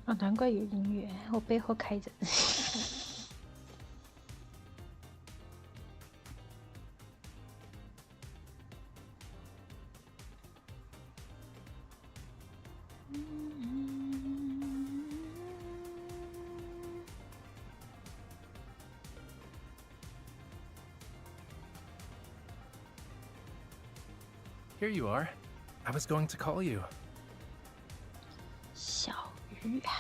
哦，难怪有音乐，我背后开着。Here you are. I was going to call you. 小鱼啊。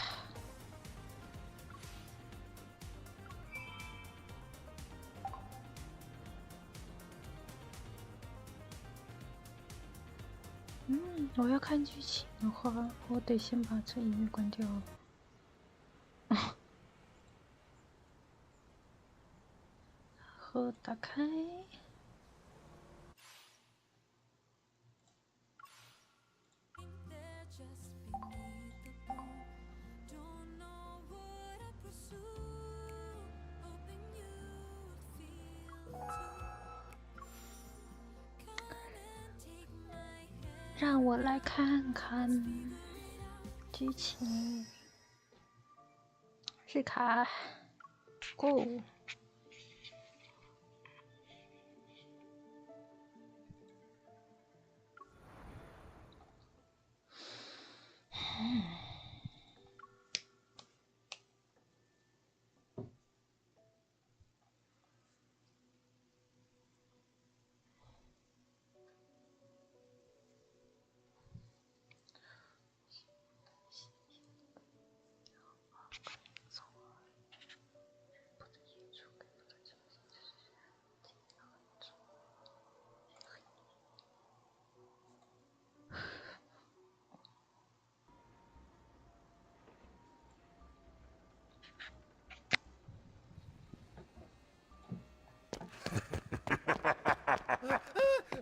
我要看剧情的话，我得先把这音乐关掉。和打开。让我来看看剧情。日卡，Go。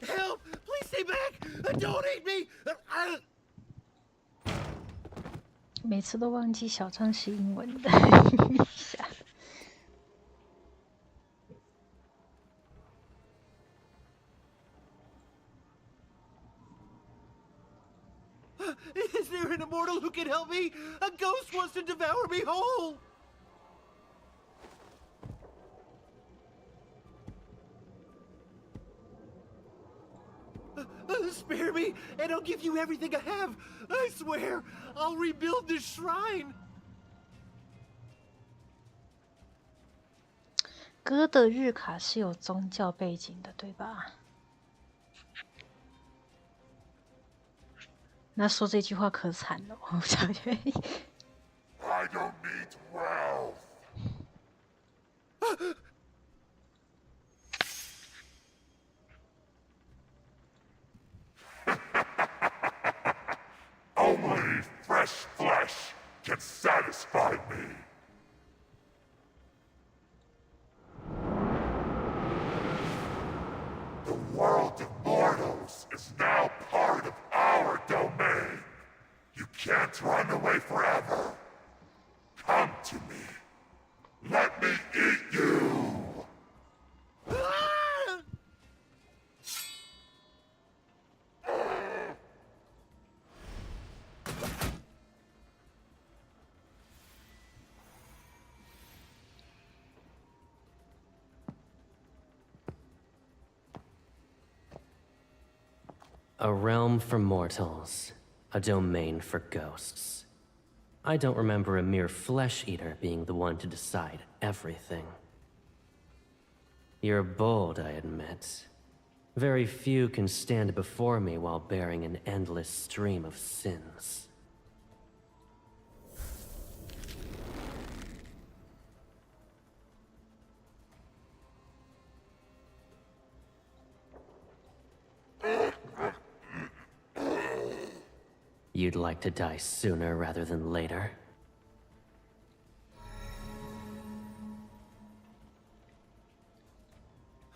Help! Please stay back! Don't eat me! 每次都忘记小张是英文的。Is there an immortal who can help me? A ghost wants to devour me whole! Spare me, and I'll give you everything I have. I swear, I'll rebuild this shrine. 哥的日卡是有宗教背景的，对吧？那说这句话可惨了，我操！ I don't need wealth. Only fresh flesh can satisfy me. The world of mortals is now part of our domain. You can't run away forever. Come to me. Let me eat you. A realm for mortals, a domain for ghosts. I don't remember a mere flesh-eater being the one to decide everything. You're bold, I admit. Very few can stand before me while bearing an endless stream of sins. You'd like to die sooner rather than later?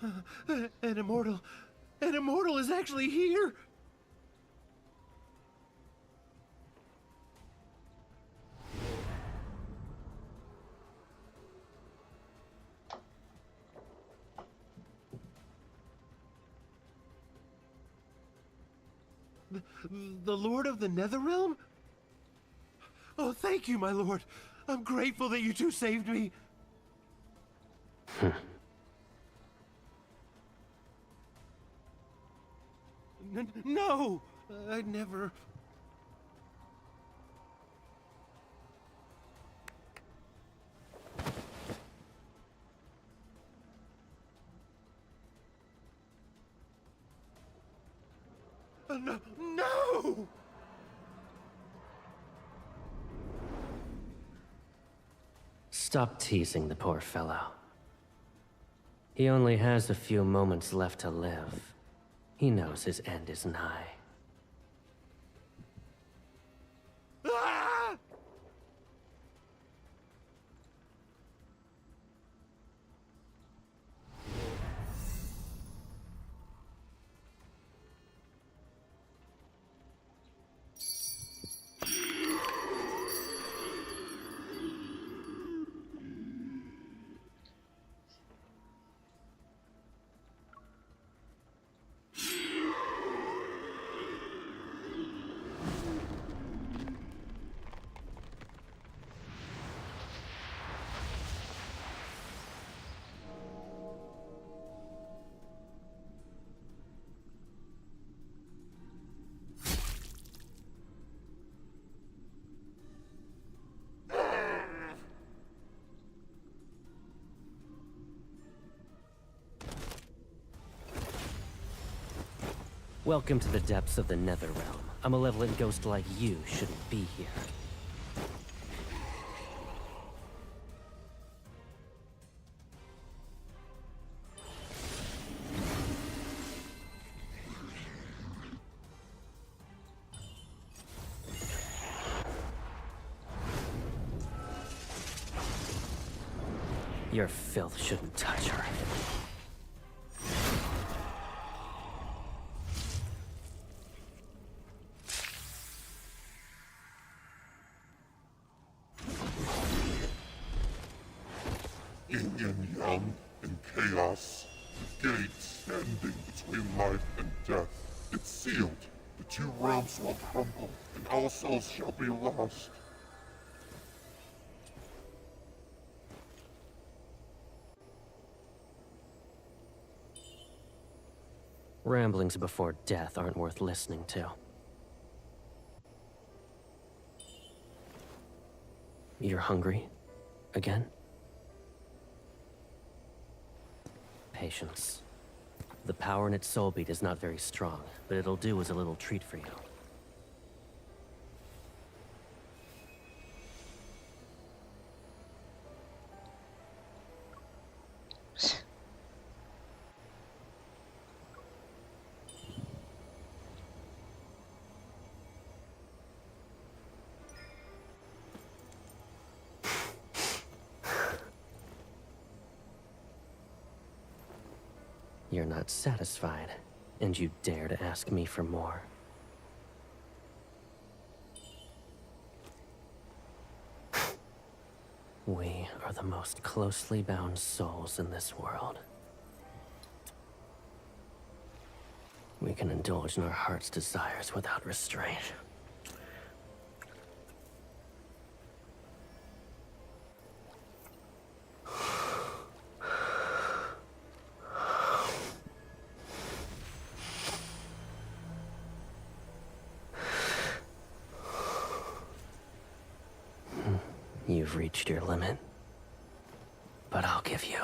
An immortal is actually here! The Lord of the Netherrealm? Oh, thank you, my lord. I'm grateful that you two saved me. No! I never... No! No! Stop teasing the poor fellow. He only has a few moments left to live. He knows his end is nigh. Ah! Welcome to the depths of the Nether Realm. A malevolent ghost like you shouldn't be here. Your filth shouldn't touch her. Yin and yang and chaos. The gate standing between life and death. It's sealed. The two realms will crumble, and all souls shall be lost. Ramblings before death aren't worth listening to. You're hungry? Again? Patience. The power in its soul beat is not very strong, but it'll do as a little treat for you. You're not satisfied, and you dare to ask me for more. We are the most closely bound souls in this world. We can indulge in our heart's desires without restraint. You've reached your limit, but I'll give you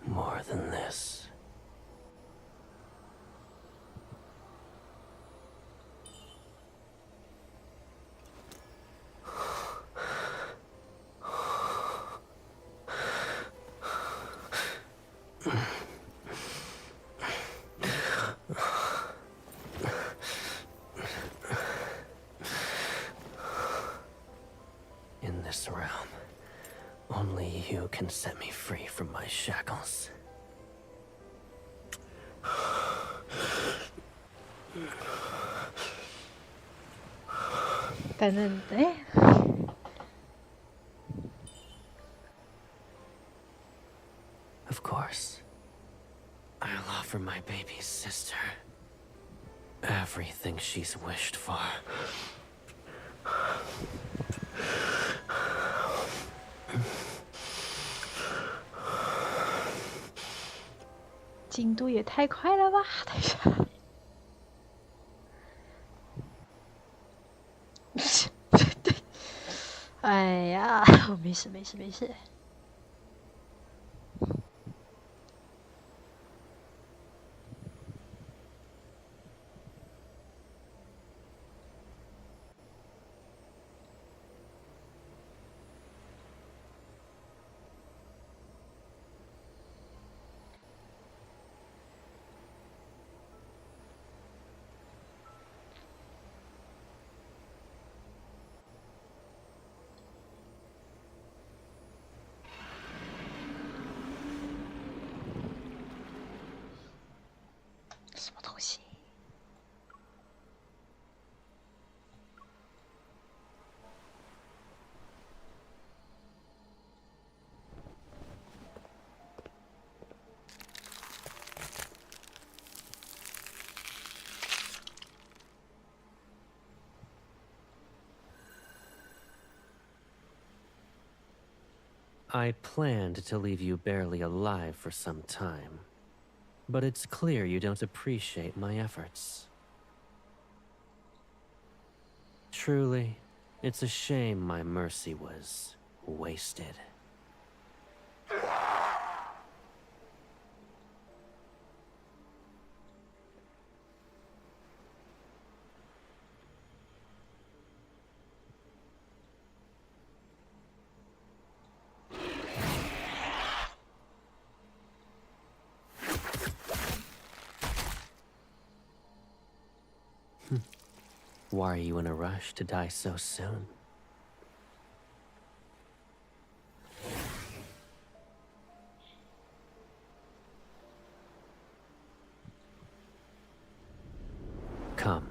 more than this. In this realm, only you can set me free from my shackles. Of course. I'll offer my baby's sister Everything she's wished for. 进度也太快了吧！等一下，对，哎呀，没事没事没事。什么东西？ I planned to leave you barely alive for some time, but it's clear you don't appreciate my efforts. Truly, it's a shame my mercy was wasted. Why are you in a rush to die so soon? Come.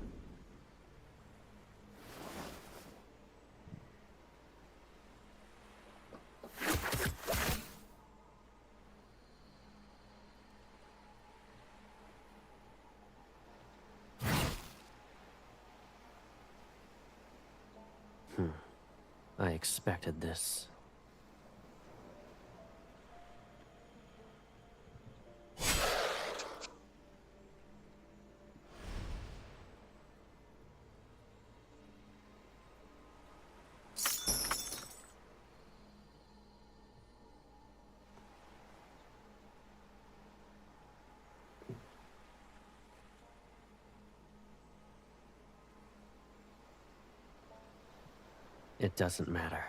I expected this. It doesn't matter.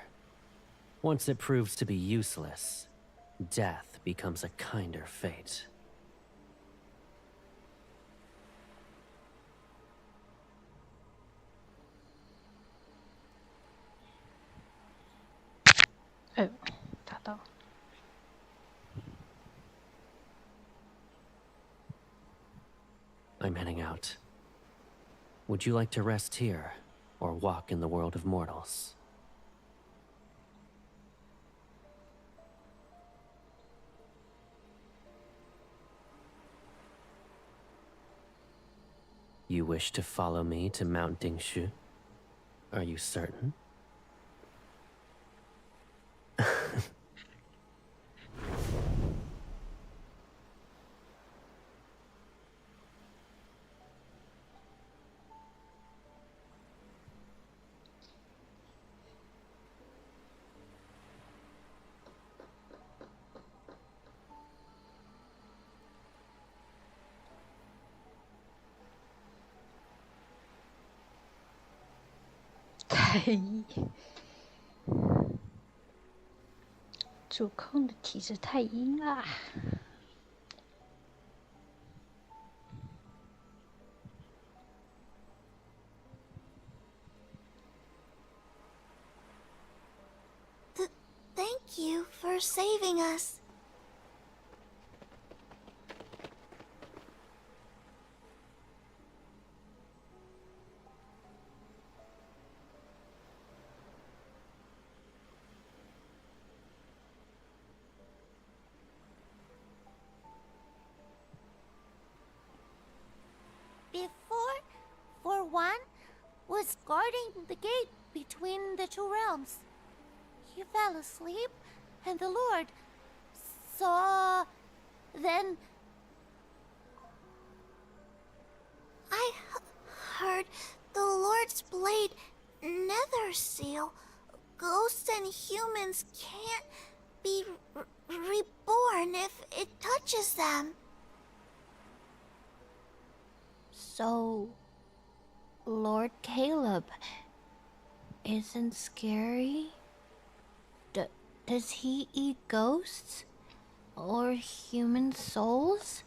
Once it proves to be useless, death becomes a kinder fate. Oh, 打到。 I'm heading out. Would you like to rest here, or walk in the world of mortals? You wish to follow me to Mount Dingshu? Are you certain?主控的体质太阴啦。Thank you for saving us. Before one was guarding the gate between the two realms. He fell asleep, and the Lord saw. Then I heard the Lord's blade nether seal. Ghosts and humans can't be reborn if it touches them. So, Lord Caleb isn't scary? Does he eat ghosts? Or human souls?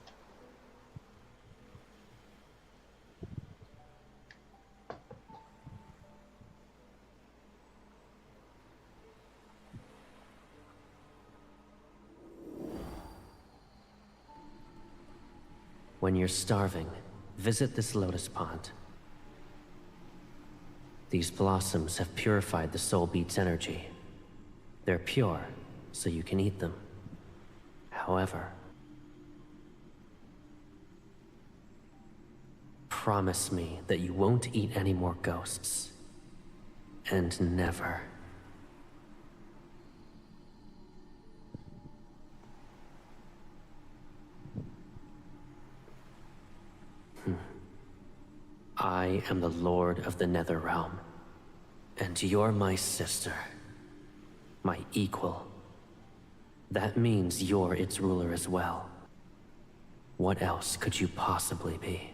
When you're starving, visit this lotus pond. These blossoms have purified the soul beat's energy. They're pure, so you can eat them. However, promise me that you won't eat any more ghosts. And never. I am the Lord of the Netherrealm, and you're my sister, my equal. That means you're its ruler as well. What else could you possibly be?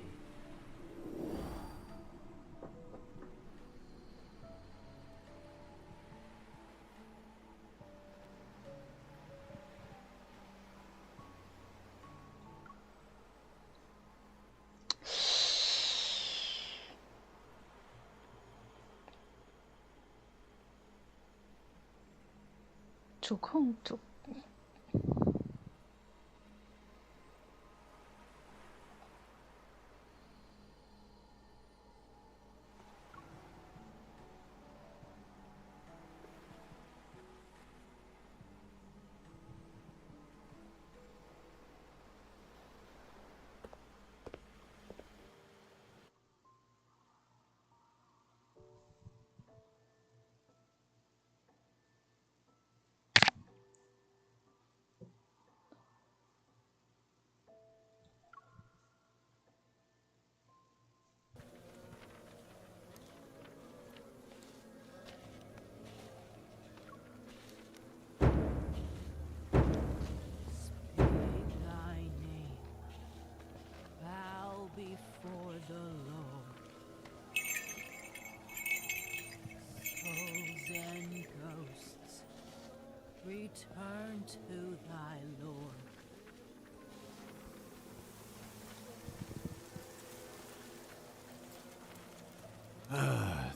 主控组。Before the Lord, souls and ghosts, return to thy Lord.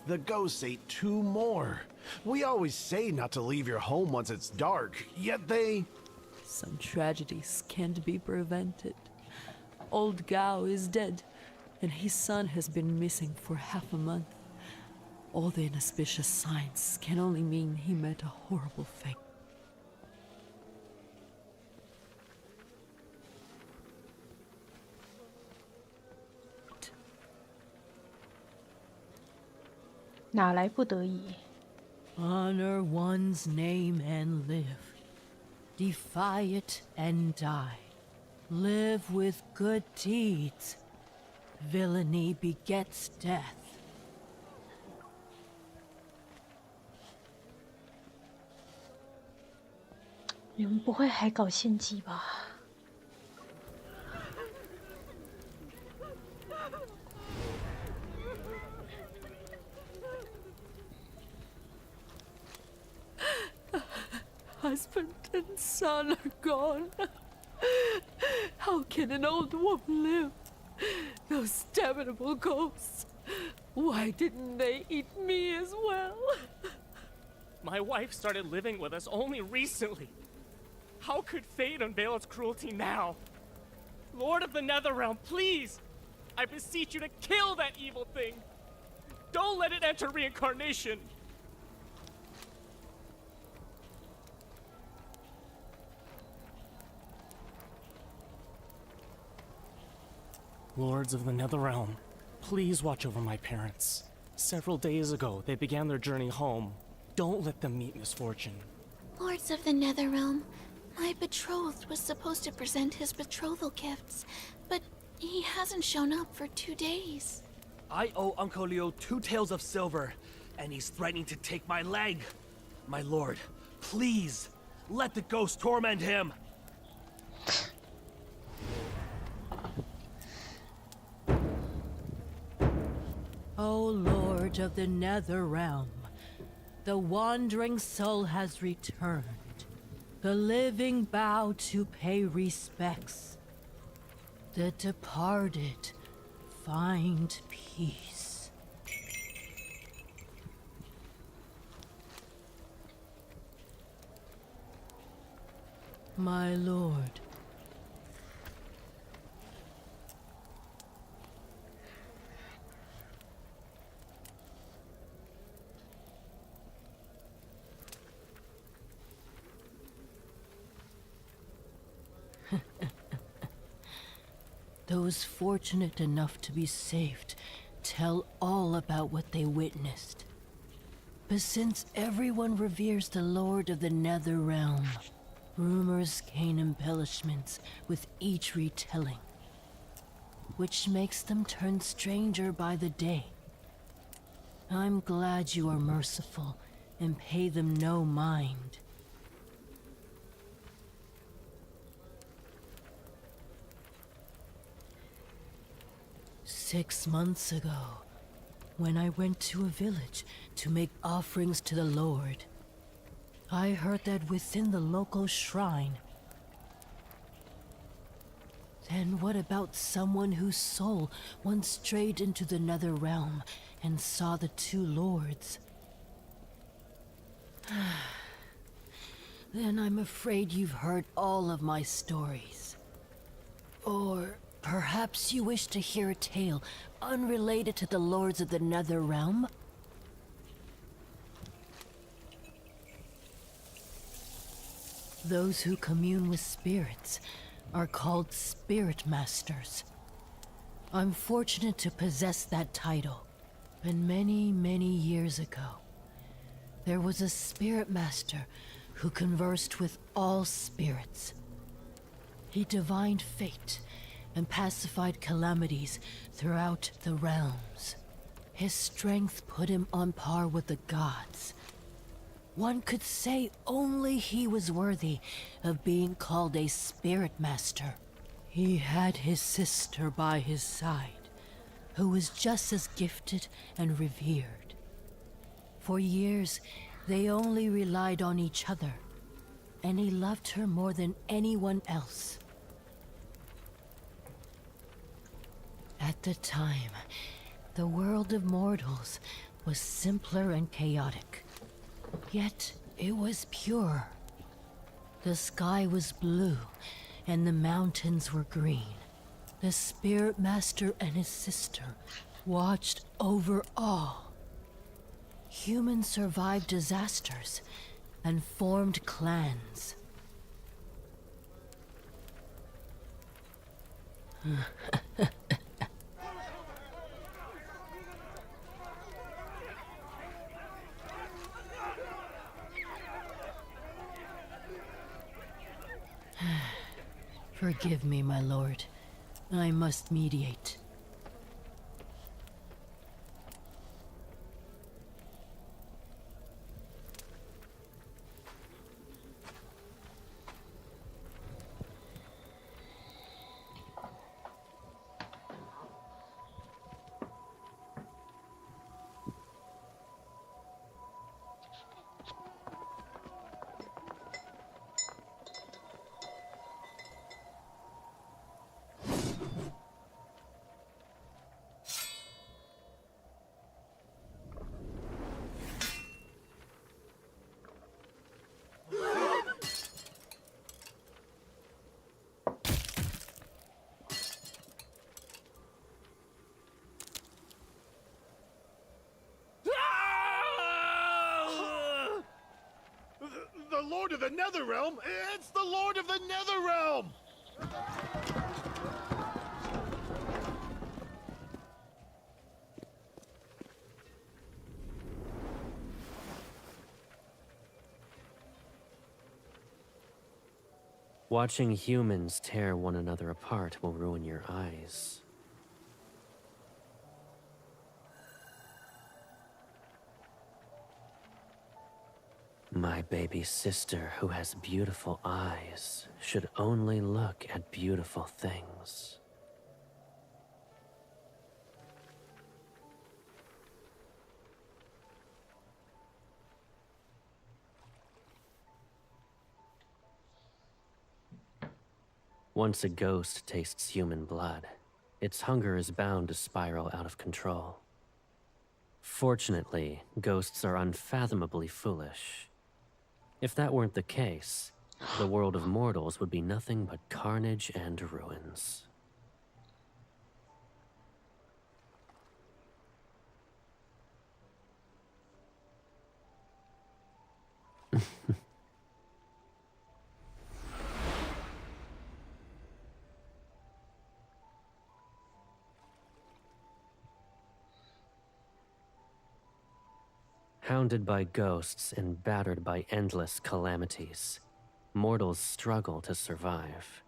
The ghosts ate 2 more. We always say not to leave your home once it's dark, yet they... Some tragedies can't be prevented. Old Gao is dead, and his son has been missing for half a month. All the inauspicious signs can only mean he met a horrible fate.哪来不得已？ Honor one's name and live. Defy it and die. Live with good deeds. Villainy begets death. 你们不会还搞献祭吧？ Husband and son are gone. How can an old woman live? Those damnable ghosts. Why didn't they eat me as well? My wife started living with us only recently. How could fate unveil its cruelty now? Lord of the Netherrealm, please! I beseech you to kill that evil thing! Don't let it enter reincarnation! Lords of the Netherrealm, Please watch over my parents. Several days ago, they began their journey home. Don't let them meet misfortune. Lords of the Netherrealm, my betrothed was supposed to present his betrothal gifts, but he hasn't shown up for 2 days. I owe Uncle Leo 2 taels of silver, and he's threatening to take my leg. My lord, please, let the ghost torment him. O Lord of the Netherrealm, the wandering soul has returned. The living bow to pay respects. The departed find peace. My lord. Those fortunate enough to be saved tell all about what they witnessed. But since everyone reveres the Lord of the Netherrealm, rumors gain embellishments with each retelling, which makes them turn stranger by the day. I'm glad you are merciful and pay them no mind. "6 months ago, when I went to a village to make offerings to the Lord, I heard that within the local shrine. Then what about someone whose soul once strayed into the Netherrealm and saw the 2 lords? Then I'm afraid you've heard all of my stories. Or perhaps you wish to hear a tale unrelated to the Lords of the Netherrealm? Those who commune with spirits are called Spirit Masters. I'm fortunate to possess that title. And many, many years ago, there was a Spirit Master who conversed with all spirits. He divined fate and pacified calamities throughout the realms. His strength put him on par with the gods. One could say only he was worthy of being called a Spirit Master. He had his sister by his side, who was just as gifted and revered. For years, they only relied on each other, and he loved her more than anyone else. At the time, the world of mortals was simpler and chaotic. Yet it was pure. The sky was blue, and the mountains were green. The Spirit Master and his sister watched over all. Humans survived disasters and formed clans. Forgive me, my lord. I must mediate. The Lord of the Netherrealm? It's the Lord of the Netherrealm! Watching humans tear one another apart will ruin your eyes. My baby sister, who has beautiful eyes, should only look at beautiful things. Once a ghost tastes human blood, its hunger is bound to spiral out of control. Fortunately, ghosts are unfathomably foolish. If that weren't the case, the world of mortals would be nothing but carnage and ruins. Hounded by ghosts and battered by endless calamities, mortals struggle to survive.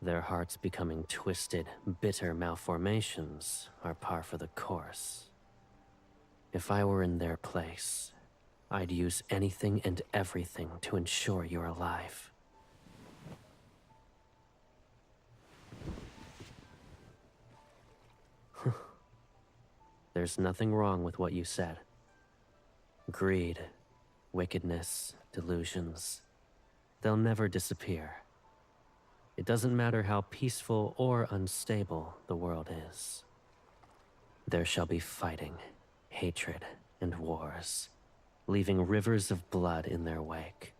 Their hearts becoming twisted, bitter malformations are par for the course. If I were in their place, I'd use anything and everything to ensure you're alive. There's nothing wrong with what you said. Greed, wickedness, delusions, they'll never disappear. It doesn't matter how peaceful or unstable the world is. There shall be fighting, hatred, and wars, leaving rivers of blood in their wake.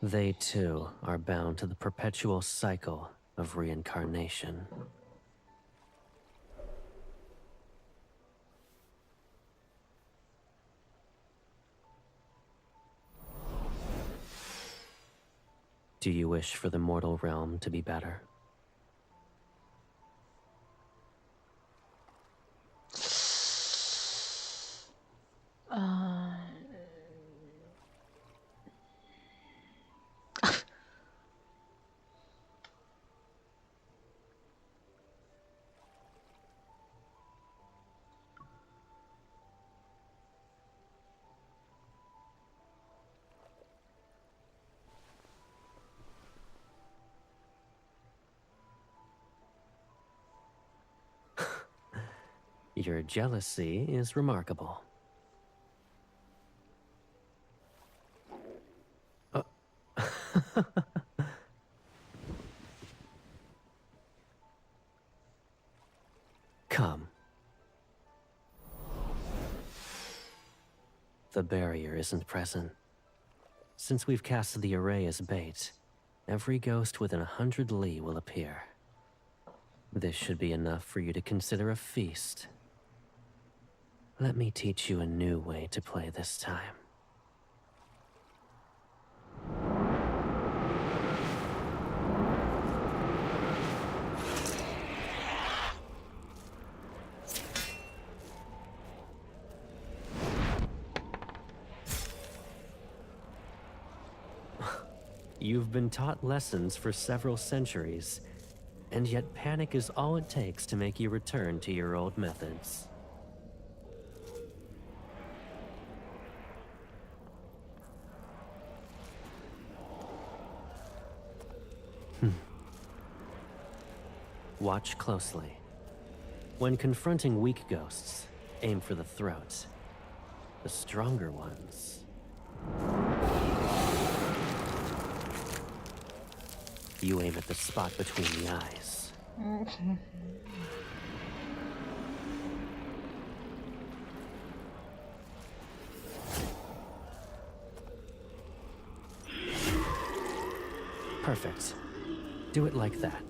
They too are bound to the perpetual cycle of reincarnation. Do you wish for the mortal realm to be better? Your jealousy is remarkable. Come. The barrier isn't present. Since we've cast the array as bait, every ghost within 100 li will appear. This should be enough for you to consider a feast. Let me teach you a new way to play this time. You've been taught lessons for several centuries, and yet panic is all it takes to make you return to your old methods. Watch closely. When confronting weak ghosts, aim for the throat. The stronger ones... you aim at the spot between the eyes. Perfect. Do it like that.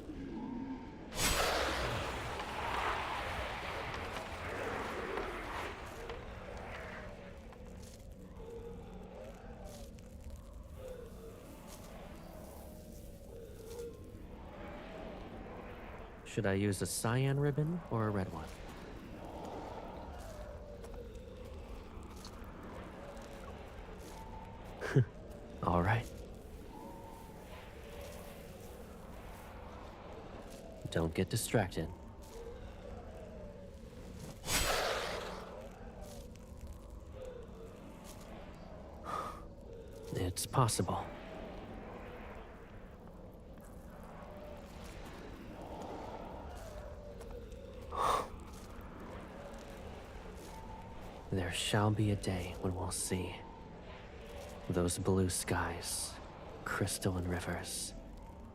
Should I use a cyan ribbon or a red one? All right. Don't get distracted. It's possible. There shall be a day when we'll see those blue skies, crystalline rivers,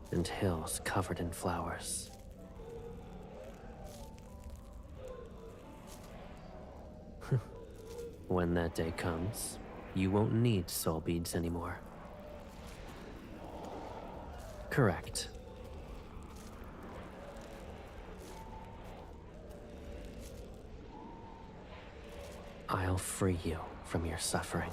and hills covered in flowers. When that day comes, you won't need soul beads anymore. Correct. I'll free you from your suffering.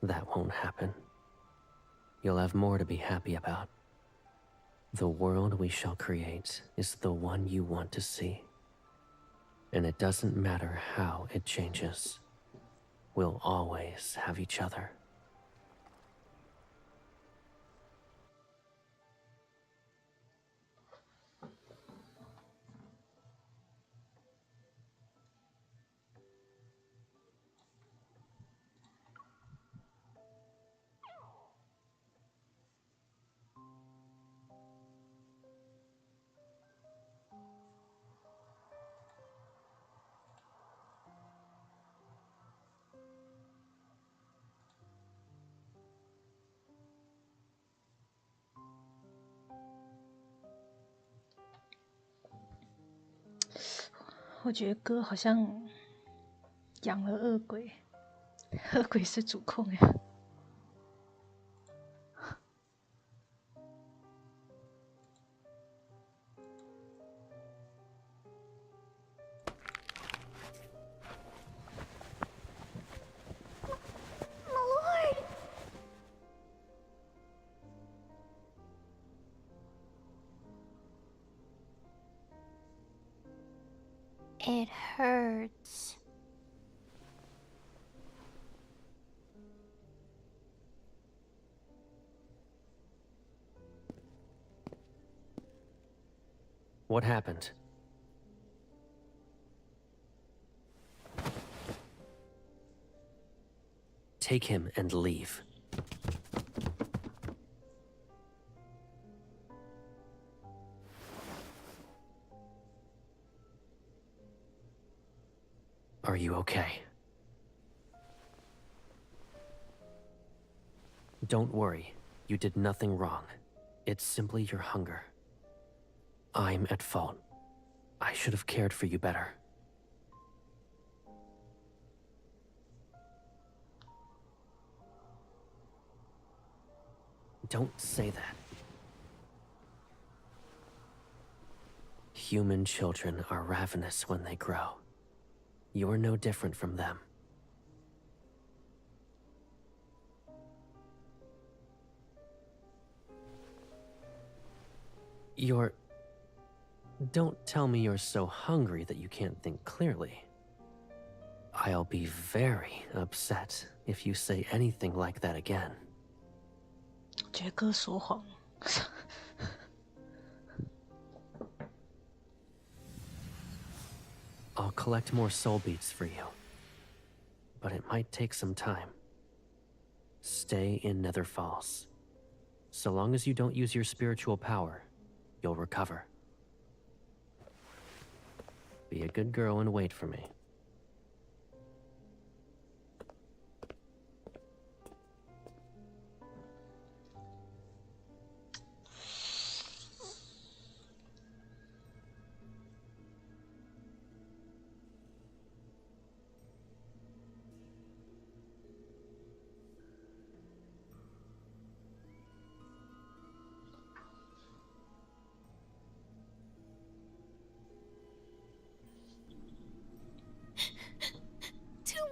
That won't happen. You'll have more to be happy about. The world we shall create is the one you want to see. And it doesn't matter how it changes. We'll always have each other.我觉得哥好像养了恶鬼，恶鬼是主控呀。It hurts. What happened? Take him and leave. Are you okay? Don't worry. You did nothing wrong. It's simply your hunger. I'm at fault. I should have cared for you better. Don't say that. Human children are ravenous when they grow. You're no different from them. Don't tell me you're so hungry that you can't think clearly. I'll be very upset if you say anything like that again. 我觉得哥说谎。I'll collect more soul beads for you. But it might take some time. Stay in Nether Falls. So long as you don't use your spiritual power, you'll recover. Be a good girl and wait for me.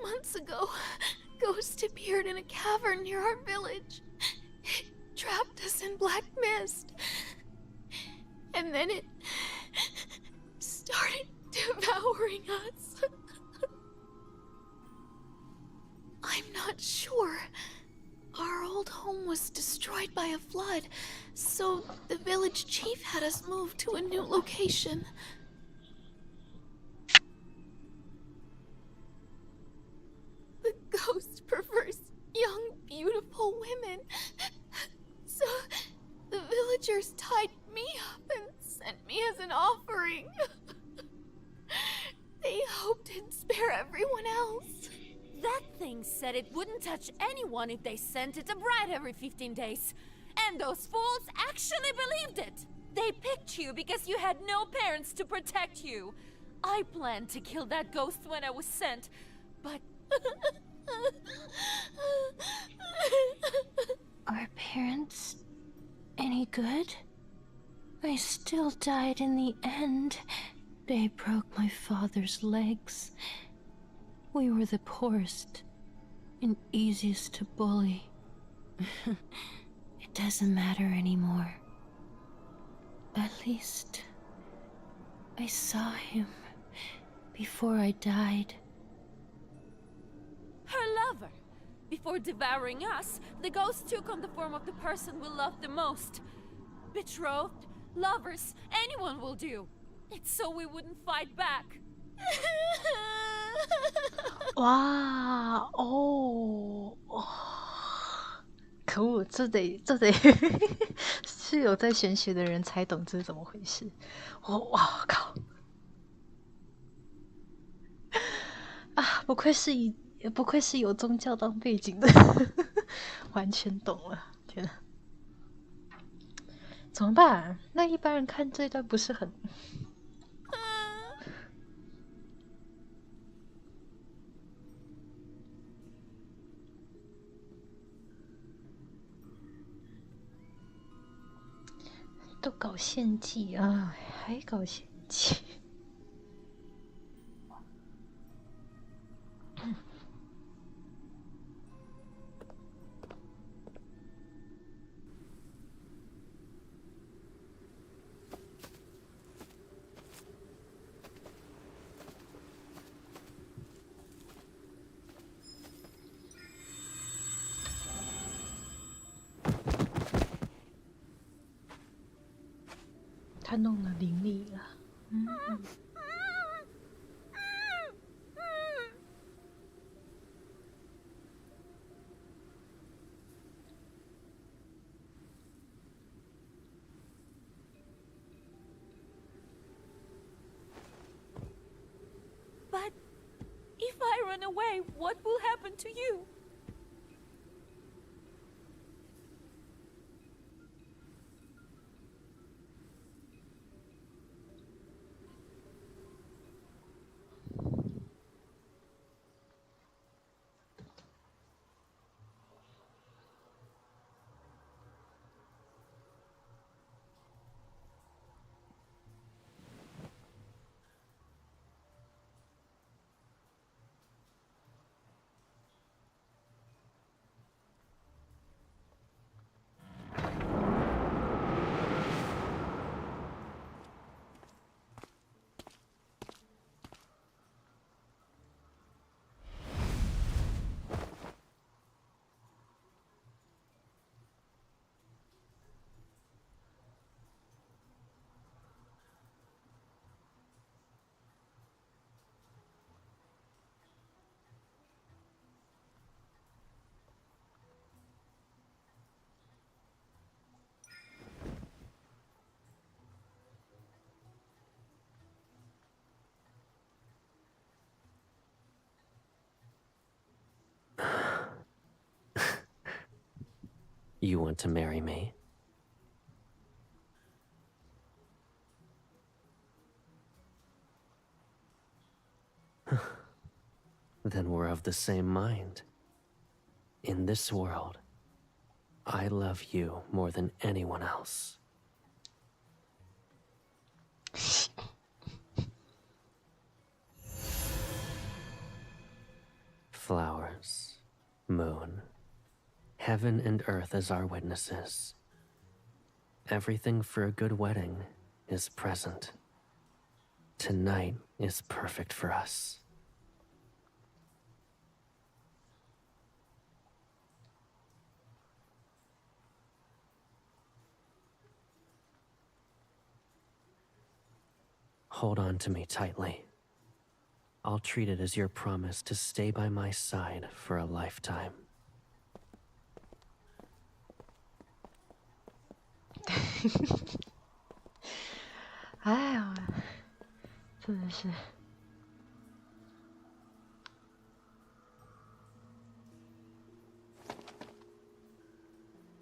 Months ago, Ghost appeared in a cavern near our village. It trapped us in black mist. And then it us. I'm not sure. Our old home was destroyed by a flood, so the village chief had us move to a new location. The ghost prefers young, beautiful women. So the villagers tied me up and sent me as an offering. They hoped it'd spare everyone else. That thing said it wouldn't touch anyone if they sent it a bride every 15 days. And those fools actually believed it. They picked you because you had no parents to protect you. I planned to kill that ghost when I was sent, but... Are parents any good? I still died in the end. They broke my father's legs. We were the poorest and easiest to bully. It doesn't matter anymore. At least I saw him before I died. Her lover. Before devouring us, the ghost took on the form of the person we loved the most. Betrothed, lovers, anyone will do. It's so we wouldn't fight back. 哇哦哦！可恶，这得是有在玄学的人才懂这是怎么回事。哇靠！啊，不愧是有宗教当背景的，完全懂了。天哪，怎么办？那一般人看这段不是很……都搞献祭啊，还搞献祭。他弄了灵力了。But if I run away, what will happen to you? You want to marry me? Then we're of the same mind. In this world, I love you more than anyone else. Flowers, moon, heaven and earth as our witnesses. Everything for a good wedding is present. Tonight is perfect for us. Hold on to me tightly. I'll treat it as your promise to stay by my side for a lifetime. 哎呀，真的是。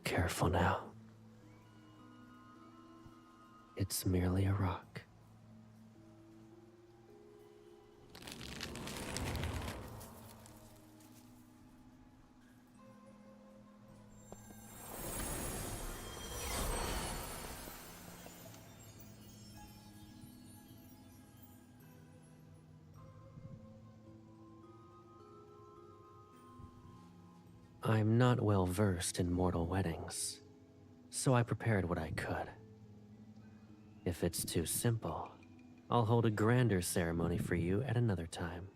Careful now. It's merely a rock. I'm not well versed in mortal weddings, so I prepared what I could. If it's too simple, I'll hold a grander ceremony for you at another time.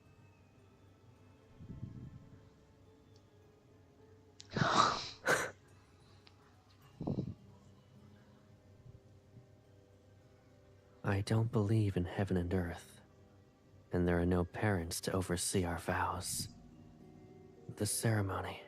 I don't believe in heaven and earth, and there are no parents to oversee our vows. The ceremony.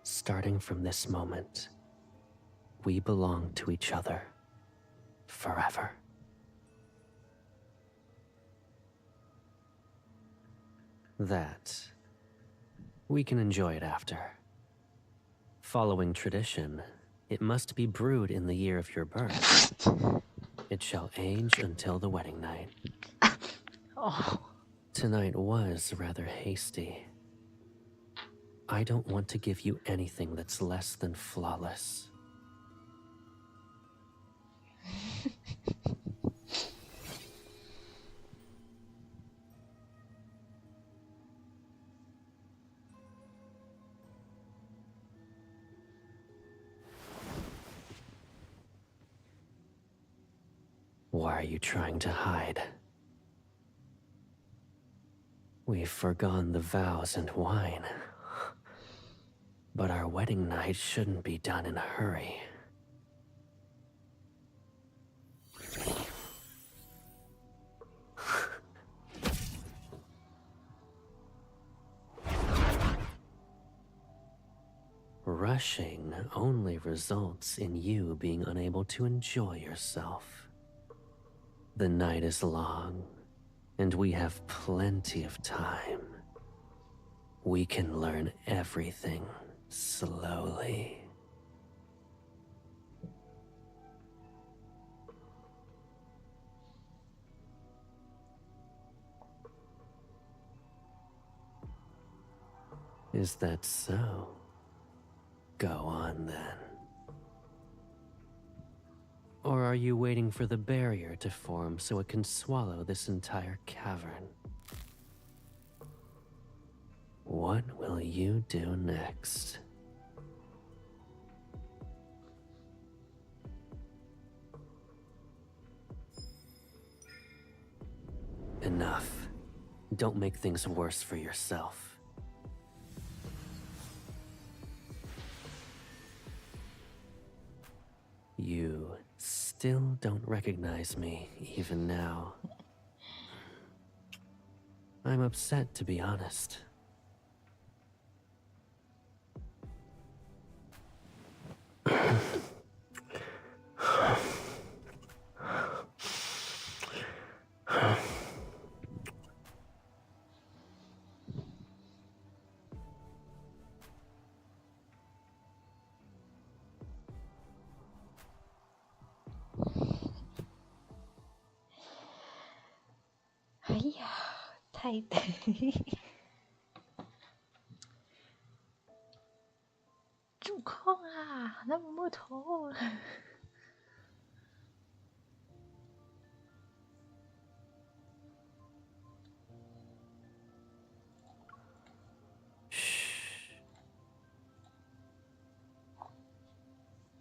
Starting from this moment, we belong to each other forever. That, we can enjoy it after. Following tradition, it must be brewed in the year of your birth. It shall age until the wedding night. Oh. Tonight was rather hasty. I don't want to give you anything that's less than flawless. Why are you trying to hide? We've forgone the vows and wine. But our wedding night shouldn't be done in a hurry. Rushing only results in you being unable to enjoy yourself. The night is long, and we have plenty of time. We can learn everything slowly. Is that so? Go on then. Or are you waiting for the barrier to form so it can swallow this entire cavern? What will you do next? Enough. Don't make things worse for yourself. You still don't recognize me, even now. I'm upset, to be honest. 呀，太主控啊，那么木头。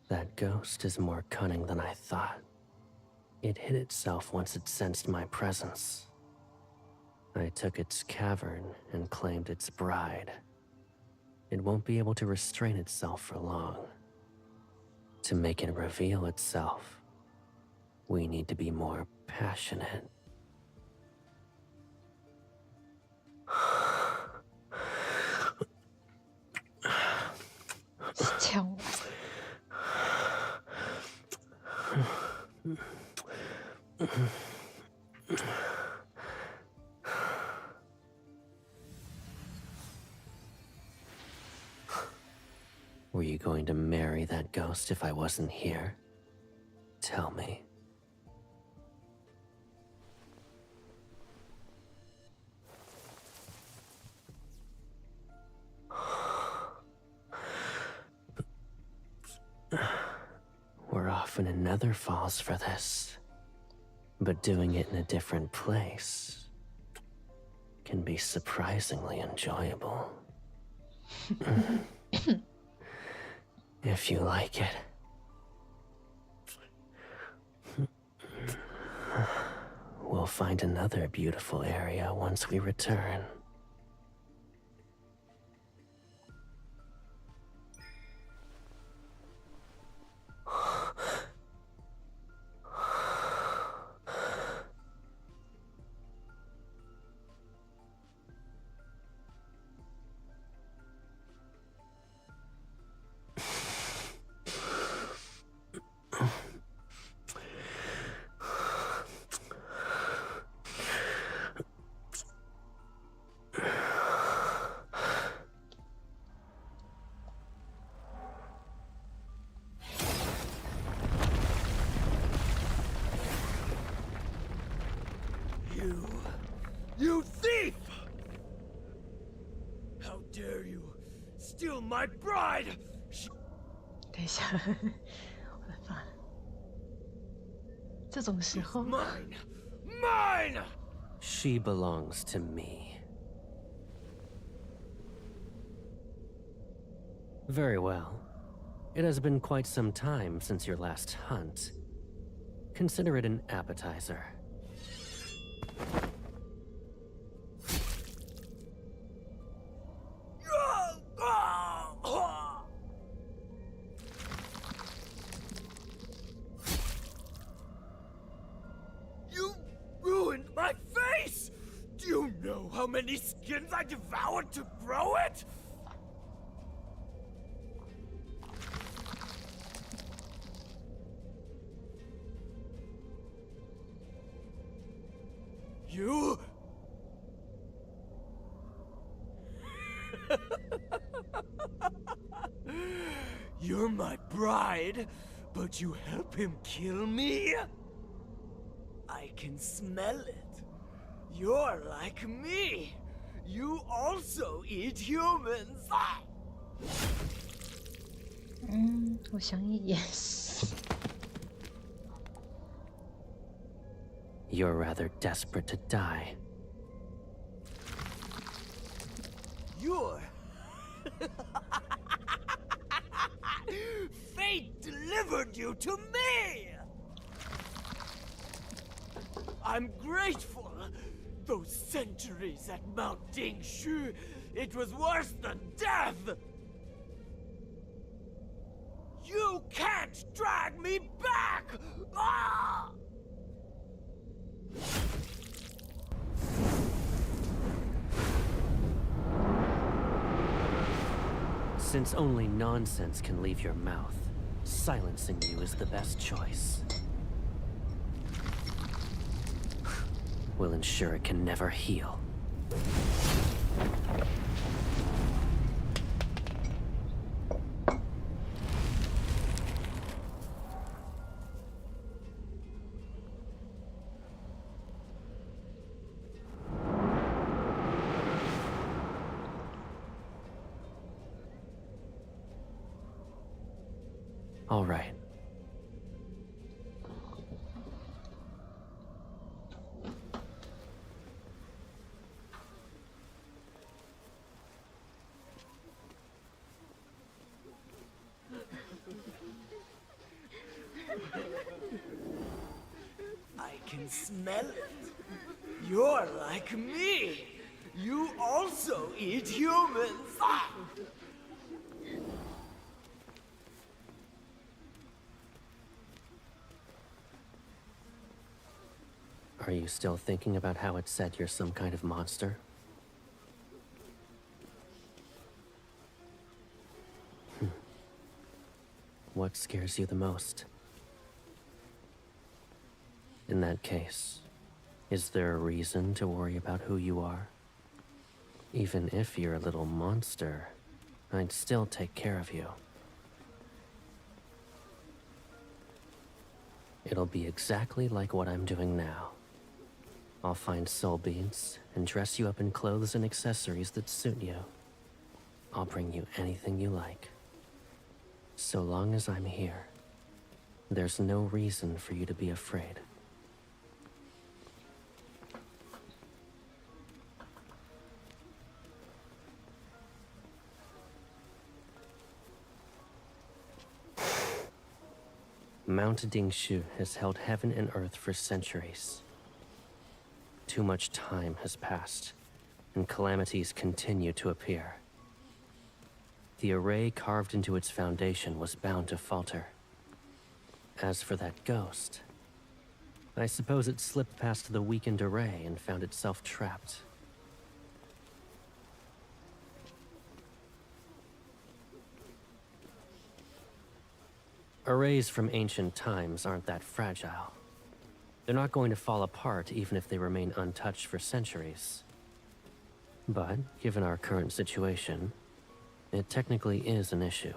That ghost is more cunning than I thought. It hid itself once it sensed my presence. I took its cavern and claimed its bride. It won't be able to restrain itself for long. To make it reveal itself, we need to be more passionate. Were you going to marry that ghost if I wasn't here? Tell me. We're off in another falls for this. But doing it in a different place can be surprisingly enjoyable. If you like it. We'll find another beautiful area once we return. You thief! How dare you steal my bride? 等一下，我的妈！这种时候 Mine! She belongs to me. Very well. It has been quite some time since your last hunt. Consider it an appetizer. You ruined my face! Do you know how many skins I devoured to grow it? You? You're my bride, but you help him kill me? I can smell it. You're like me. You also eat humans. 我想也是。You're rather desperate to die. You're... Fate delivered you to me! I'm grateful. Those centuries at Mount Dingshu, it was worse than death! You can't drag me back! Ah! Since only nonsense can leave your mouth, silencing you is the best choice. We'll ensure it can never heal. All right. I can smell it. You're like me. You also eat humans. Ah! Are you still thinking about how it said you're some kind of monster? What scares you the most? In that case, is there a reason to worry about who you are? Even if you're a little monster, I'd still take care of you. It'll be exactly like what I'm doing now. I'll find soul beads and dress you up in clothes and accessories that suit you. I'll bring you anything you like. So long as I'm here, there's no reason for you to be afraid. Mount Dingshu has held heaven and earth for centuries. Too much time has passed, and calamities continue to appear. The array carved into its foundation was bound to falter. As for that ghost, I suppose it slipped past the weakened array and found itself trapped. Arrays from ancient times aren't that fragile. They're not going to fall apart even if they remain untouched for centuries. But, given our current situation, it technically is an issue.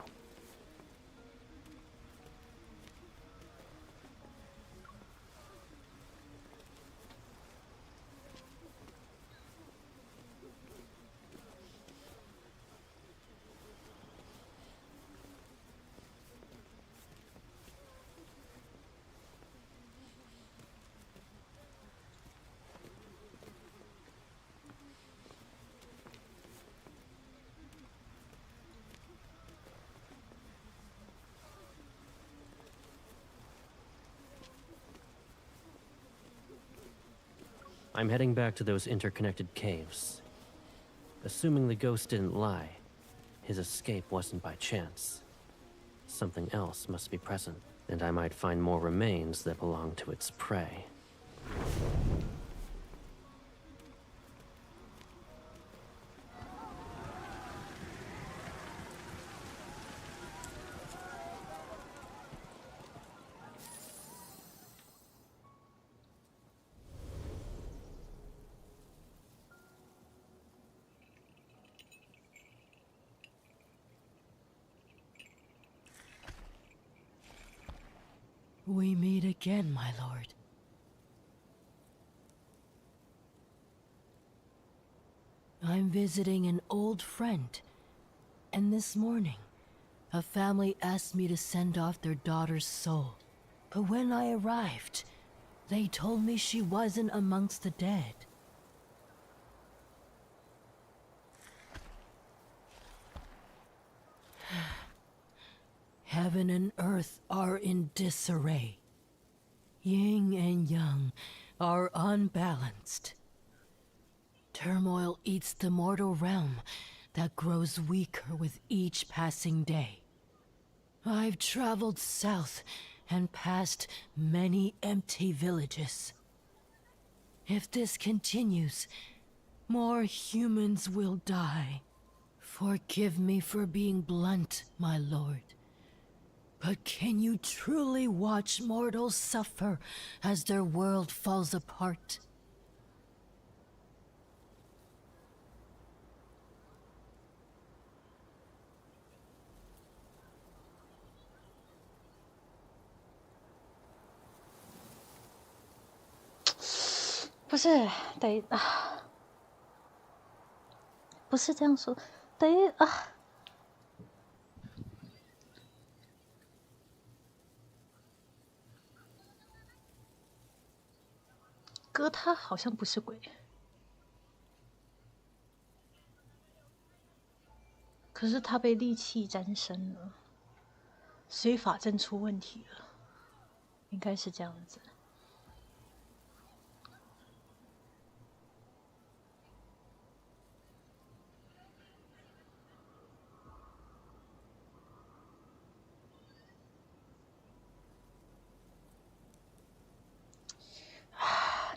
I'm heading back to those interconnected caves. Assuming the ghost didn't lie, his escape wasn't by chance. Something else must be present, and I might find more remains that belong to its prey. We meet again, my lord. I'm visiting an old friend, and this morning, a family asked me to send off their daughter's soul. But when I arrived, they told me she wasn't amongst the dead. Heaven and earth are in disarray. Yin and yang are unbalanced. Turmoil eats the mortal realm that grows weaker with each passing day. I've traveled south and past many empty villages. If this continues, more humans will die. Forgive me for being blunt, my lord. But can you truly watch mortals suffer as their world falls apart?不是，得啊，不是这样说，得啊。哥他好像不是鬼，可是他被戾气沾身了，所以法阵出问题了，应该是这样子。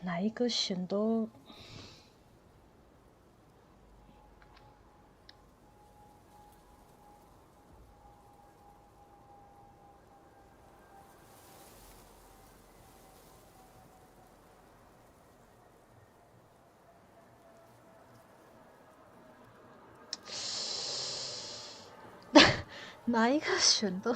哪一个选都，哪一个选都，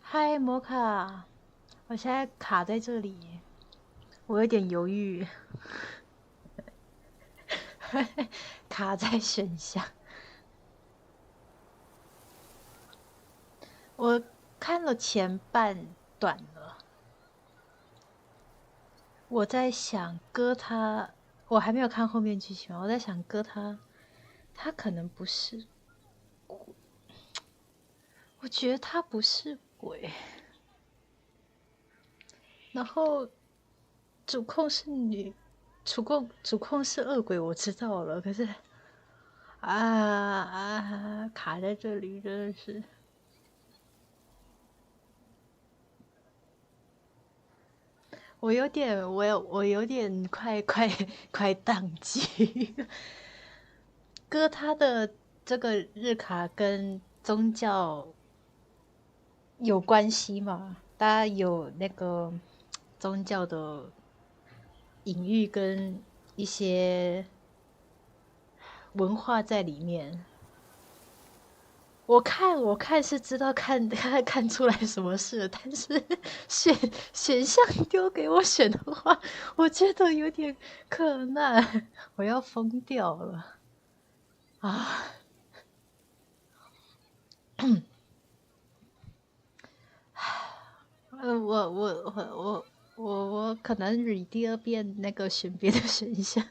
嗨，摩卡，我现在卡在这里，我有点犹豫，卡在选项。我看了前半段了，我在想哥他，我还没有看后面剧情，我在想哥他可能不是鬼，我觉得他不是鬼。然后主控是女，主控是恶鬼，我知道了。可是卡在这里真的是，我有点快宕机。哥他的这个日卡跟宗教有关系吗？大家有那个宗教的隐喻跟一些文化在里面。我看是知道看出来什么事了，但是选项丢给我选的话，我觉得有点困难，我要疯掉了啊！我可能read第二遍那个选别的选项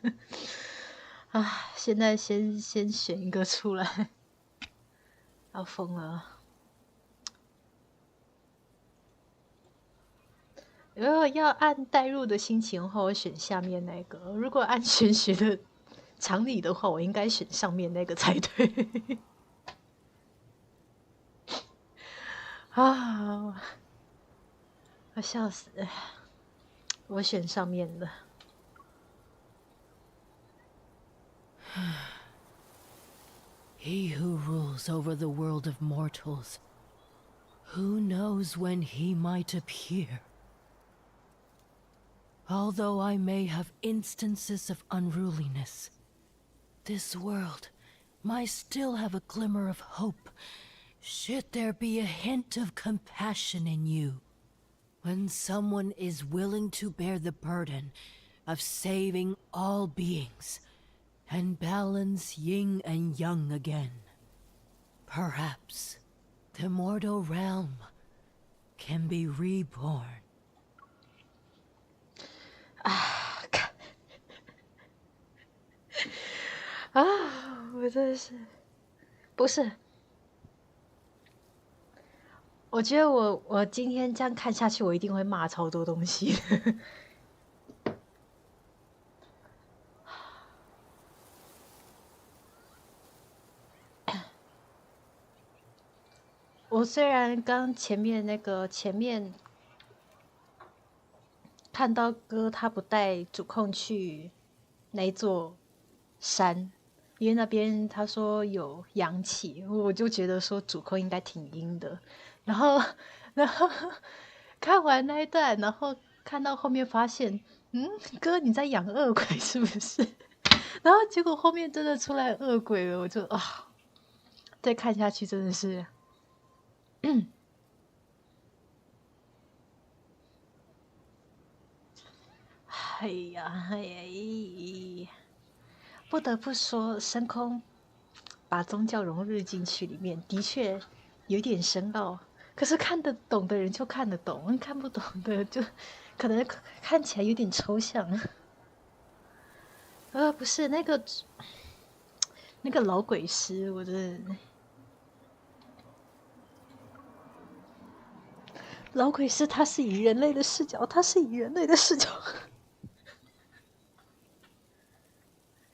啊！现在先选一个出来，要疯了。如果要按代入的心情的话，我选下面那个；如果按玄学的常理的话，我应该选上面那个才对。啊！我笑死了，我选上面的。He who rules over the world of mortals, who knows when he might appear? Although I may have instances of unruliness, this world might still have a glimmer of hope, should there be a hint of compassion in you. When someone is willing to bear the burden of saving all beings and balance yin and yang again, perhaps the mortal realm can be reborn. 我真的是，不是，我觉得我今天这样看下去，我一定会骂超多东西的。我虽然刚前面看到哥他不带主控去那座山，因为那边他说有阳气，我就觉得说主控应该挺阴的。然后看完那一段，然后看到后面发现，哥你在养恶鬼是不是？然后结果后面真的出来恶鬼了，我就再看下去真的是，哎呀，不得不说，深空把宗教融入进去里面，的确有点深奥。可是看得懂的人就看得懂，看不懂的就可能看起来有点抽象。不是那个老鬼师，我真的老鬼师他是以人类的视角，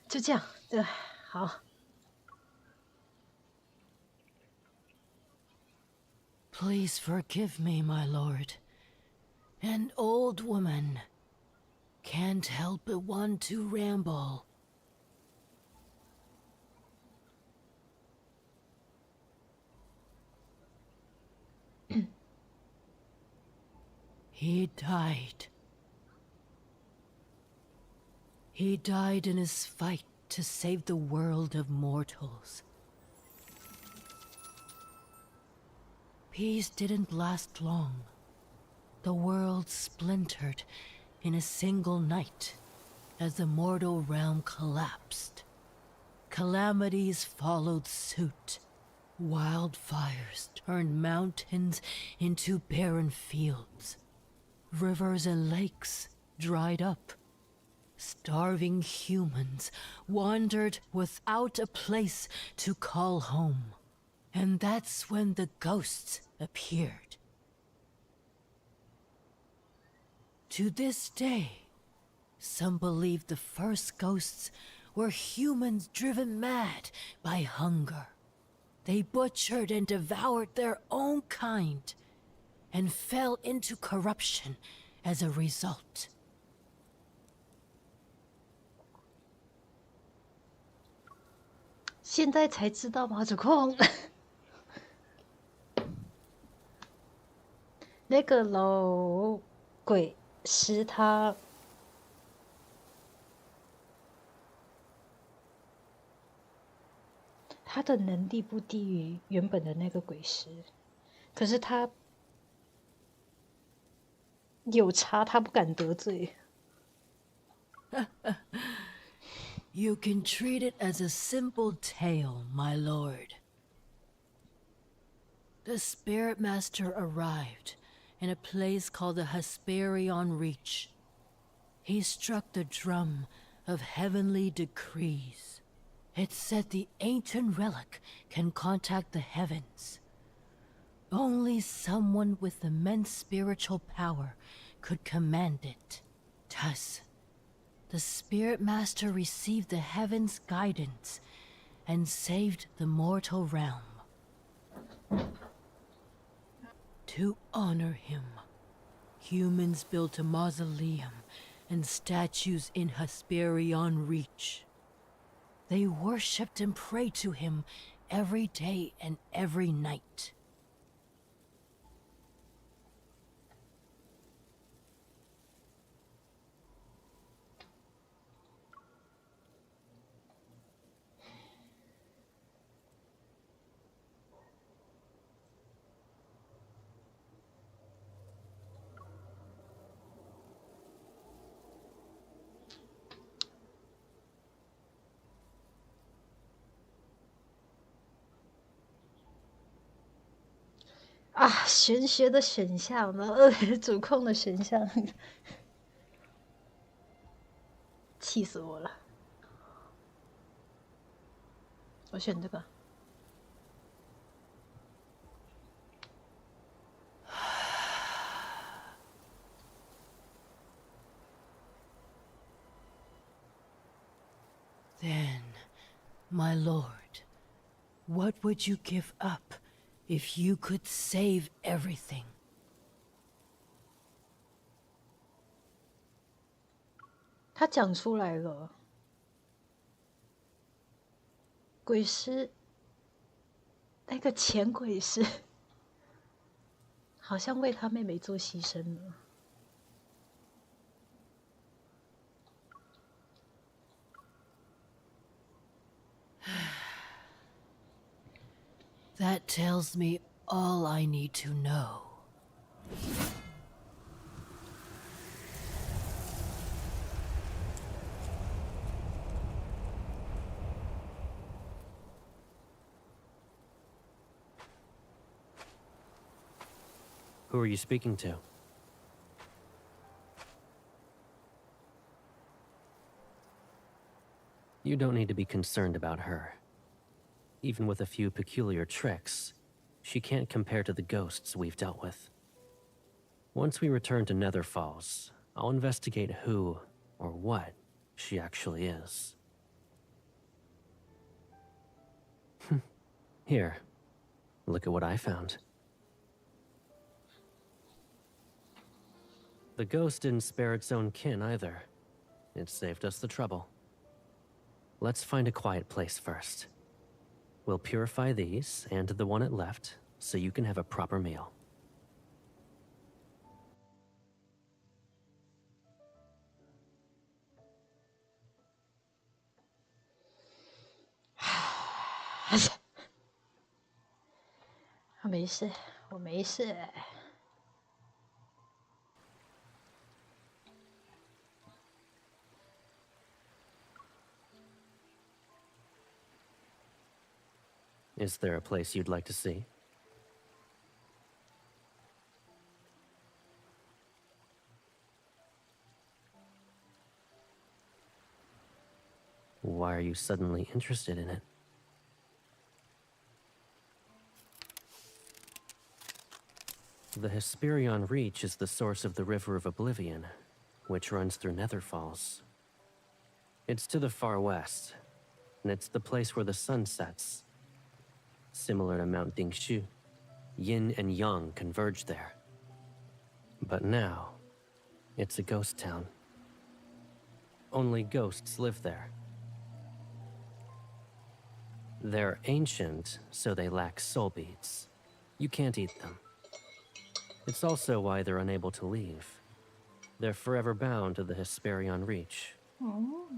就这样，对，好。Please forgive me, my lord. An old woman can't help but want to ramble. He died. He died in his fight to save the world of mortals. Peace didn't last long. The world splintered in a single night as the mortal realm collapsed. Calamities followed suit. Wildfires turned mountains into barren fields. Rivers and lakes dried up. Starving humans wandered without a place to call home. And that's when the ghosts appeared. To this day, some believe the first ghosts were humans driven mad by hunger. They butchered and devoured their own kind, and fell into corruption as a result. 现在才知道吗？主控，那个老鬼师他的能力不低于原本的那个鬼师，可是他有差，他不敢得罪。You can treat it as a simple tale, my lord. The Spirit Master arrived in a place called the Hesperion Reach. He struck the drum of heavenly decrees. It said the ancient relic can contact the heavens. Only someone with immense spiritual power could command it. Thus, the Spirit Master received the heavens' guidance and saved the mortal realm. To honor him, humans built a mausoleum and statues in Hesperion Reach. They worshipped and prayed to him every day and every night.玄学的选项呢？主控的选项，气死我了！我选这个。Then, my lord, what would you give up if you could save everything? 他讲出来了，鬼师，那个前鬼师，好像为他妹妹做牺牲了。That tells me all I need to know. Who are you speaking to? You don't need to be concerned about her. Even with a few peculiar tricks, she can't compare to the ghosts we've dealt with. Once we return to Nether Falls, I'll investigate who, or what, she actually is. Here, look at what I found. The ghost didn't spare its own kin either. It saved us the trouble. Let's find a quiet place first. We'll purify these and the one it left, so you can have a proper meal. I 没事，我没事。Is there a place you'd like to see? Why are you suddenly interested in it? The Hesperion Reach is the source of the River of Oblivion, which runs through Nether Falls. It's to the far west, and it's the place where the sun sets. Similar to Mount Dingshu, yin and yang converge there. But now, it's a ghost town. Only ghosts live there. They're ancient, so they lack soul beads. You can't eat them. It's also why they're unable to leave. They're forever bound to the Hesperion Reach. Oh.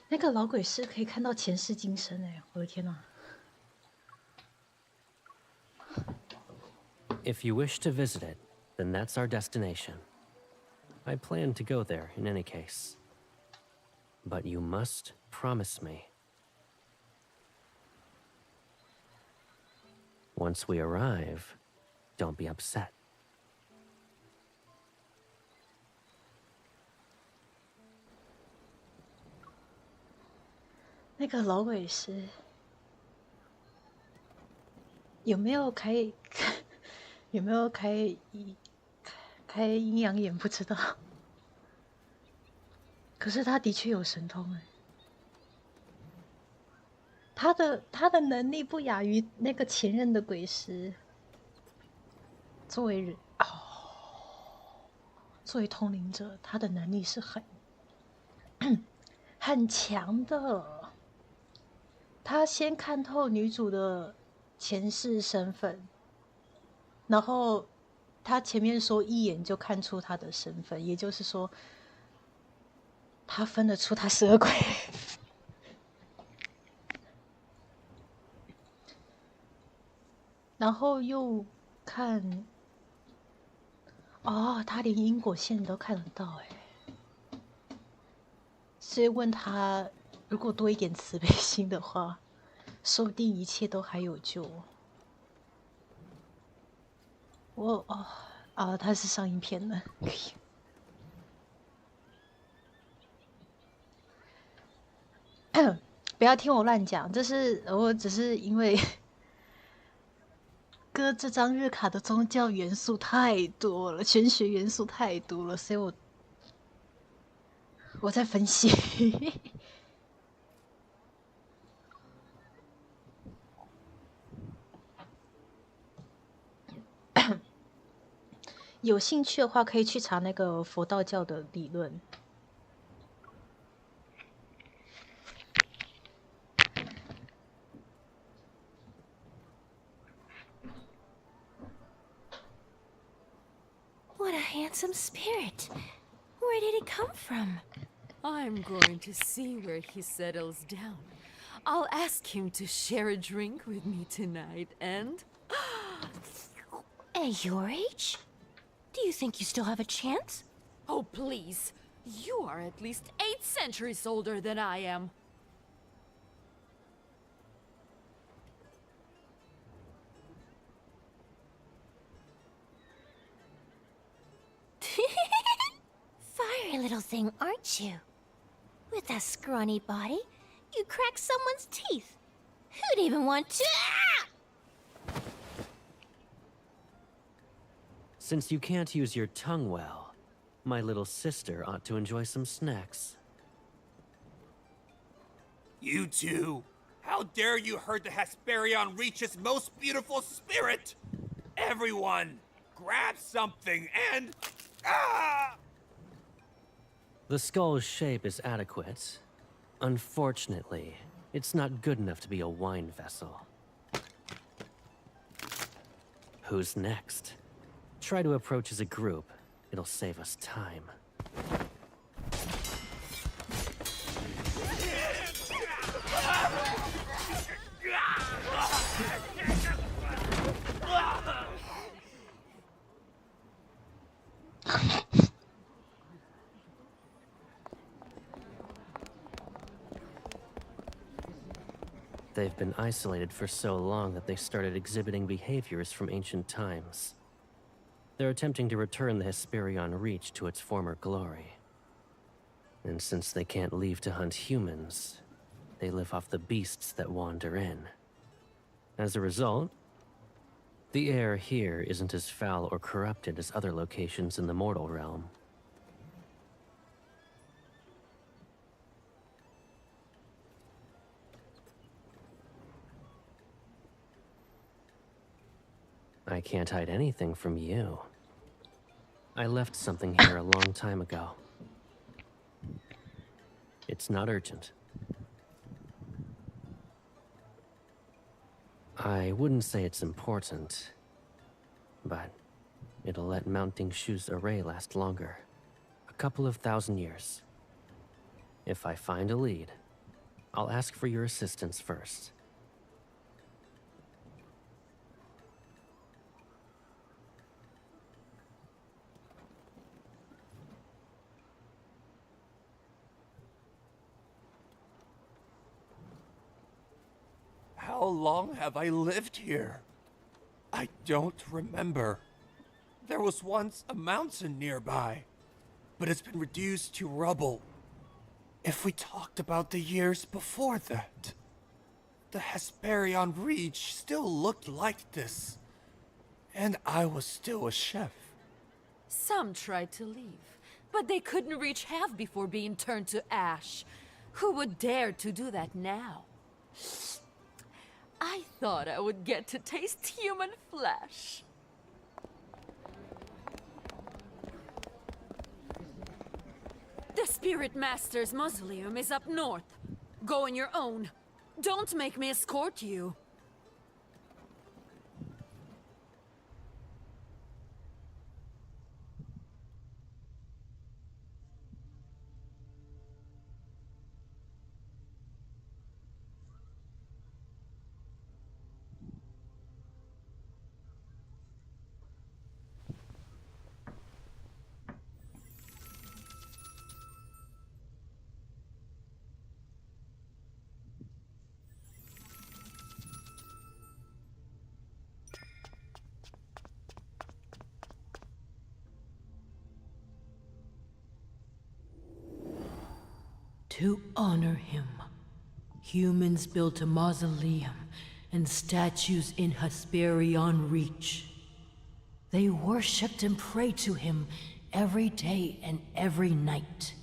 那个老鬼是可以看到前世今生哎，我的天哪！ If you wish to visit it, then that's our destination. I plan to go there in any case. But you must promise me. Once we arrive, don't be upset. 那个老鬼是有没有开有没有开阴阳眼不知道，可是他的确有神通哎，他的能力不亚于那个前任的鬼师。作为通灵者，他的能力是很强的。 他先看透女主的前世身份，然后他前面说一眼就看出她的身份，也就是说，他分得出她是恶鬼。然后又看，哦，他连因果线都看得到哎，所以问他。 如果多一点慈悲心的话，说不定一切都还有救。他是上影片的，不要听我乱讲，我只是因为哥这张日卡的宗教元素太多了，玄学元素太多了，所以我在分析。有兴趣的话，可以去查那个佛道教的理论。What a handsome spirit. Where did he come from? I'm going to see where he settles down. I'll ask him to share a drink with me tonight, and... At your age? Do you think you still have a chance? Oh, please. You are at least 8 centuries older than I am. Fiery little thing, aren't you? With that scrawny body, you crack someone's teeth. Who'd even want to... Ah! Since you can't use your tongue well, my little sister ought to enjoy some snacks. You two! How dare you hurt the Hesperion Reach's most beautiful spirit! Everyone, grab something and... Ah! The skull's shape is adequate. Unfortunately, it's not good enough to be a wine vessel. Who's next? Try to approach as a group. It'll save us time. They've been isolated for so long that they started exhibiting behaviors from ancient times. They're attempting to return the Hesperion Reach to its former glory. And since they can't leave to hunt humans, they live off the beasts that wander in. As a result, the air here isn't as foul or corrupted as other locations in the mortal realm. I can't hide anything from you. I left something here a long time ago. It's not urgent. I wouldn't say it's important, but it'll let mounting Shu's array last longer. A couple of 1,000 years. If I find a lead, I'll ask for your assistance first. How long have I lived here? I don't remember. There was once a mountain nearby, but it's been reduced to rubble. If we talked about the years before that, the Hesperion Reach still looked like this, and I was still a chef. Some tried to leave, but they couldn't reach half before being turned to ash. Who would dare to do that now? I thought I would get to taste human flesh. The Spirit Master's mausoleum is up north. Go on your own. Don't make me escort you. To honor him, humans built a mausoleum and statues in Hesperion Reach. They worshipped and prayed to him every day and every night.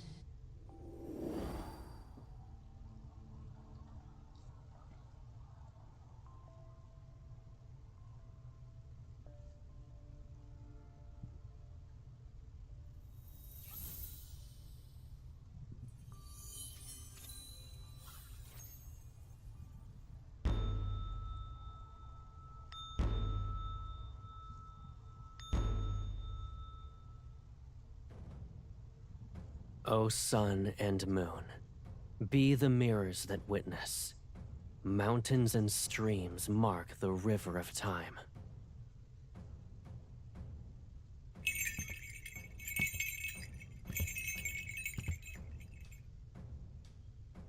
O sun and moon, be the mirrors that witness. Mountains and streams mark the river of time.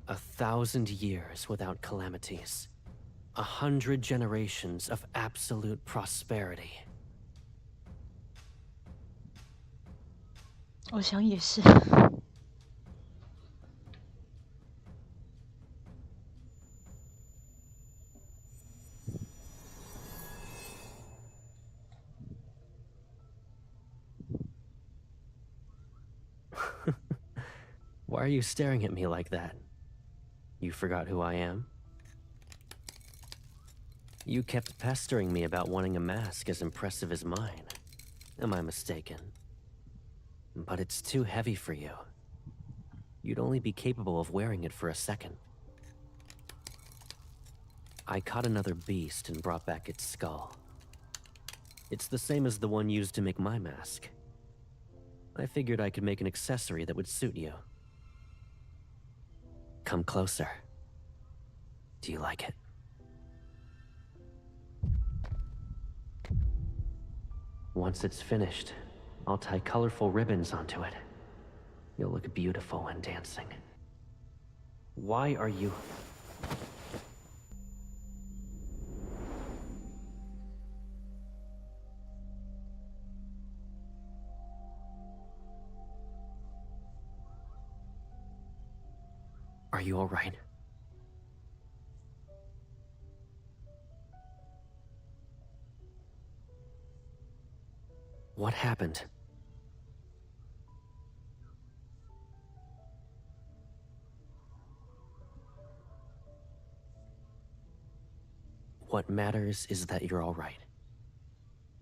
A 1,000 years without calamities. 100 generations of absolute prosperity. 我想也是。Why are you staring at me like that? You forgot who I am? You kept pestering me about wanting a mask as impressive as mine. Am I mistaken? But it's too heavy for you. You'd only be capable of wearing it for a second. I caught another beast and brought back its skull. It's the same as the one used to make my mask. I figured I could make an accessory that would suit you. Come closer. Do you like it? Once it's finished, I'll tie colorful ribbons onto it. You'll look beautiful when dancing. Why are you... Are you all right? What happened? What matters is that you're all right.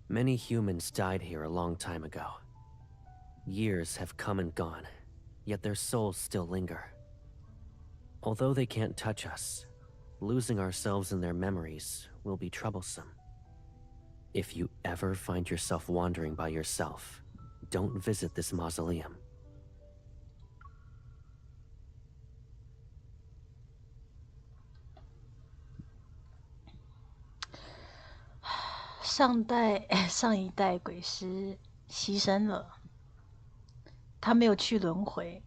Many humans died here a long time ago. Years have come and gone, yet their souls still linger. Although they can't touch us, losing ourselves in their memories will be troublesome. If you ever find yourself wandering by yourself, don't visit this mausoleum. 上一代鬼师牺牲了，他没有去轮回，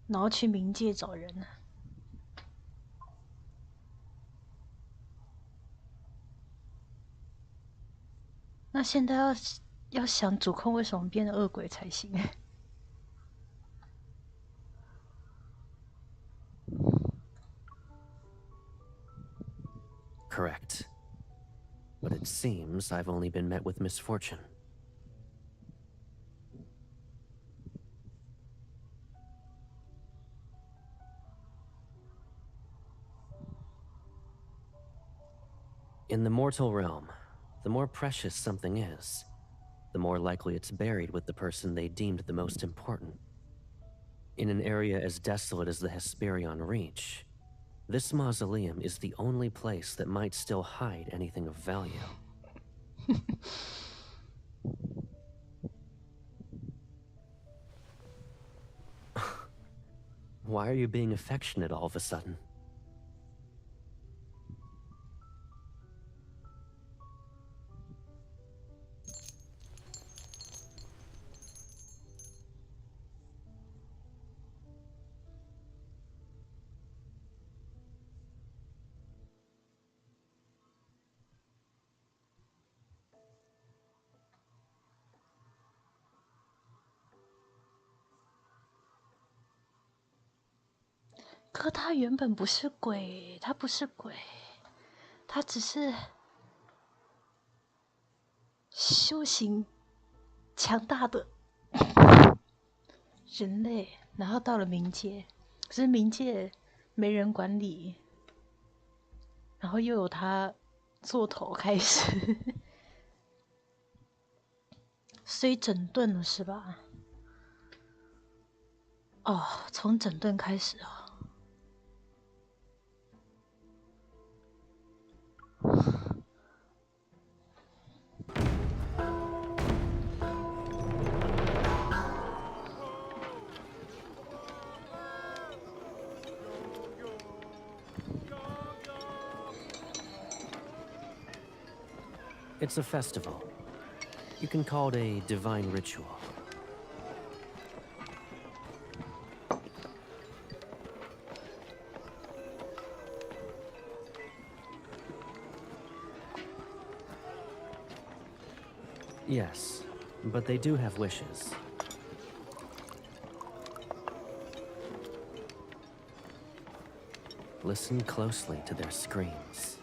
然后去冥界找人。那现在要想主控为什么变成恶鬼才行。Correct. But it seems I've only been met with misfortune. In the mortal realm, the more precious something is, the more likely it's buried with the person they deemed the most important. In an area as desolate as the Hesperion Reach, this mausoleum is the only place that might still hide anything of value. Why are you being affectionate all of a sudden?可他原本不是鬼，他不是鬼，他只是修行强大的人类，然后到了冥界，可是冥界没人管理，然后又有他做头开始，所以整顿了是吧？哦，从整顿开始哦。It's a festival. You can call it a divine ritual. Yes, but they do have wishes. Listen closely to their screams.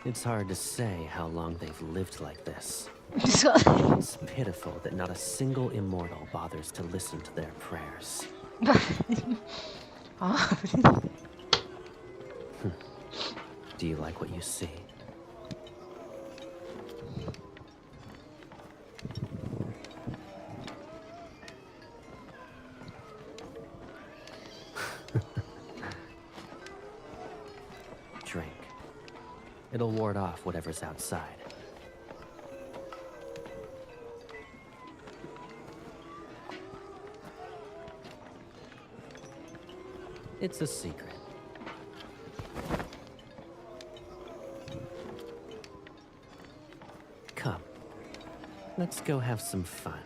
It's hard to say how long they've lived like this. It's pitiful that not a single immortal bothers to listen to their prayers. Do you like what you see? Drink. It'll ward off whatever's outside. It's a secret. Come. Let's go have some fun.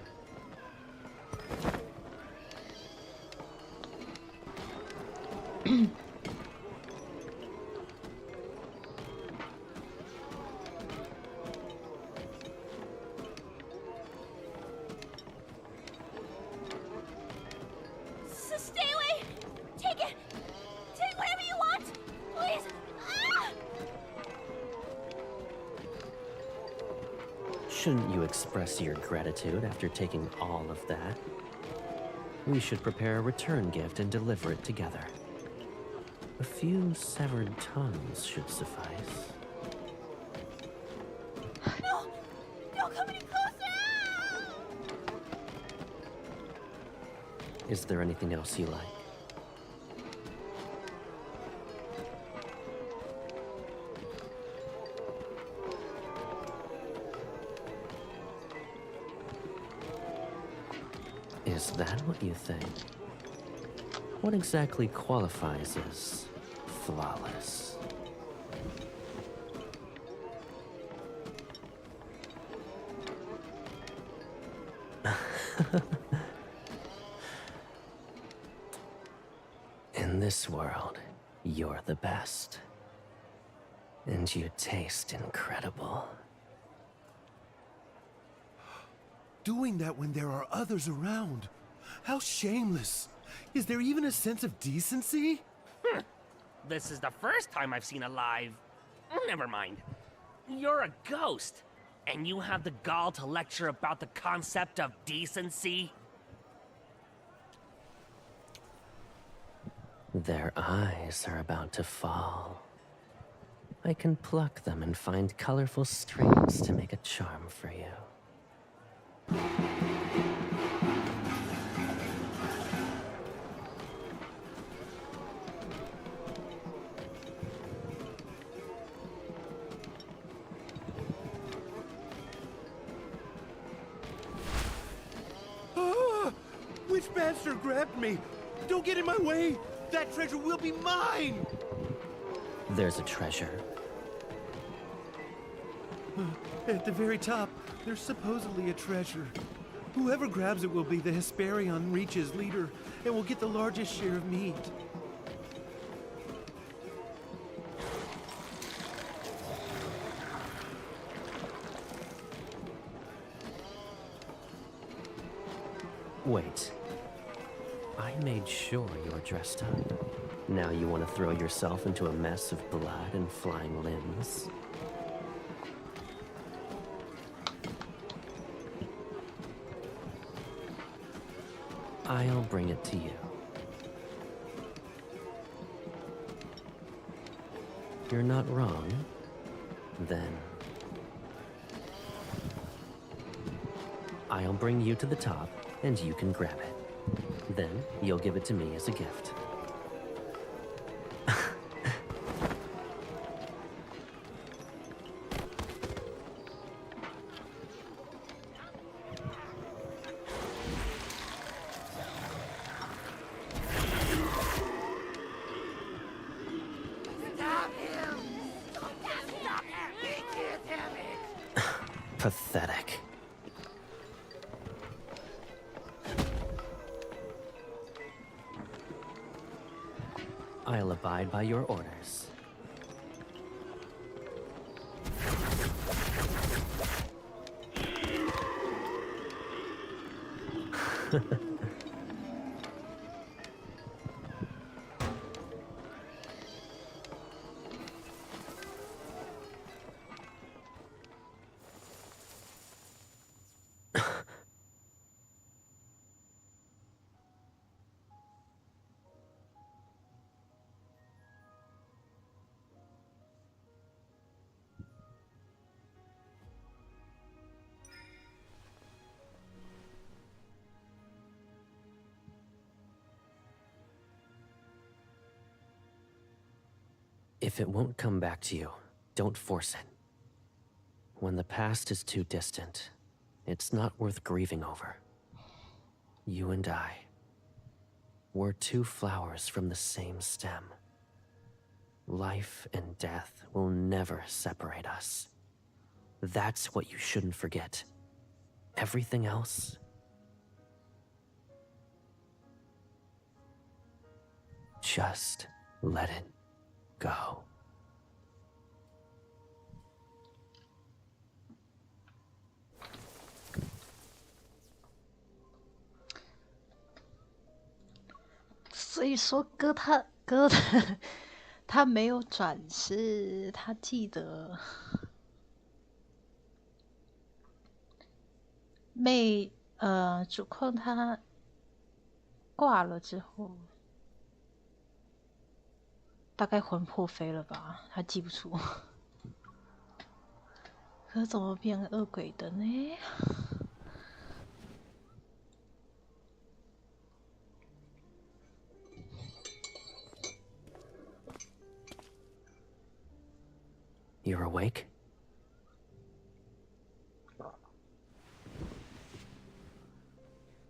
Stay away! Take it! Take whatever you want! Please! Ah! Shouldn't you express your gratitude after taking all of that? We should prepare a return gift and deliver it together. A few severed tongues should suffice. No! Don't come any closer! Is there anything else you like? Is that what you think? What exactly qualifies as flawless? In this world, you're the best. And you taste incredible. Doing that when there are others around. How shameless. Is there even a sense of decency? This is the first time I've seen a live... Never mind. You're a ghost, and you have the gall to lecture about the concept of decency? Their eyes are about to fall. I can pluck them and find colorful strings to make a charm for you. Ah! Which bastard grabbed me? Don't get in my way! That treasure will be mine! There's a treasure. At the very top, there's supposedly a treasure. Whoever grabs it will be the Hesperion Reach's leader, and will get the largest share of meat. Wait. I made sure you were dressed up. Now you want to throw yourself into a mess of blood and flying limbs? I'll bring it to you. you're not wrong, then I'll bring you to the top, and you can grab it. Then you'll give it to me as a gift. Pathetic. I'll abide by your orders. If it won't come back to you, don't force it. When the past is too distant, it's not worth grieving over. You and I, we're two flowers from the same stem. Life and death will never separate us. That's what you shouldn't forget. Everything else, just let it go.所以说哥的他没有转世，他记得主控他挂了之后，大概魂魄飞了吧，他记不住。可是怎么变恶鬼的呢？ You're awake?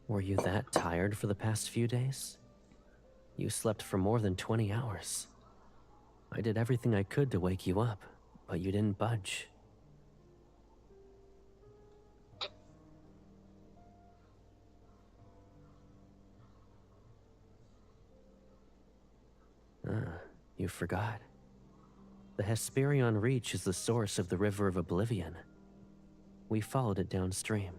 Were you that tired for the past few days? You slept for more than 20 hours. I did everything I could to wake you up, but you didn't budge. You forgot. The Hesperion Reach is the source of the River of Oblivion. We followed it downstream.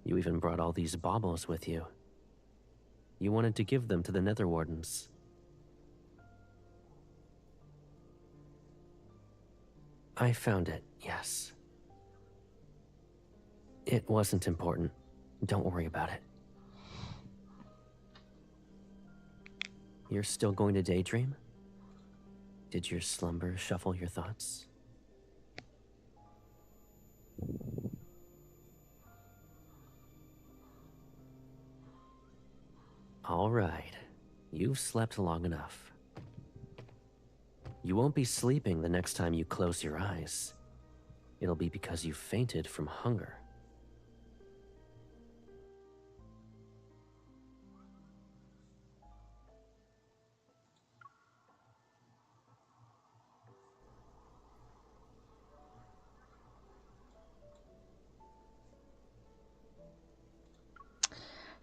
You even brought all these baubles with you. You wanted to give them to the Nether Wardens. I found it, yes. It wasn't important. Don't worry about it. You're still going to daydream? Did your slumber shuffle your thoughts? All right. You've slept long enough. You won't be sleeping the next time you close your eyes. It'll be because you fainted from hunger. "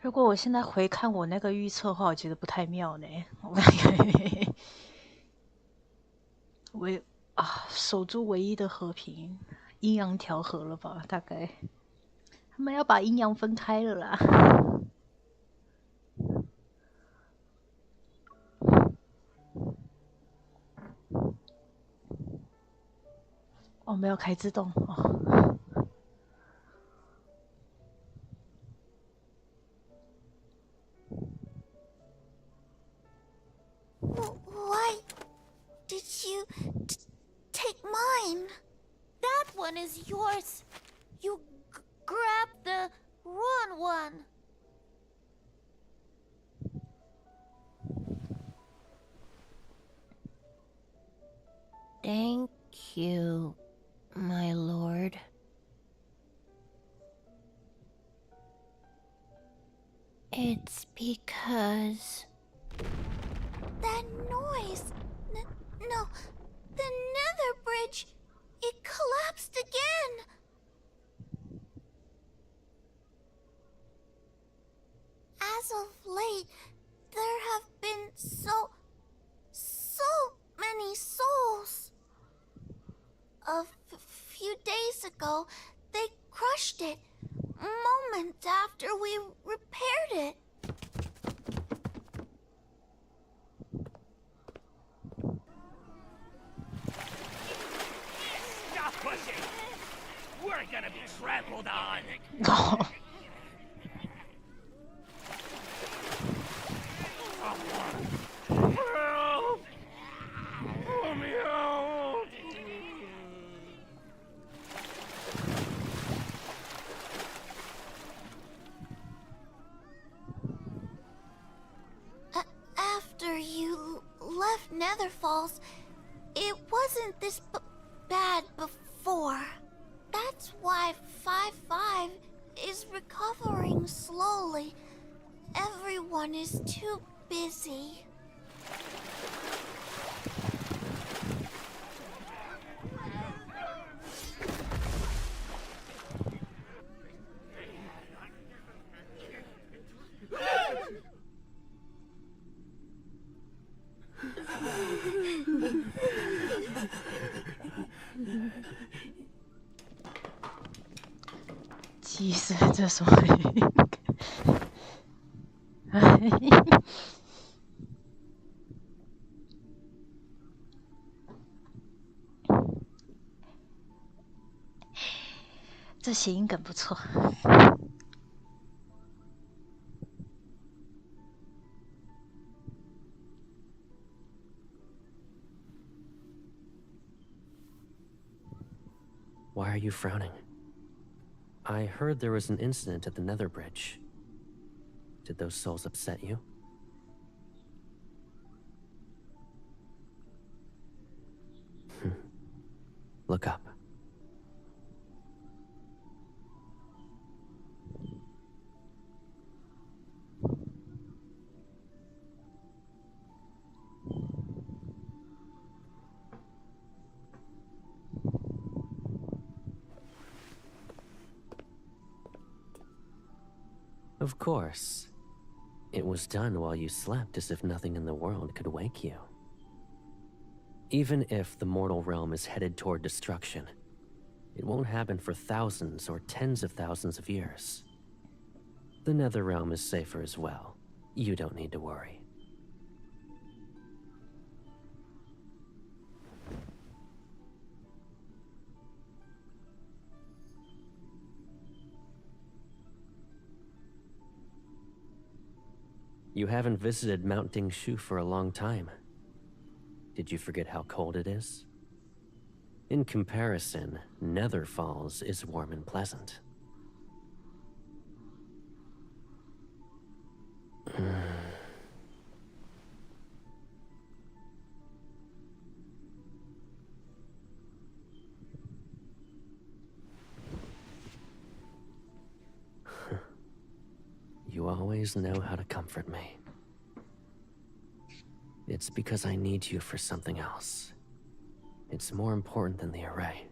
如果我现在回看我那个预测的话，我觉得不太妙呢。我感觉守住唯一的和平，阴阳调和了吧？大概他们要把阴阳分开了啦。哦，没有开自动哦。Why did you is yours. You grab the wrong one. Thank you, my lord. It's because... That noise! No, the nether bridge! It collapsed again! As of late, there have been so many souls. A few days ago, they crushed it, moments after we repaired it. Stop pushing! We're gonna be trampled on! Help! Let me out! After you left Nether Falls, it wasn't this bad before. That's why 5-5 is recovering slowly. Everyone is too busy.其实这什么？这谐音梗不错。Why are you frowning? I heard there was an incident at the Nether Bridge. Did those souls upset you? Look up. Of course. It was done while you slept as if nothing in the world could wake you. Even if the mortal realm is headed toward destruction, it won't happen for thousands or tens of thousands of years. The Nether realm is safer as well. You don't need to worry. You haven't visited Mount Dingshu for a long time. Did you forget how cold it is? In comparison, Nether Falls is warm and pleasant. You always know how to comfort me. It's because I need you for something else. It's more important than the array.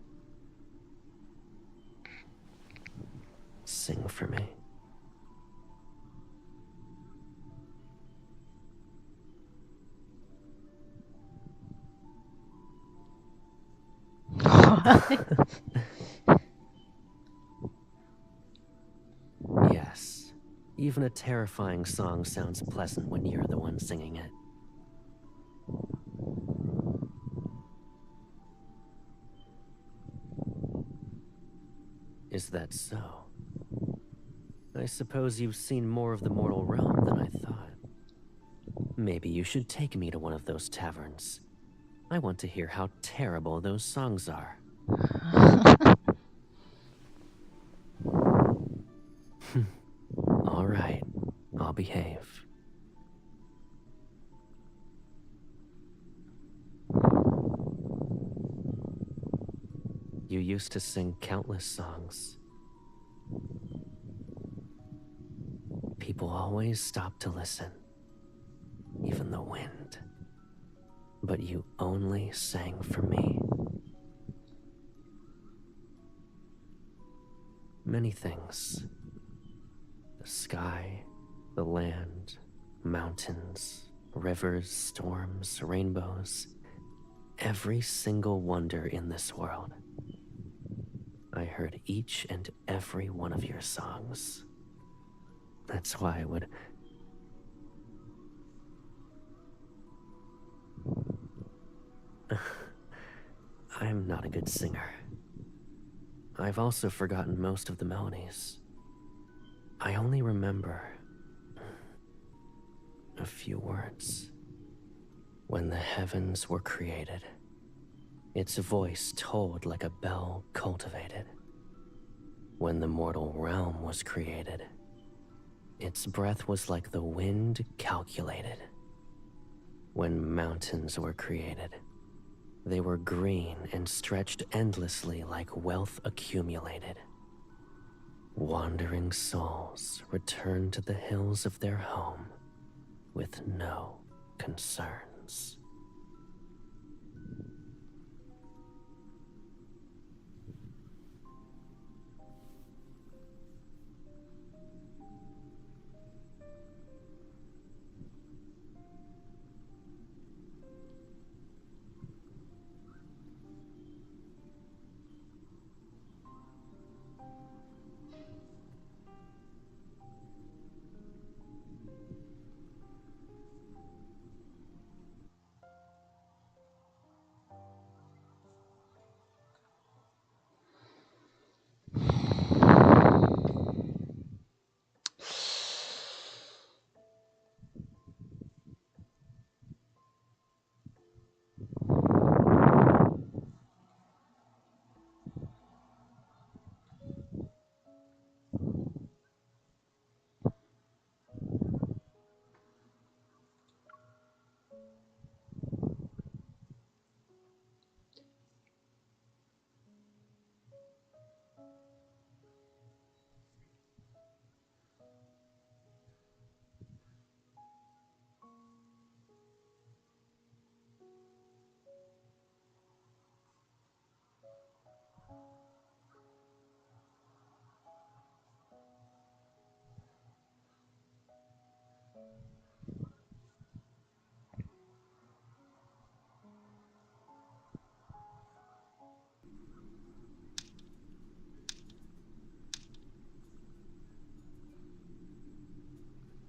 Sing for me. Yes. Even a terrifying song sounds pleasant when you're the one singing it. Is that so? I suppose you've seen more of the mortal realm than I thought. Maybe you should take me to one of those taverns. I want to hear how terrible those songs are. behave. You used to sing countless songs. People always stopped to listen, even the wind. But you only sang for me. Many things. The sky, the land, mountains, rivers, storms, rainbows. Every single wonder in this world. I heard each and every one of your songs. That's why I would... I'm not a good singer. I've also forgotten most of the melodies. I only remember a few words. When the heavens were created, its voice tolled like a bell cultivated. When the mortal realm was created, its breath was like the wind calculated. When mountains were created, they were green and stretched endlessly like wealth accumulated. Wandering souls returned to the hills of their home with no concerns.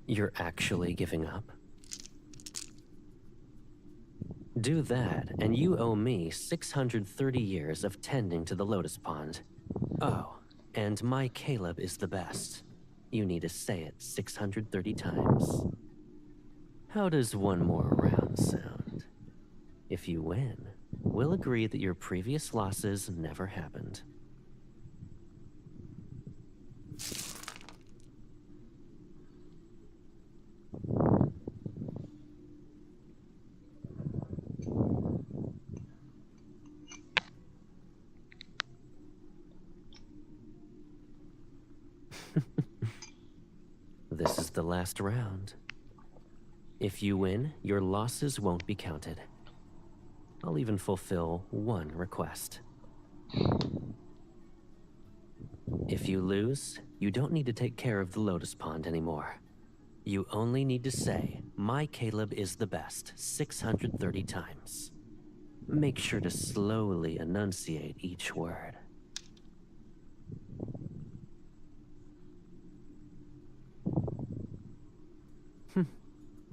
You're actually giving up? Do that, and you owe me 630 years of tending to the lotus pond. Oh, and my Caleb is the best. You need to say it 630 times. How does one more round sound? If you win, we'll agree that your previous losses never happened. This is the last round. If you win, your losses won't be counted. I'll even fulfill one request. If you lose, you don't need to take care of the lotus pond anymore. You only need to say, "My Caleb is the best," 630 times. Make sure to slowly enunciate each word.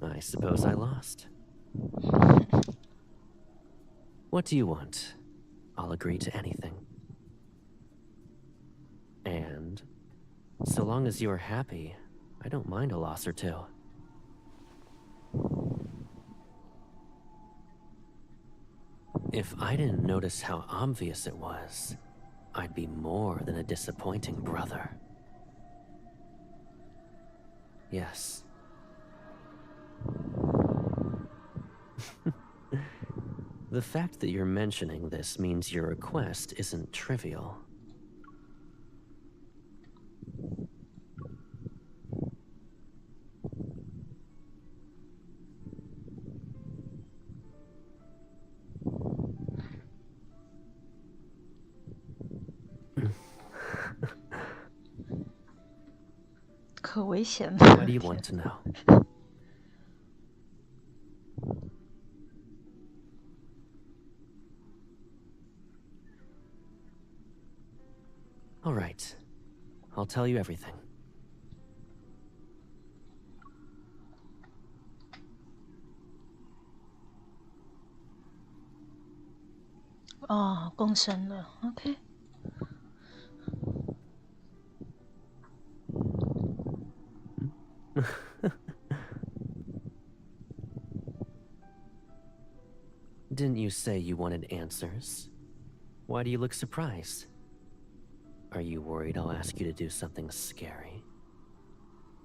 I suppose I lost. What do you want? I'll agree to anything. And so long as you're happy, I don't mind a loss or two. If I didn't notice how obvious it was, I'd be more than a disappointing brother. Yes, The fact that you're mentioning this means your request isn't trivial. What do you want to know? All right. I'll tell you everything. 哦，共生了 ，OK。Didn't you say you wanted answers? Why do you look surprised? Are you worried I'll ask you to do something scary?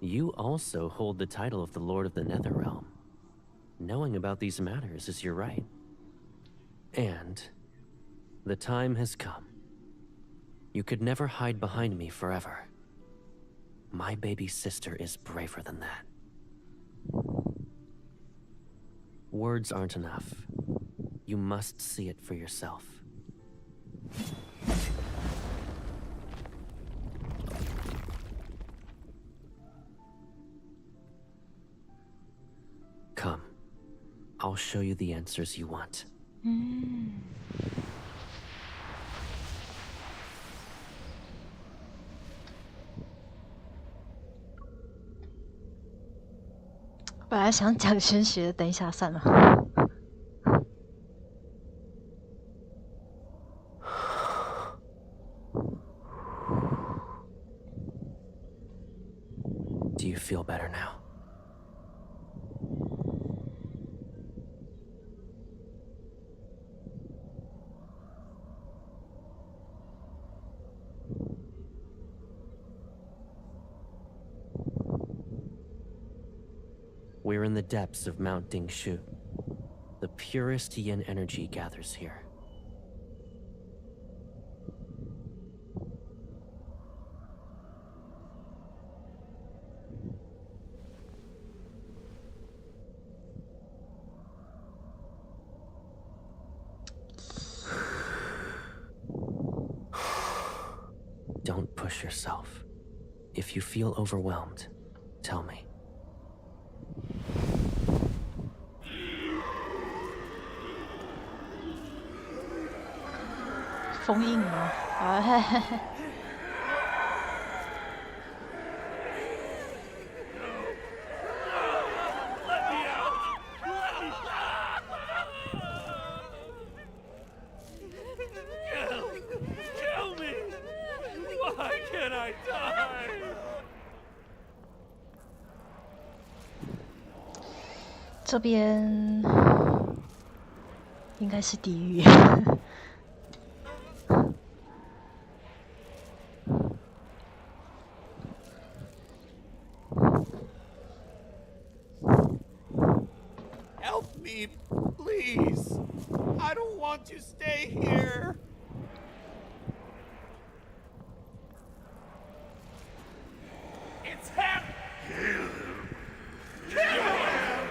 You also hold the title of the Lord of the Netherrealm. Knowing about these matters is your right. And the time has come. You could never hide behind me forever. My baby sister is braver than that. Words aren't enough. You must see it for yourself. Come. I'll show you the answers you want. 本来想讲玄学，等一下算了。Do you feel better now? We're in the depths of Mount Dingshu. The purest yin energy gathers here. Don't push yourself. If you feel overwhelmed, tell me. 封印了，哎，Kill me! Why can't I die? 这边应该是地狱。Help me, please. I don't want to stay here. It's him! Kill him! Kill him!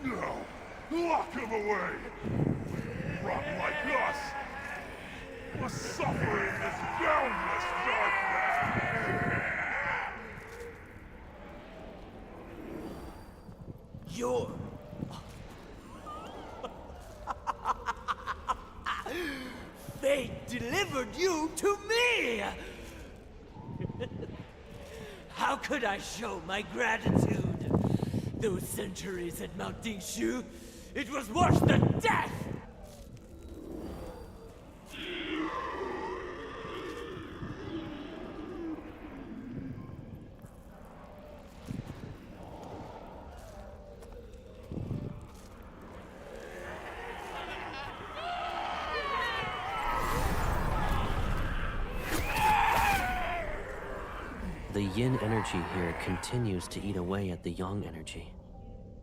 No! Lock him away! Rot like us! Must suffer in this boundless darkness! You're... Fate delivered you to me! How could I show my gratitude? Those centuries at Mount Dingshu, it was worse than death! The The yin energy here continues to eat away at the yang energy.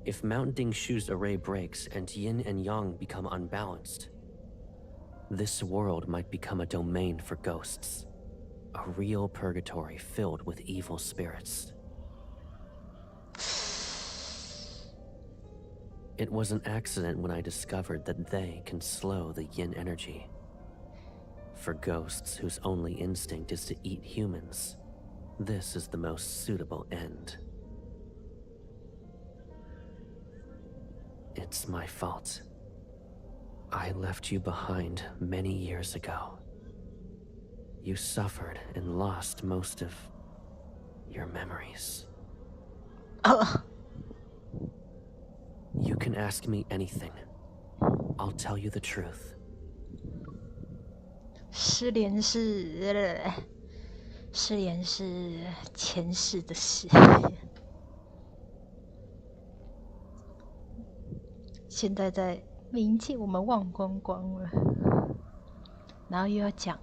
If Mount Dingshu's array breaks and yin and yang become unbalanced, this world might become a domain for ghosts, a real purgatory filled with evil spirits. It was an accident when I discovered that they can slow the yin energy. For ghosts whose only instinct is to eat humans, this is the most suitable end. It's my fault. I left you behind many years ago. You suffered and lost most of your memories. You can ask me anything. I'll tell you the truth. 失联是前世的事，现在在冥界我们忘光光了，然后又要讲，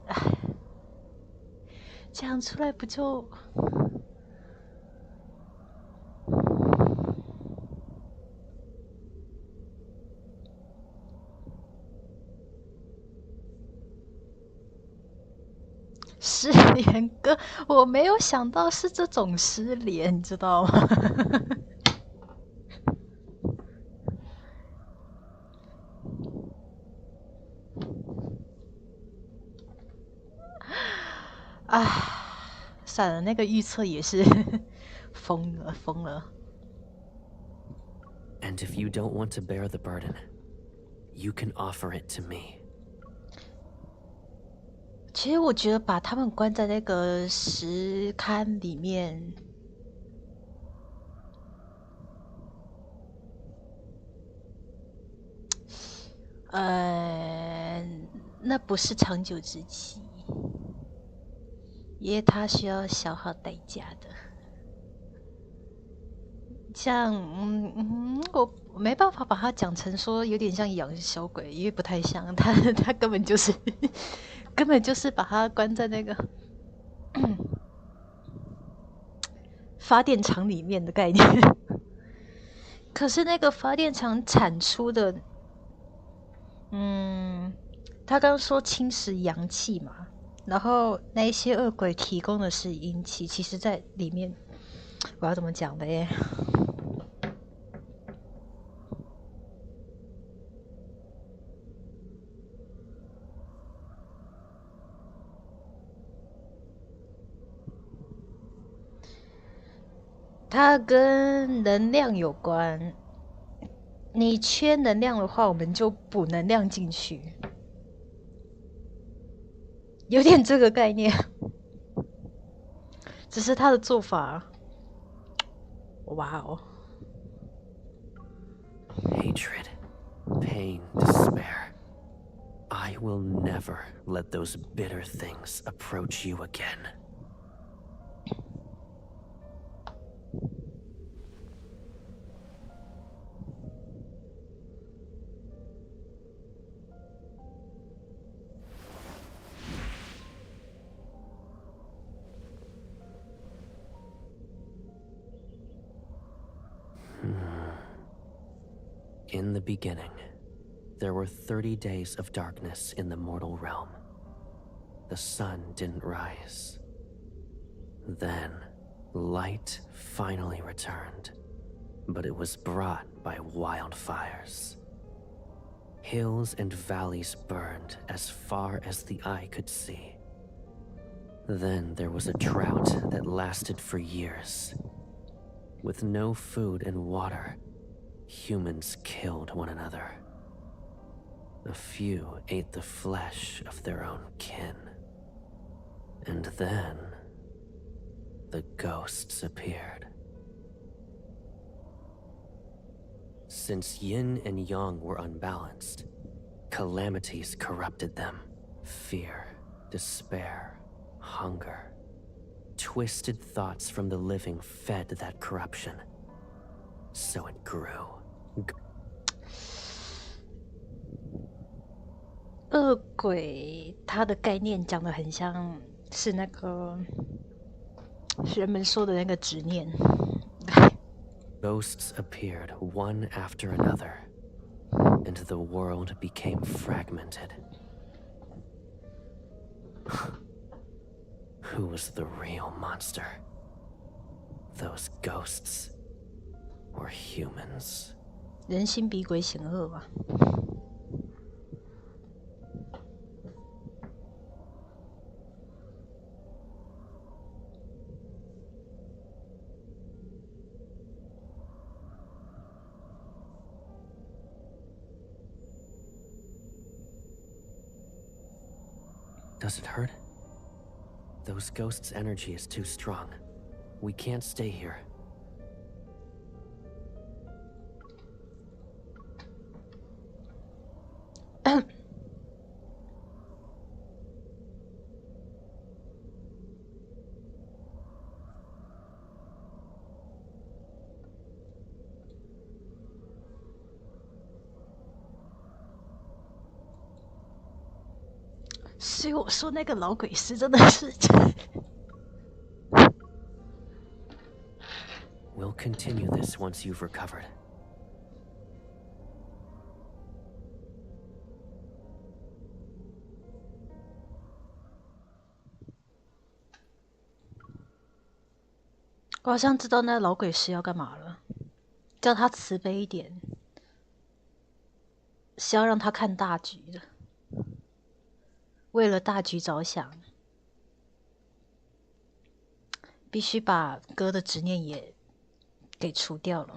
讲出来不就？失联歌，我没有想到是这种失联，你知道吗？啊，算了，那个预测也是疯了。And if you don't want to bear the burden, you can offer it to me. 其实我觉得把他们关在那个石龛里面，那不是长久之计，因为它需要消耗代价的。像我没办法把它讲成说有点像养小鬼，因为不太像，它根本就是把它关在那个发电厂里面的概念。可是那个发电厂产出的，他刚说侵蚀阳气嘛，然后那一些恶鬼提供的是阴气，其实在里面，我要怎么讲的耶？它跟能量有关，你缺能量的话，我们就补能量进去，有点这个概念。只是他的做法，哇哦 Hatred, pain, despair. I will never let those bitter things approach you again. In the beginning, there were 30 days of darkness in the mortal realm. The sun didn't rise. Then, light finally returned, but it was brought by wildfires. Hills and valleys burned as far as the eye could see. Then there was a drought that lasted for years. With no food and water, humans killed one another. A few ate the flesh of their own kin. And then, the ghosts appeared. Since yin and yang were unbalanced, calamities corrupted them. Fear, despair, hunger. Twisted thoughts from the living fed that corruption. So it grew. 恶鬼，它的概念讲的很像是那个人们说的那个执念。Ghosts appeared one after another, and the world became fragmented. Who was the real monster? Those ghosts or humans? 人心比鬼险恶啊。Does it hurt? Those ghosts' energy is too strong. We can't stay here. Ahem. 所以我说那个老鬼师真的是。We'll continue this once you've recovered. 我好像知道那老鬼师要干嘛了，叫他慈悲一点，是要让他看大局的，为了大局着想，必须把哥的执念也给除掉了。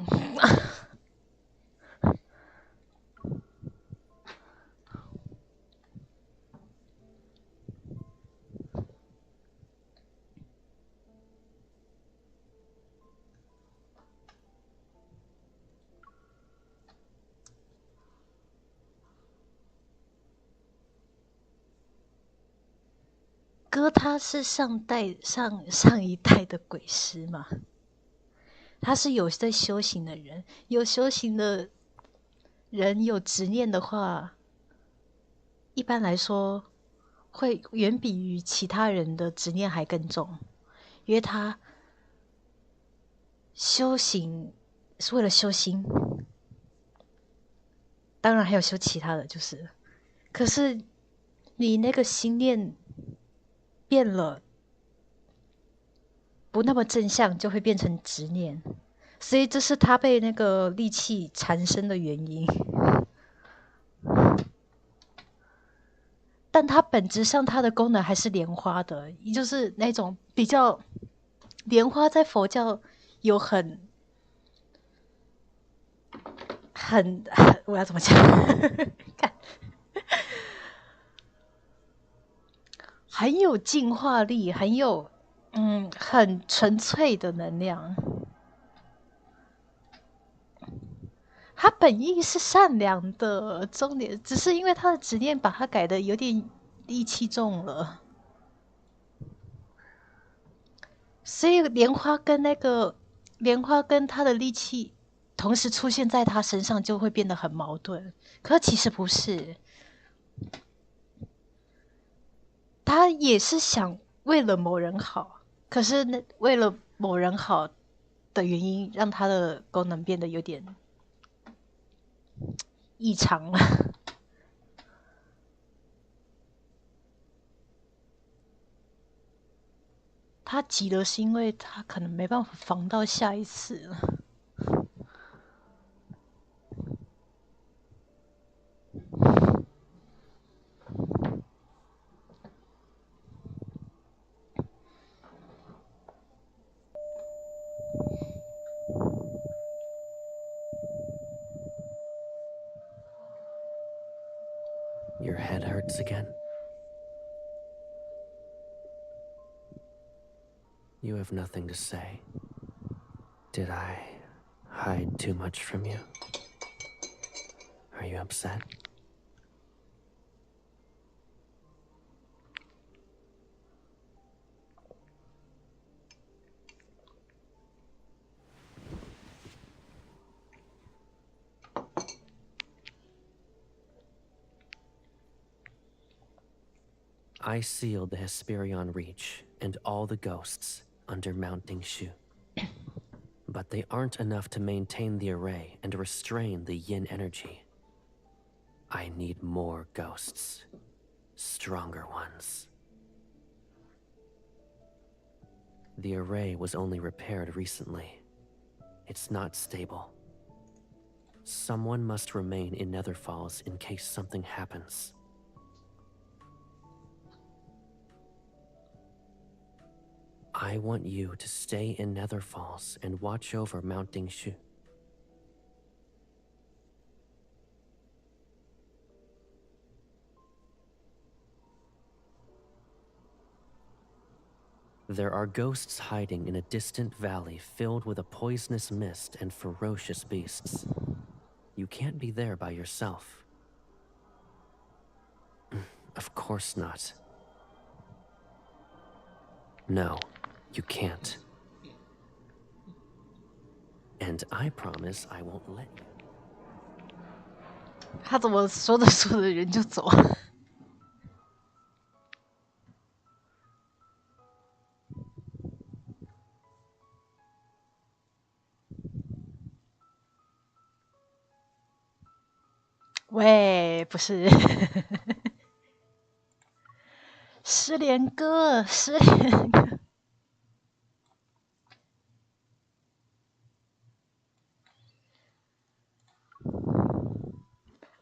哥他是上一代的鬼师嘛，他是有在修行的人，有修行的人有执念的话，一般来说会远比于其他人的执念还更重，因为他修行是为了修心，当然还有修其他的，就是，可是你那个心念变了，不那么正向，就会变成执念，所以这是他被那个戾气缠身的原因。但它本质上它的功能还是莲花的，也就是那种比较莲花在佛教有很我要怎么讲？很有净化力，很有很纯粹的能量。他本意是善良的，重点只是因为他的执念把他改的有点戾气重了，所以莲花跟他的戾气同时出现在他身上，就会变得很矛盾。可其实不是，他也是想为了某人好，可是为了某人好的原因，让他的功能变得有点异常了。他急了是因为他可能没办法防到下一次了。Your head hurts again? You have nothing to say. Did I hide too much from you? Are you upset? I sealed the Hesperion Reach and all the ghosts under Mounting Shu. But they aren't enough to maintain the array and restrain the yin energy. I need more ghosts. Stronger ones. The array was only repaired recently. It's not stable. Someone must remain in Nether Falls in case something happens. I want you to stay in Nether Falls and watch over Mounting Shu. There are ghosts hiding in a distant valley filled with a poisonous mist and ferocious beasts. You can't be there by yourself. Of course not. No, you can't. And I promise I won't let you. 他怎么说着说着人就走？喂，不是，失联哥，失联哥。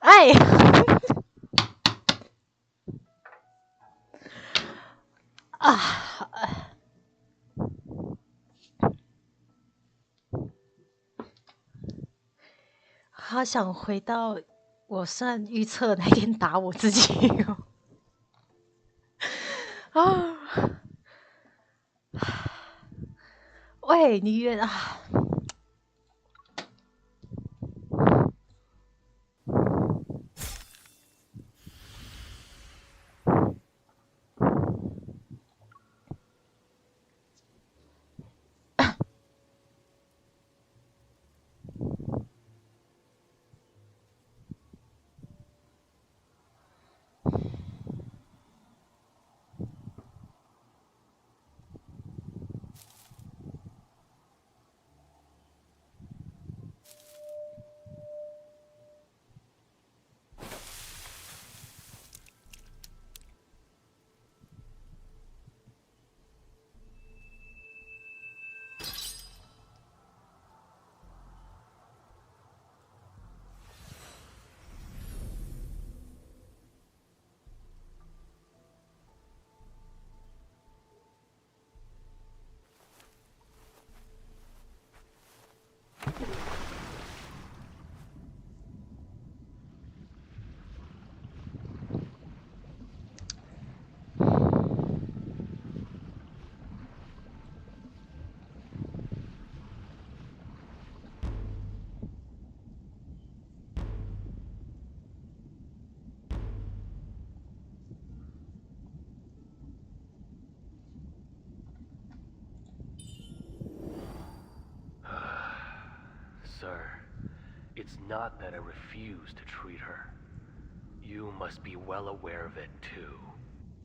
哎，啊，好想回到我算预测那天打我自己啊！喂，你约啊？Sir, it's not that I refuse to treat her. You must be well aware of it, too.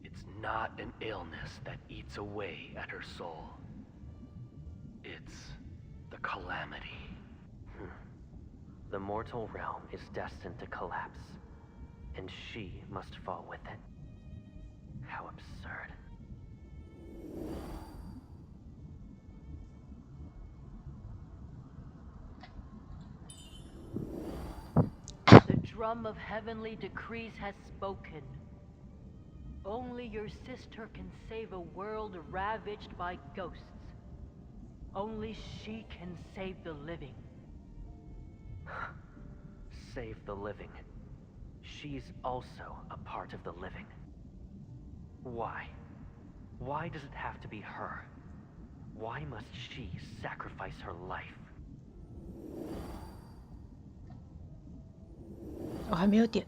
It's not an illness that eats away at her soul. It's the calamity. The mortal realm is destined to collapse, and she must fall with it. How absurd. The drum of heavenly decrees has spoken. Only your sister can save a world ravaged by ghosts. Only she can save the living. Save the living. She's also a part of the living. Why? Why does it have to be her? Why must she sacrifice her life? 我还没有点。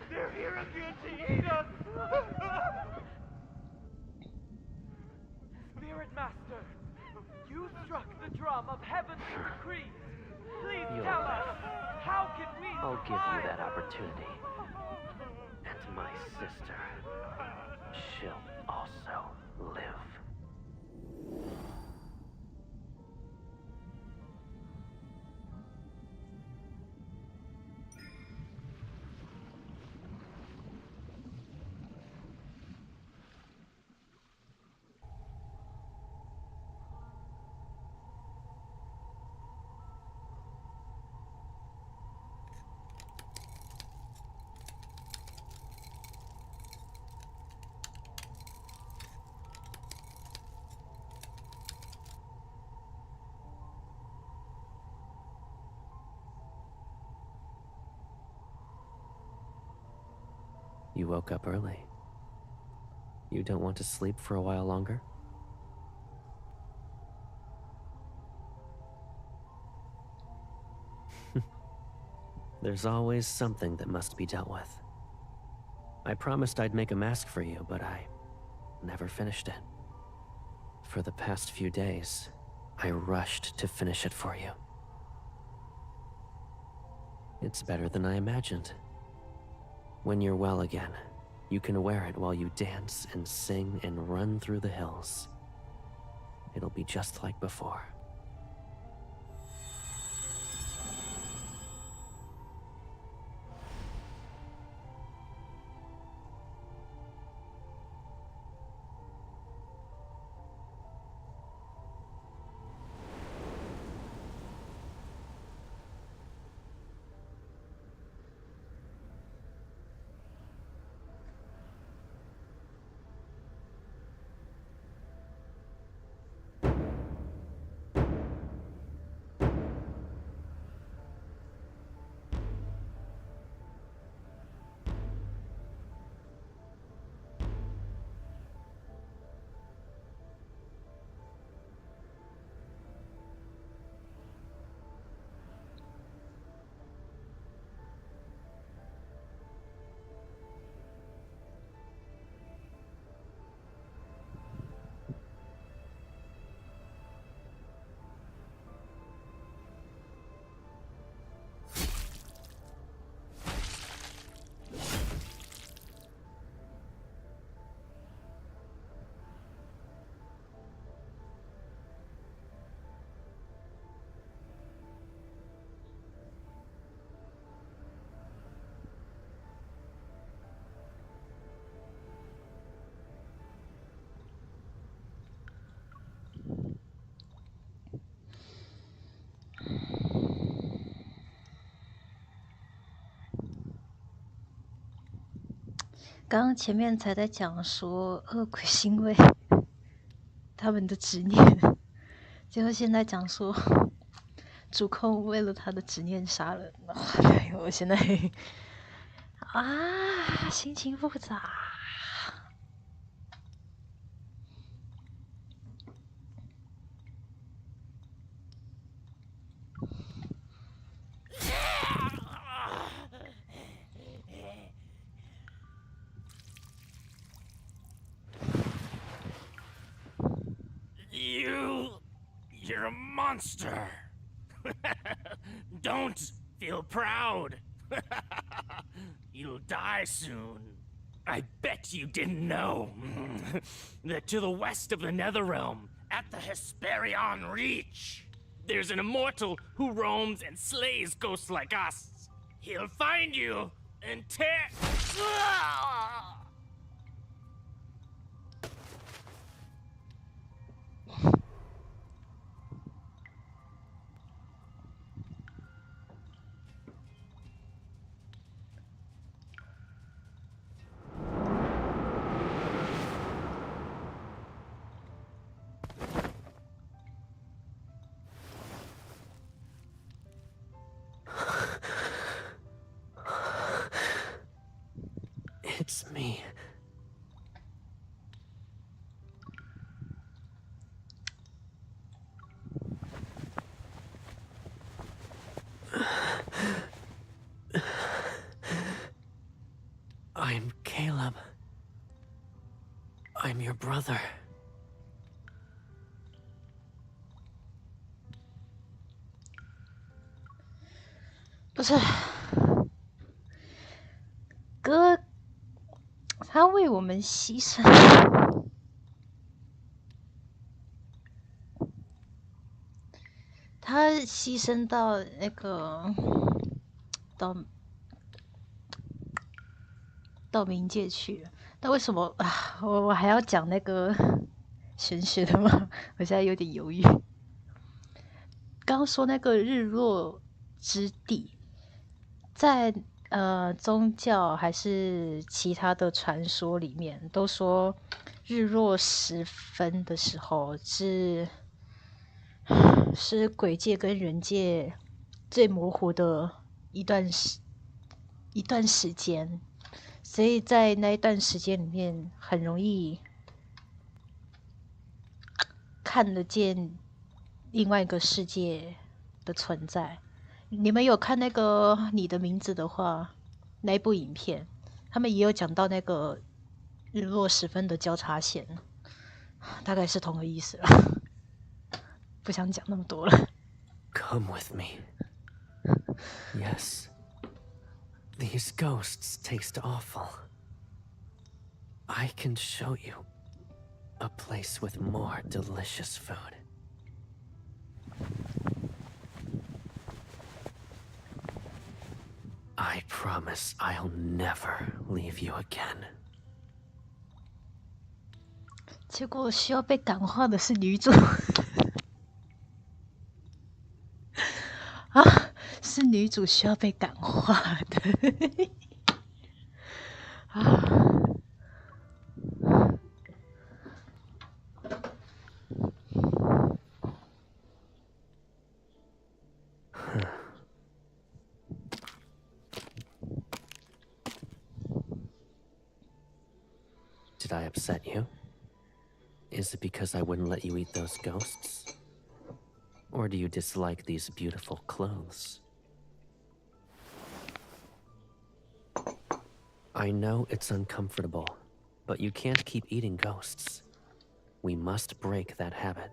They're here again to eat us! Spirit Master, you struck the drum of heavenly decrees. Please You're tell right. us, how can we I'll give you that opportunity. sister, she'll also live. You woke up early. You don't want to sleep for a while longer? There's always something that must be dealt with. I promised I'd make a mask for you, but I never finished it. For the past few days, I rushed to finish it for you. It's better than I imagined. When you're well again, you can wear it while you dance and sing and run through the hills. It'll be just like before.刚刚前面才在讲说恶鬼是因为他们的执念，结果现在讲说主控为了他的执念杀人。我现在心情复杂。You're a monster. Don't feel proud. You'll die soon. I bet you didn't know that to the west of the Netherrealm, at the Hesperion Reach, there's an immortal who roams and slays ghosts like us. He'll find you and tear... It's me. I'm Caleb. I'm your brother. 不是哥，他为我们牺牲，他牺牲到那个到冥界去了。那为什么啊？我还要讲那个玄学的吗？我现在有点犹豫。刚刚说那个日落之地，在宗教还是其他的传说里面，都说日落时分的时候是鬼界跟人界最模糊的一段时间，所以在那一段时间里面，很容易看得见另外一个世界的存在。你们有看那个《你的名字》的话，那一部影片，他们也有讲到那个日落时分的交叉线，大概是同个意思了。不想讲那么多了。Come with me. Yes. These ghosts taste awful. I can show you a place with more delicious food. I promise I'll never leave you again. 结果需要被感化的是女主啊，是女主需要被感化的啊。Did I upset you? Is it because I wouldn't let you eat those ghosts? Or do you dislike these beautiful clothes? I know it's uncomfortable, but you can't keep eating ghosts. We must break that habit.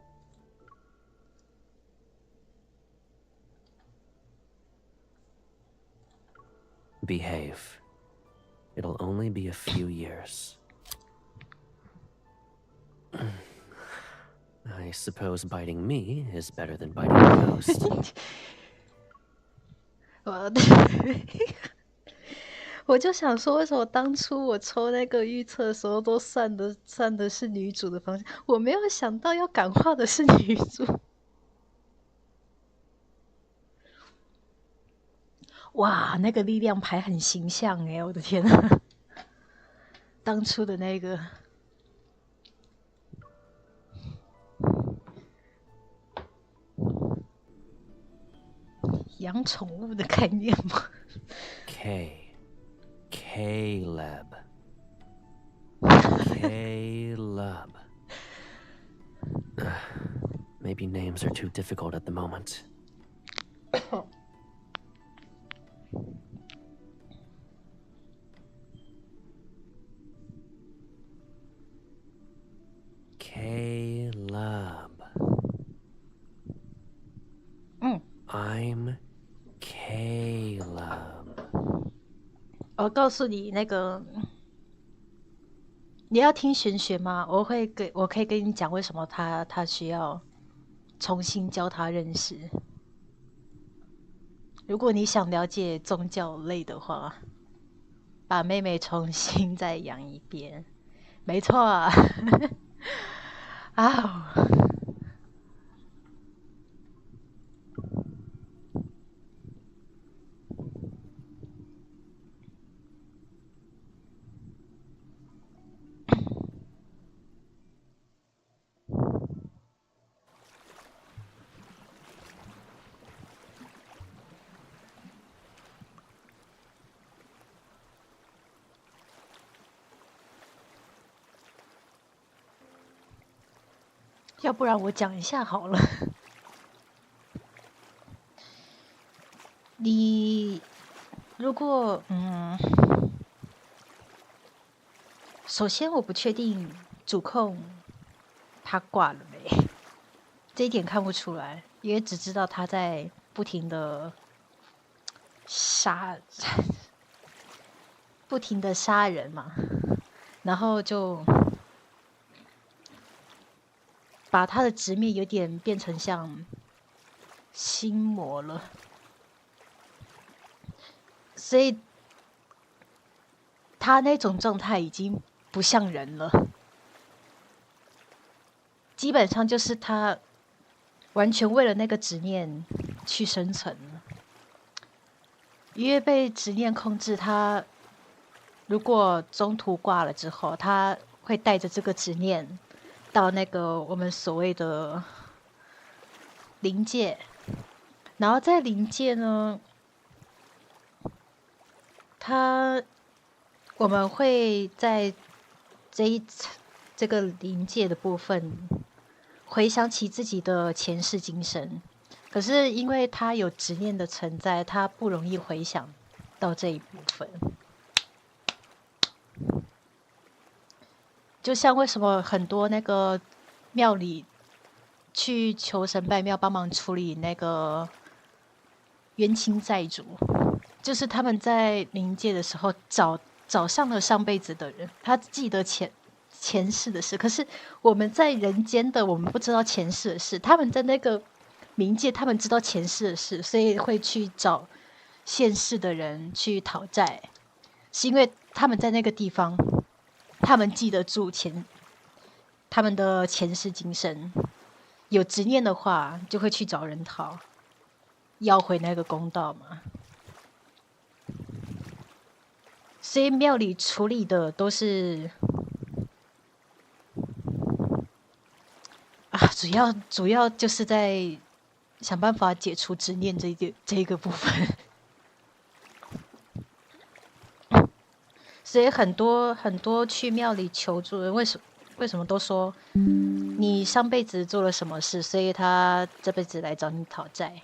Behave. It'll only be a few years. I suppose biting me is better than biting a ghost. 我就想说，为什么当初我抽那个预测的时候都算的是女主的方向，我没有想到要感化的是女主。哇，那个力量牌很形象哎，我的天哪！当初的那个。养宠物的概念吗？ Caleb. Maybe names are too difficult at the moment. Caleb. I'm Caleb. 我告诉你，那个你要听玄学吗？我可以跟你讲为什么他需要重新教他认识。如果你想了解宗教类的话，把妹妹重新再养一遍。没错啊。啊。要不然我讲一下好了。你如果首先我不确定主控他挂了没，这一点看不出来，也只知道他在不停的杀人嘛。然后就把他的执念有点变成像心魔了，所以他那种状态已经不像人了，基本上就是他完全为了那个执念去生存了。因为被执念控制，他如果中途挂了之后，他会带着这个执念到那个我们所谓的灵界，然后在灵界呢，我们会在这个灵界的部分回想起自己的前世今生，可是因为他有执念的存在，他不容易回想到这一部分。就像为什么很多那个庙里去求神拜庙帮忙处理那个冤亲债主，就是他们在灵界的时候找上了上辈子的人，他记得前世的事，可是我们在人间的，我们不知道前世的事。他们在那个冥界，他们知道前世的事，所以会去找现世的人去讨债，是因为他们在那个地方，他们记得住他们的前世今生，有执念的话，就会去找人讨，要回那个公道嘛。所以庙里处理的都是主要就是在想办法解除执念这一个部分。所以很多去庙里求助的，为什么都说你上辈子做了什么事，所以他这辈子来找你讨债。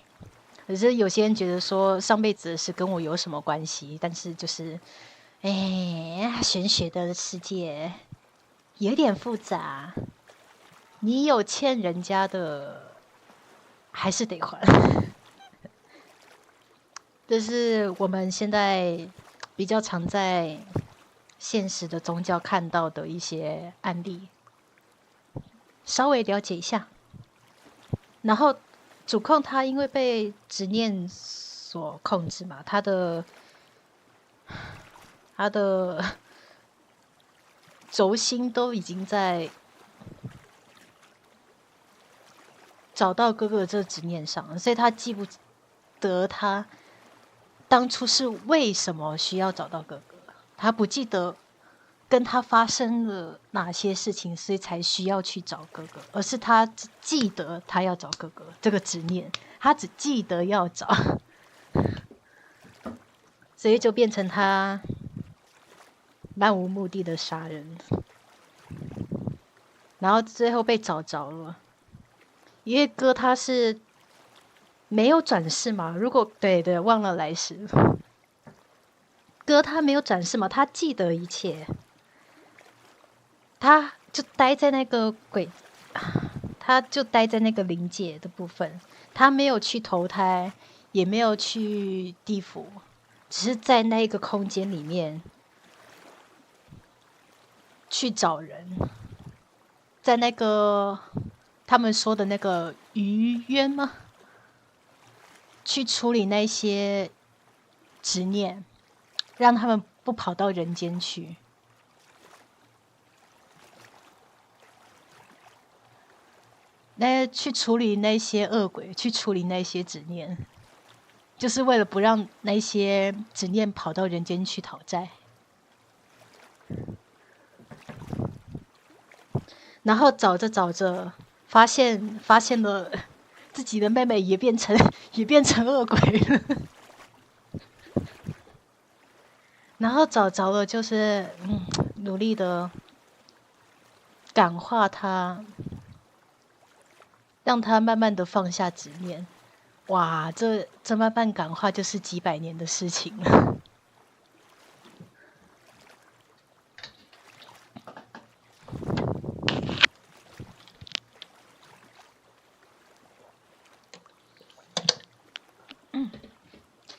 可是有些人觉得说上辈子的事跟我有什么关系？但是就是玄学的世界有点复杂，你有欠人家的还是得还。这是我们现在比较常在现实的宗教看到的一些案例，稍微了解一下。然后主控他因为被执念所控制嘛，他的轴心都已经在找到哥哥的这个执念上了，所以他记不得他当初是为什么需要找到哥哥，他不记得跟他发生了哪些事情，所以才需要去找哥哥，而是他只记得他要找哥哥这个执念，他只记得要找，所以就变成他漫无目的的杀人，然后最后被找着了。因为哥他是没有转世嘛，如果对忘了来世，哥他没有转世嘛，他记得一切，他就待在那个灵界的部分，他没有去投胎，也没有去地府，只是在那个空间里面去找人，在那个他们说的那个余渊吗？去处理那些执念，让他们不跑到人间去。去处理那些恶鬼，去处理那些执念，就是为了不让那些执念跑到人间去讨债。然后找着，发现了自己的妹妹也变成恶鬼了。然后找着了，就是努力的感化他，让他慢慢的放下执念。哇，这慢慢感化就是几百年的事情了。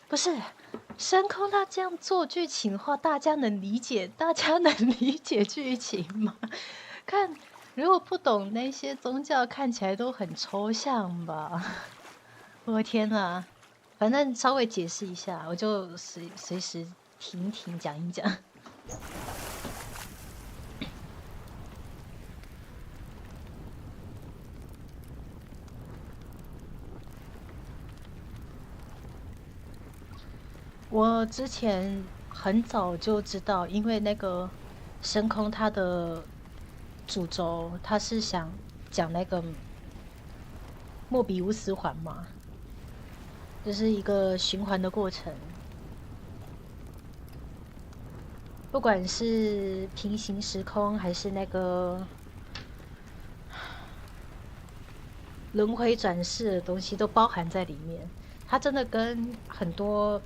不是，深空他这样做剧情的话，大家能理解剧情吗？看，如果不懂那些宗教，看起来都很抽象吧。我的天哪！反正稍微解释一下，我就随时停一停，讲一讲。我之前很早就知道，因为那个深空它的主轴，它是想讲那个莫比乌斯环嘛，就是一个循环的过程。不管是平行时空还是那个轮回转世的东西，都包含在里面。它真的跟很多，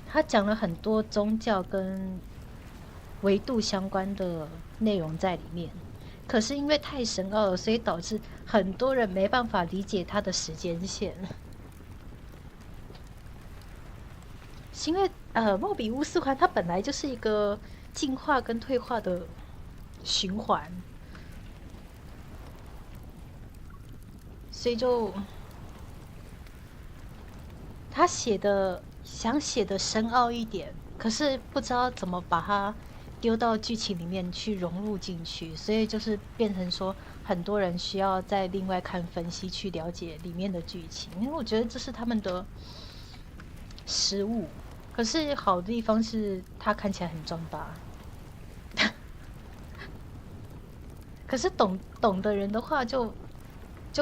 他讲了很多宗教跟维度相关的内容在里面。可是因为太深奥了，所以导致很多人没办法理解它的时间线。是因为莫比乌斯环它本来就是一个进化跟退化的循环，所以就他想写的深奥一点，可是不知道怎么把它丢到剧情里面去融入进去，所以就是变成说很多人需要再另外看分析去了解里面的剧情，因为我觉得这是他们的失误。可是好的地方是它看起来很壮大，可是懂的人的话就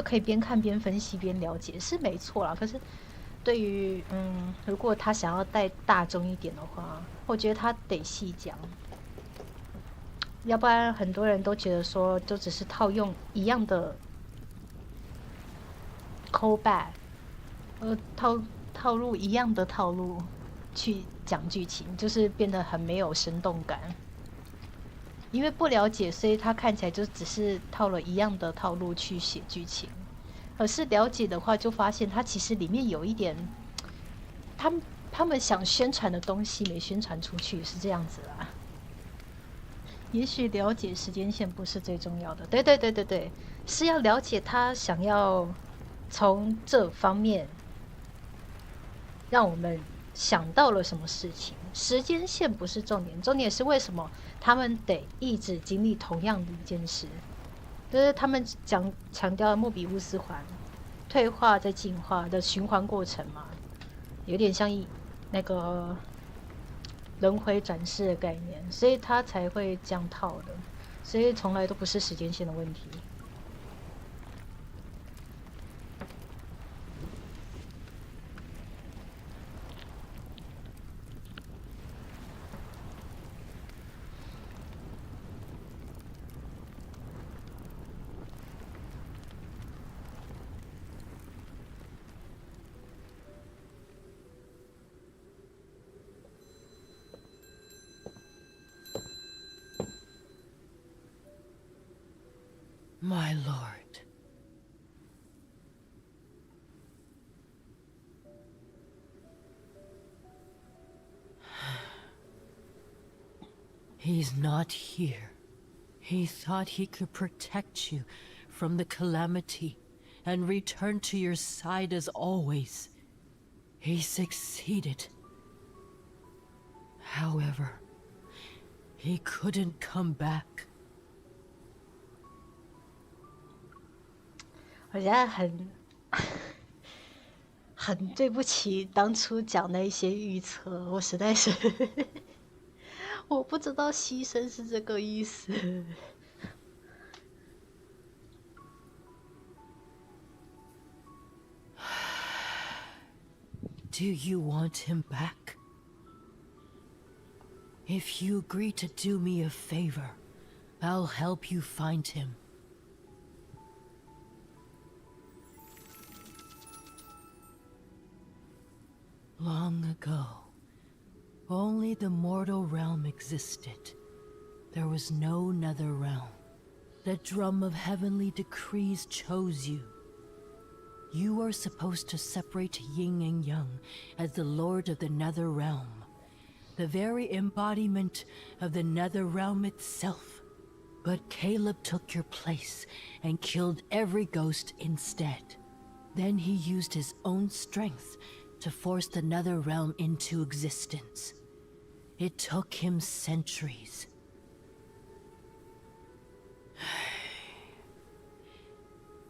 可以边看边分析边了解，是没错啦。可是对于如果他想要带大众一点的话，我觉得他得细讲，要不然很多人都觉得说就只是套用一样的 callback， 套入一样的套路去讲剧情，就是变得很没有生动感。因为不了解，所以他看起来就只是套了一样的套路去写剧情。可是了解的话，就发现它其实里面有一点，他们想宣传的东西没宣传出去，是这样子啦。也许了解时间线不是最重要的，对，是要了解他想要从这方面让我们想到了什么事情。时间线不是重点，重点是为什么他们得一直经历同样的一件事。就是他们强调莫比乌斯环退化再进化的循环过程嘛，有点像那个轮回转世的概念，所以他才会这样套的，所以从来都不是时间线的问题。My lord. He's not here. He thought he could protect you from the calamity and return to your side as always. He succeeded. However, he couldn't come back. 我现在很对不起当初讲那些预测，我实在是我不知道牺牲是这个意思。Do you want him back? If you agree to do me a favor, I'll help you find him. Long ago, only the mortal realm existed. There was no nether realm. The drum of heavenly decrees chose you. You are supposed to separate yin and yang as the Lord of the Nether Realm, the very embodiment of the Nether Realm itself. But Caleb took your place and killed every ghost instead. Then he used his own strength to force the Nether Realm into existence. It took him centuries.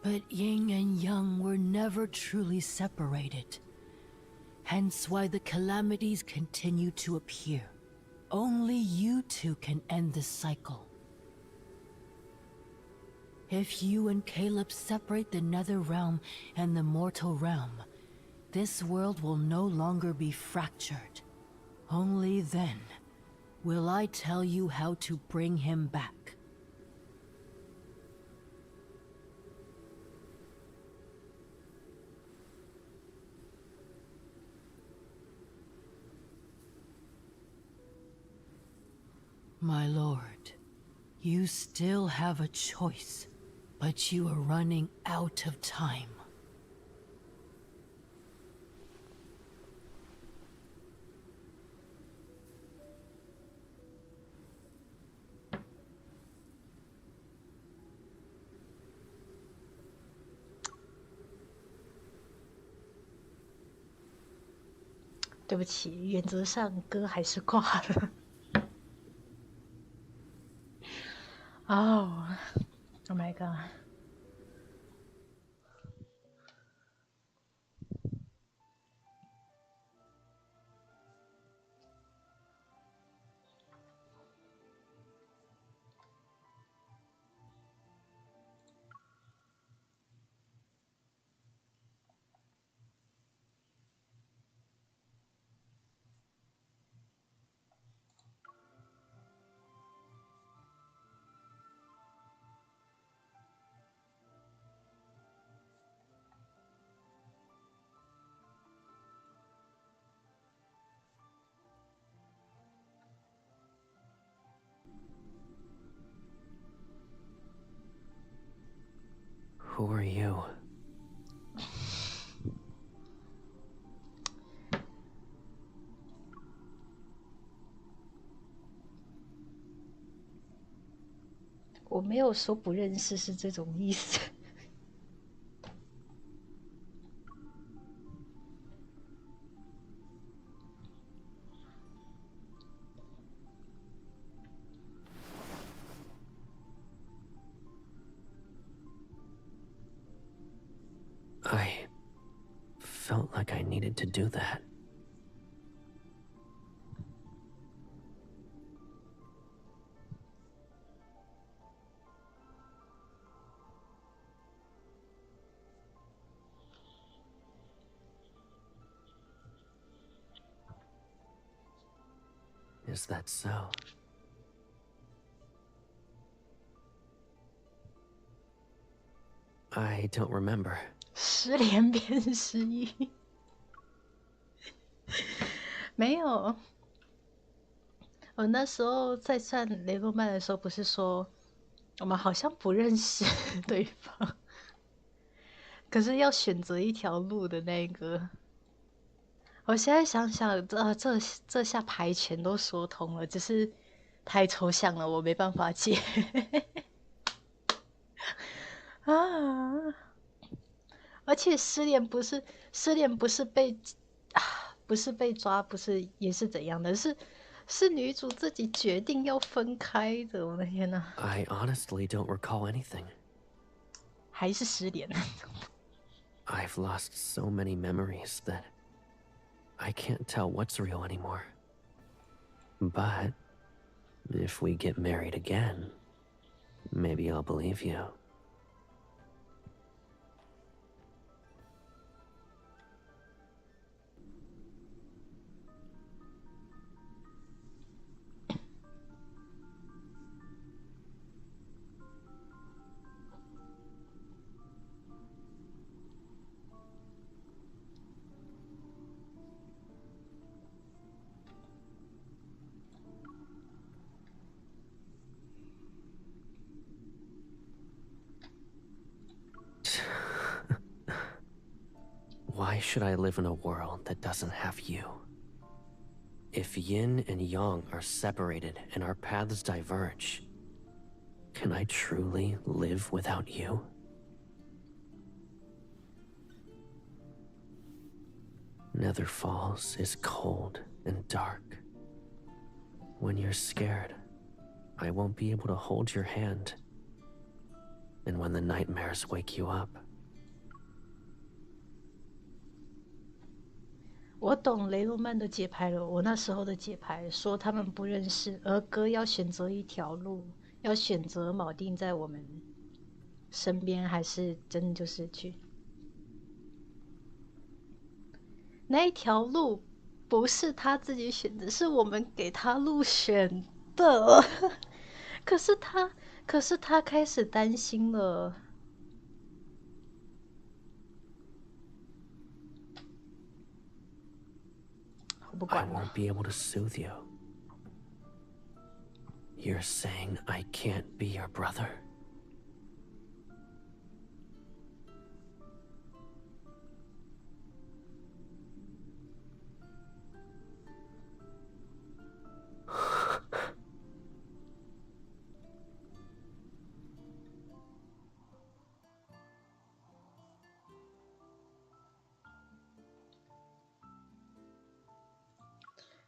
But yin and yang were never truly separated. Hence why the calamities continue to appear. Only you two can end this cycle. If you and Caleb separate the Nether Realm and the Mortal Realm, this world will no longer be fractured. Only then will I tell you how to bring him back. My lord, you still have a choice, but you are running out of time. “对不起，原则上歌还是挂了。Oh my god！” ？Who are you? 我没有说不认识，是这种意思。I felt like I needed to do that. Is that so? I don't remember. 失联变失忆，没有。我那时候在算雷诺曼的时候，不是说我们好像不认识对方，可是要选择一条路的那个。我现在想想，这下牌全都说通了，只是太抽象了，我没办法解。啊！而且失联不是被抓，不是也是怎样的？是女主自己决定要分开的。我的天哪！ I honestly don't recall anything. 还是失联。I've lost so many memories that I can't tell what's real anymore. But if we get married again, maybe I'll believe you. should I live in a world that doesn't have you? If yin and yang are separated and our paths diverge, can I truly live without you? Nether Falls is cold and dark. When you're scared, I won't be able to hold your hand. And when the nightmares wake you up, 我懂雷诺曼的节拍了。我那时候的节拍说他们不认识，而哥要选择一条路，要选择铆定在我们身边，还是真的就是去那一条路？不是他自己选的，是我们给他路选的。可是他开始担心了。I won't be able to soothe you. You're saying I can't be your brother? .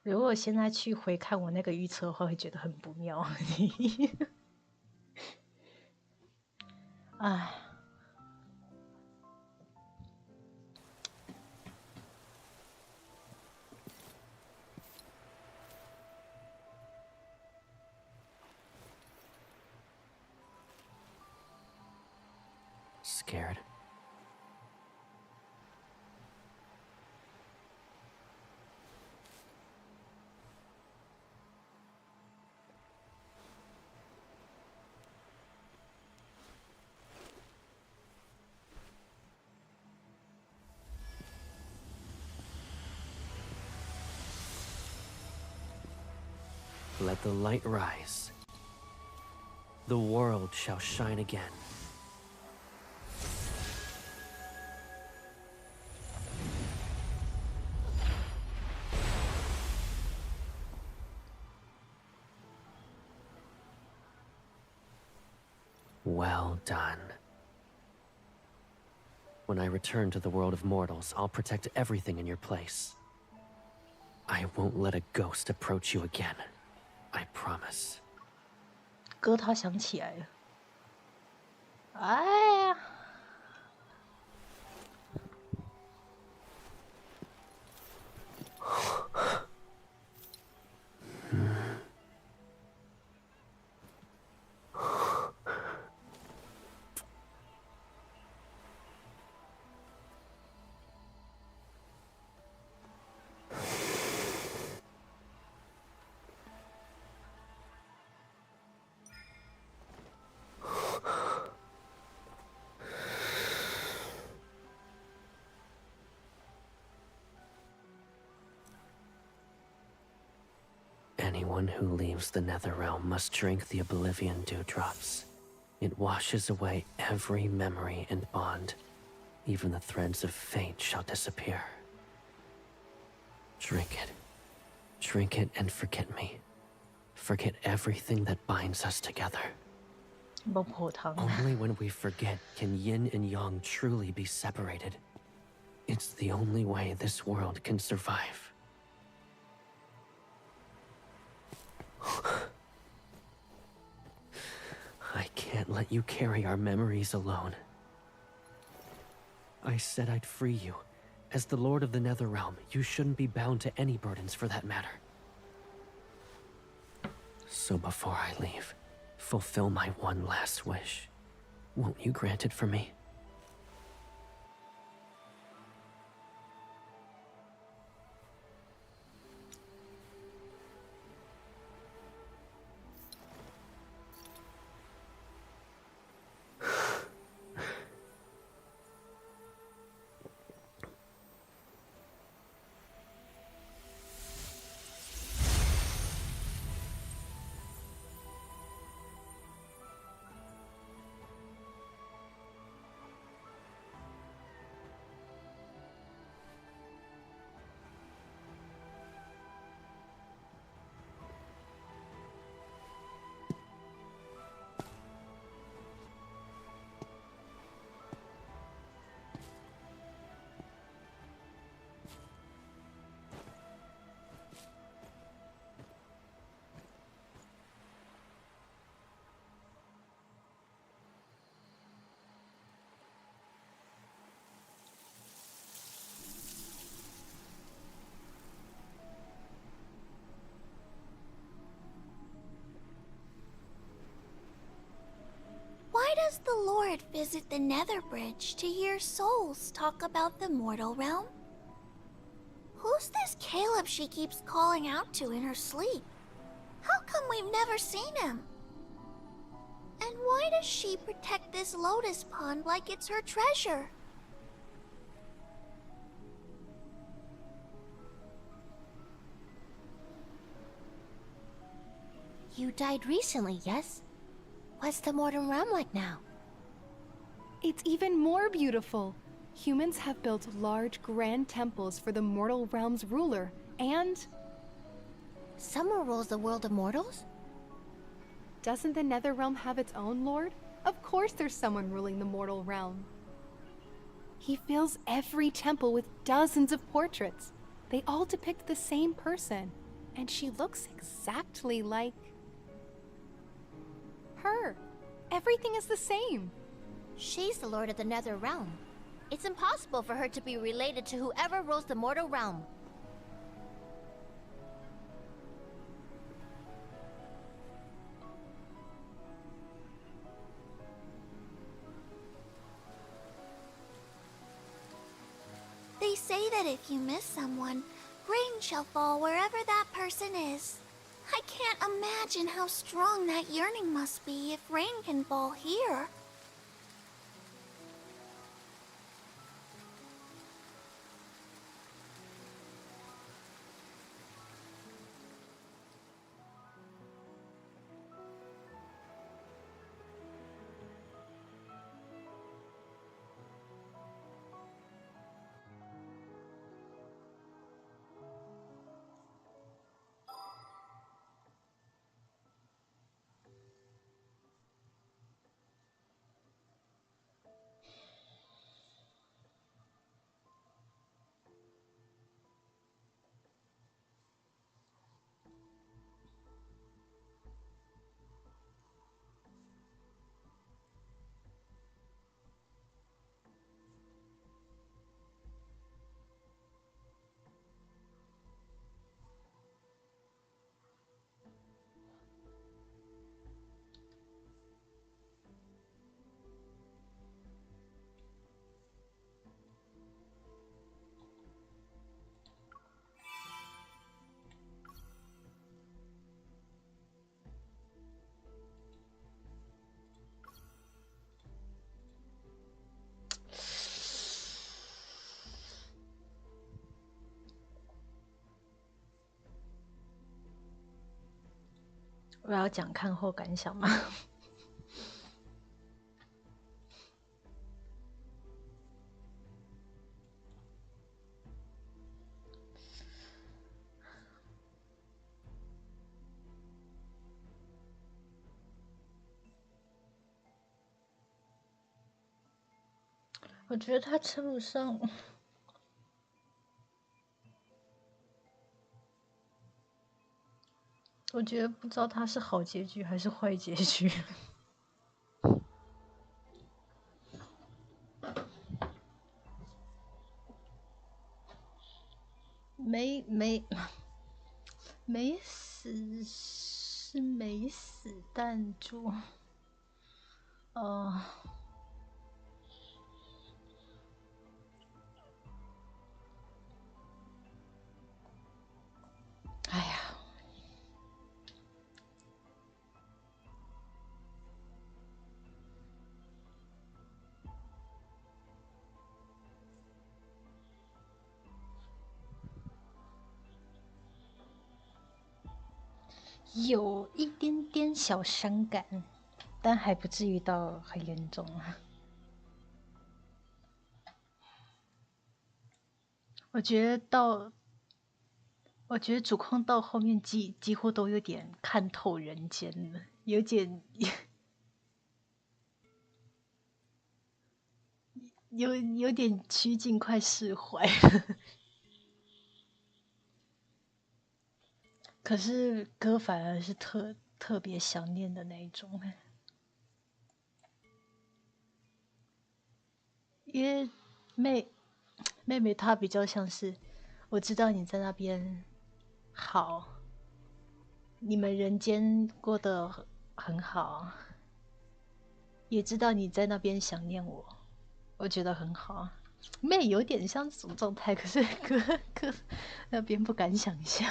如果我现在去回看我那个预测的话，会觉得很不妙。唉。Scared? Let the light rise. The world shall shine again. Well done. When I return to the world of mortals, I'll protect everything in your place. I won't let a ghost approach you again. I promise. 哥他想起来了。哎呀！Anyone who leaves the Nether Realm must drink the Oblivion Dewdrops. It washes away every memory and bond. Even the threads of fate shall disappear. Drink it. Drink it and forget me. Forget everything that binds us together. Only when we forget can yin and yang truly be separated. It's the only way this world can survive. I can't let you carry our memories alone. I said I'd free you. As the Lord of the Netherrealm, you shouldn't be bound to any burdens for that matter. So before I leave, fulfill my one last wish. Won't you grant it for me? the Lord visit the Nether Bridge to hear souls talk about the mortal realm? Who's this Caleb she keeps calling out to in her sleep? How come we've never seen him? And why does she protect this lotus pond like it's her treasure? You died recently, yes? What's the mortal realm like now? It's even more beautiful. Humans have built large, grand temples for the mortal realm's ruler, and... Someone rules the world of mortals? Doesn't the Nether Realm have its own lord? Of course there's someone ruling the mortal realm. He fills every temple with dozens of portraits. They all depict the same person, and she looks exactly like... her. Everything is the same. She's the lord of the Nether Realm. It's impossible for her to be related to whoever rules the mortal realm. They say that if you miss someone, rain shall fall wherever that person is. I can't imagine how strong that yearning must be if rain can fall here.我要讲看后感想吗？我觉得他称不上，我觉得不知道他是好结局还是坏结局。没死是没死，但就哎呀，有一点点小伤感，但还不至于到很严重啊。我觉得主控到后面几乎都有点看透人间了，有点有点趋近快释怀了。可是歌反而是特别想念的那一种，因为妹妹她比较像是，我知道你在那边好，你们人间过得很好，也知道你在那边想念我，我觉得很好。妹有点像这种状态，可是哥那边不敢想象。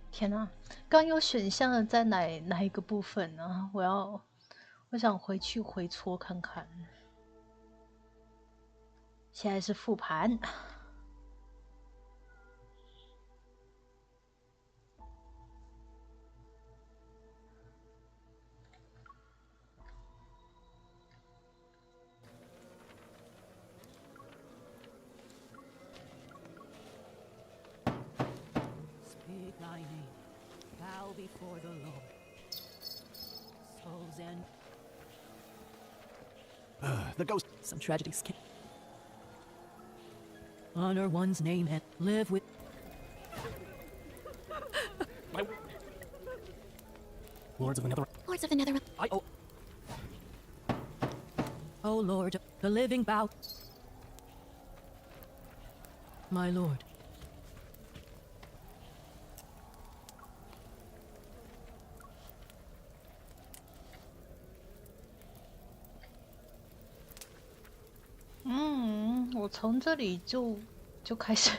天哪，刚有选项的在哪一个部分呢？我想回去回搓看看。现在是复盘。Speak thy name, bow before the Lord. Souls and the ghost. Some tragedies can honor one's name and live with. Lords of the Nether. Lords of the Nether. O Lord, the living bow. My Lord.嗯，我从这里就开始。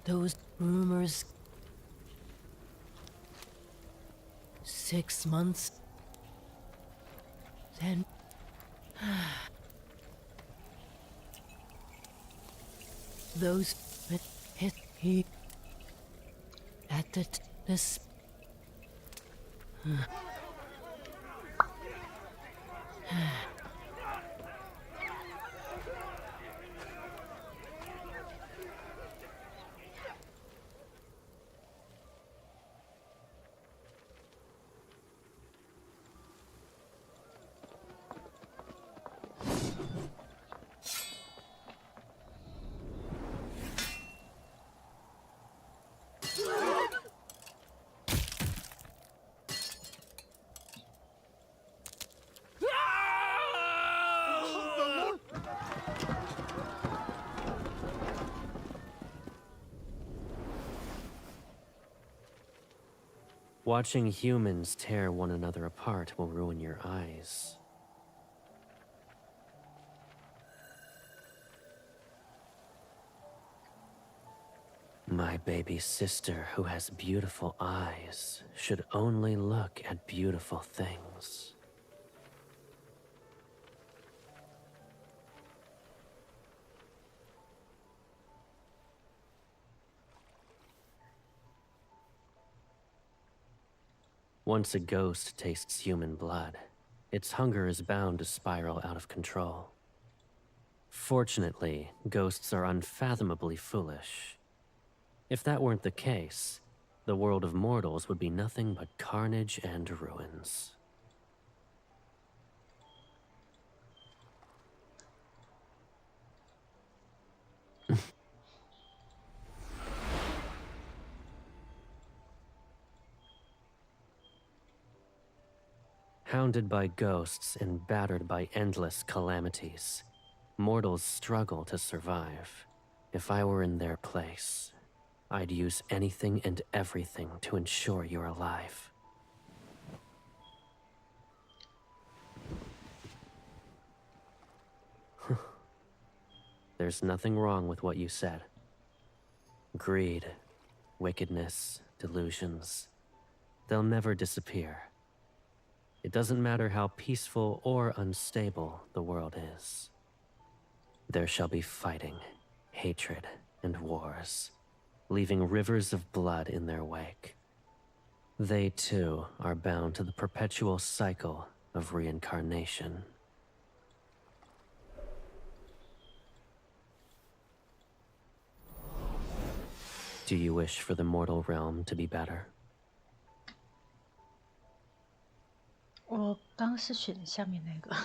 Those rumors. 6 months. Then. Those that hit he. At this. Watching humans tear one another apart will ruin your eyes. My baby sister, who has beautiful eyes, should only look at beautiful things. Once a ghost tastes human blood, its hunger is bound to spiral out of control. Fortunately, ghosts are unfathomably foolish. If that weren't the case, the world of mortals would be nothing but carnage and ruins. Hounded by ghosts and battered by endless calamities, mortals struggle to survive. If I were in their place, I'd use anything and everything to ensure you're alive. There's nothing wrong with what you said. Greed, wickedness, delusions, they'll never disappear. It doesn't matter how peaceful or unstable the world is. There shall be fighting, hatred, and wars, leaving rivers of blood in their wake. They too are bound to the perpetual cycle of reincarnation. Do you wish for the mortal realm to be better? 我刚是选下面那个。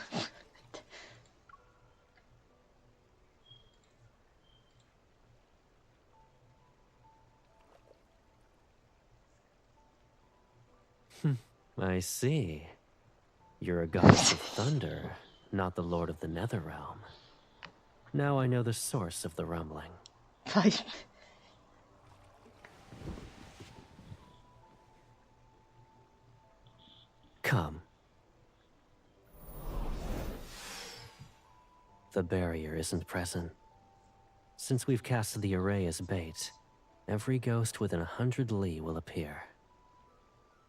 I see. You're a goddess of thunder, not the lord of the Netherrealm. Now I know the source of the rumbling. Come. The barrier isn't present. Since we've cast the array as bait, every ghost within 100 li will appear.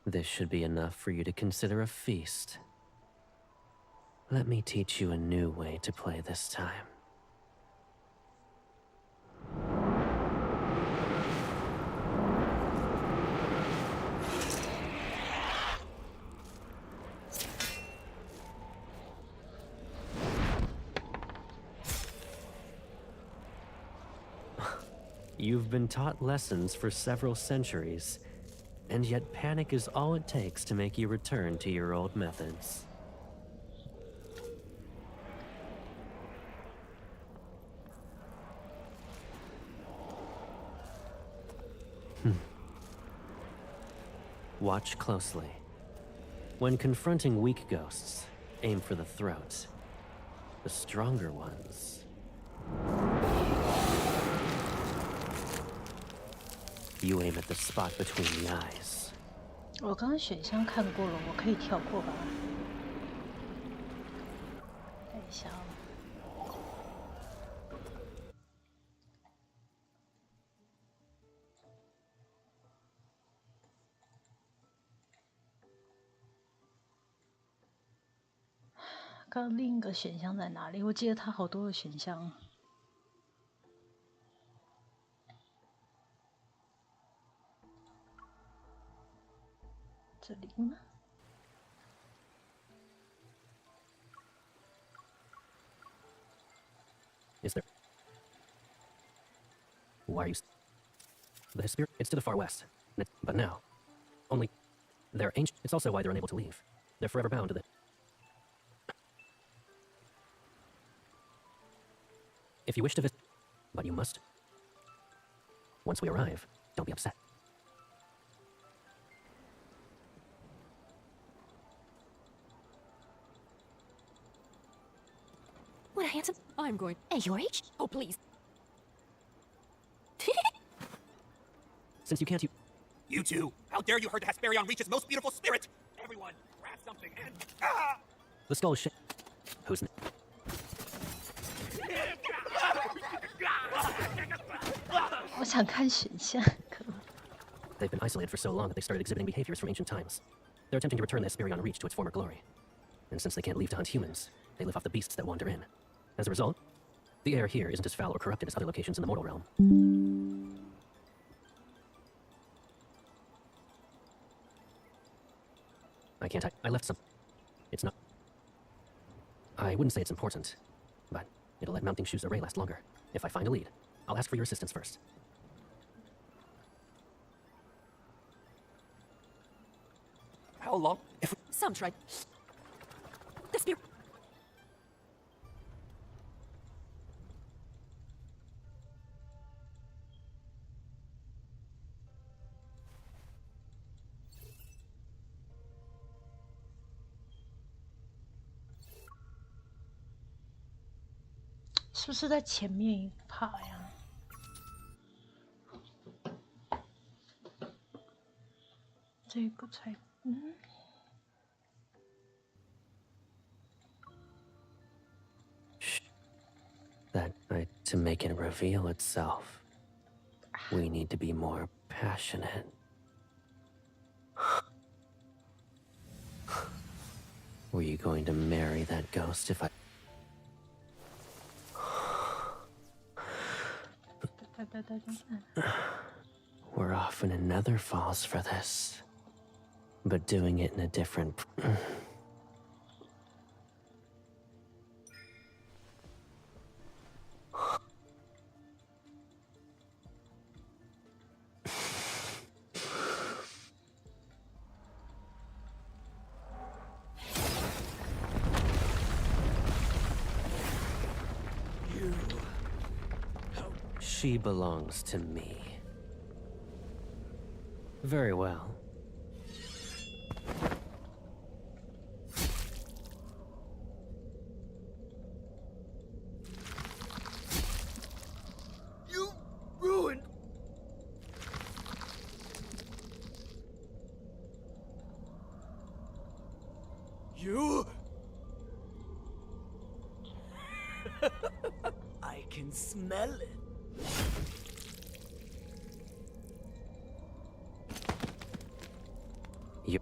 This should be enough for you to consider a feast. Let me teach you a new way to play this time. You've been taught lessons for several centuries, and yet panic is all it takes to make you return to your old methods. Watch closely. When confronting weak ghosts, aim for the throat. The stronger ones... you aim at the spot between the eyes. 我刚刚选项看过了，我可以跳过吧？看一下哦。刚刚另一个选项在哪里？我记得它好多个选项。这里吗？ Is there? Why are you? The Hesper? It's to the far west. But now, only they're ancient. It's also why they're unable to leave. They're forever bound to the. If you wish to visit, but you must. Once we arrive, don't be upset. What a handsome... I'm going... At your age? Oh, please. Since you can't, You two! How dare you hurt the Hesperion Reach's most beautiful spirit! Everyone, grab something and... Ah! the skull is Who's...我想看选项。 They've been isolated for so long that they started exhibiting behaviors from ancient times. They're attempting to return the Hesperion Reach to its former glory. And since they can't leave to hunt humans, they live off the beasts that wander in. As a result, the air here isn't as foul or corrupted as other locations in the mortal realm. I can't. I left some. It's not. I wouldn't say it's important, but it'll let mounting Shu's array last longer. If I find a lead, I'll ask for your assistance first. How long? If Some tried... The spirit... 是不是在前面一排呀？这个才That to make it reveal itself, we need to be more passionate. Were you going to marry that ghost if I... We're often in Nether Falls for this, but doing it in a different... She belongs to me. Very well. You? I can smell it. You.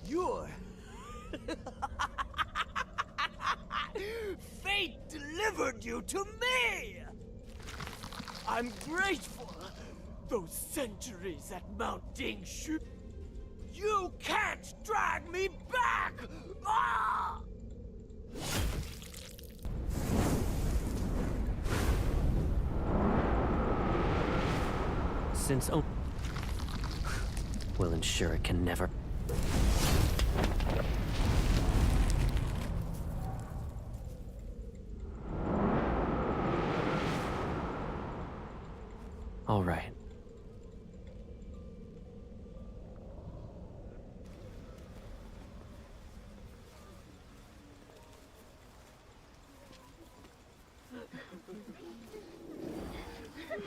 You're... Fate delivered you to me! I'm grateful. Those centuries at Mount Dingshu. You can't drag me back! Ah! Since will ensure it can never. All right.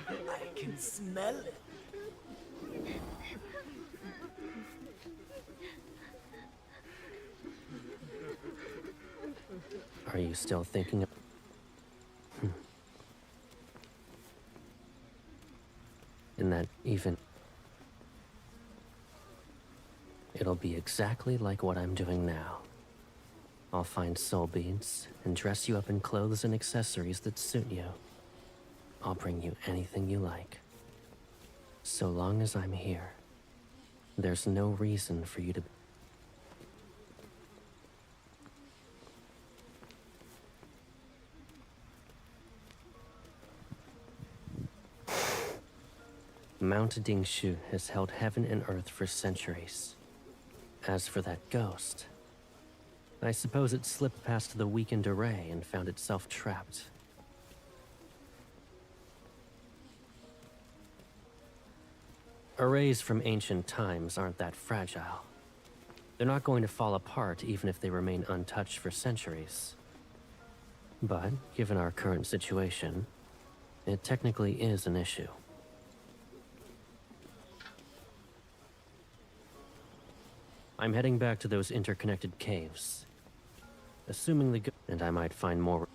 I can smell it. Are you still thinking of... In that even... It'll be exactly like what I'm doing now. I'll find soul beads and dress you up in clothes and accessories that suit you. I'll bring you anything you like. So long as I'm here, there's no reason for you to... Mount Dingshu has held heaven and earth for centuries. As for that ghost, I suppose it slipped past the weakened array and found itself trapped. Arrays from ancient times aren't that fragile. They're not going to fall apart even if they remain untouched for centuries. But, given our current situation, it technically is an issue. I'm heading back to those interconnected caves. Assuming the and I might find more.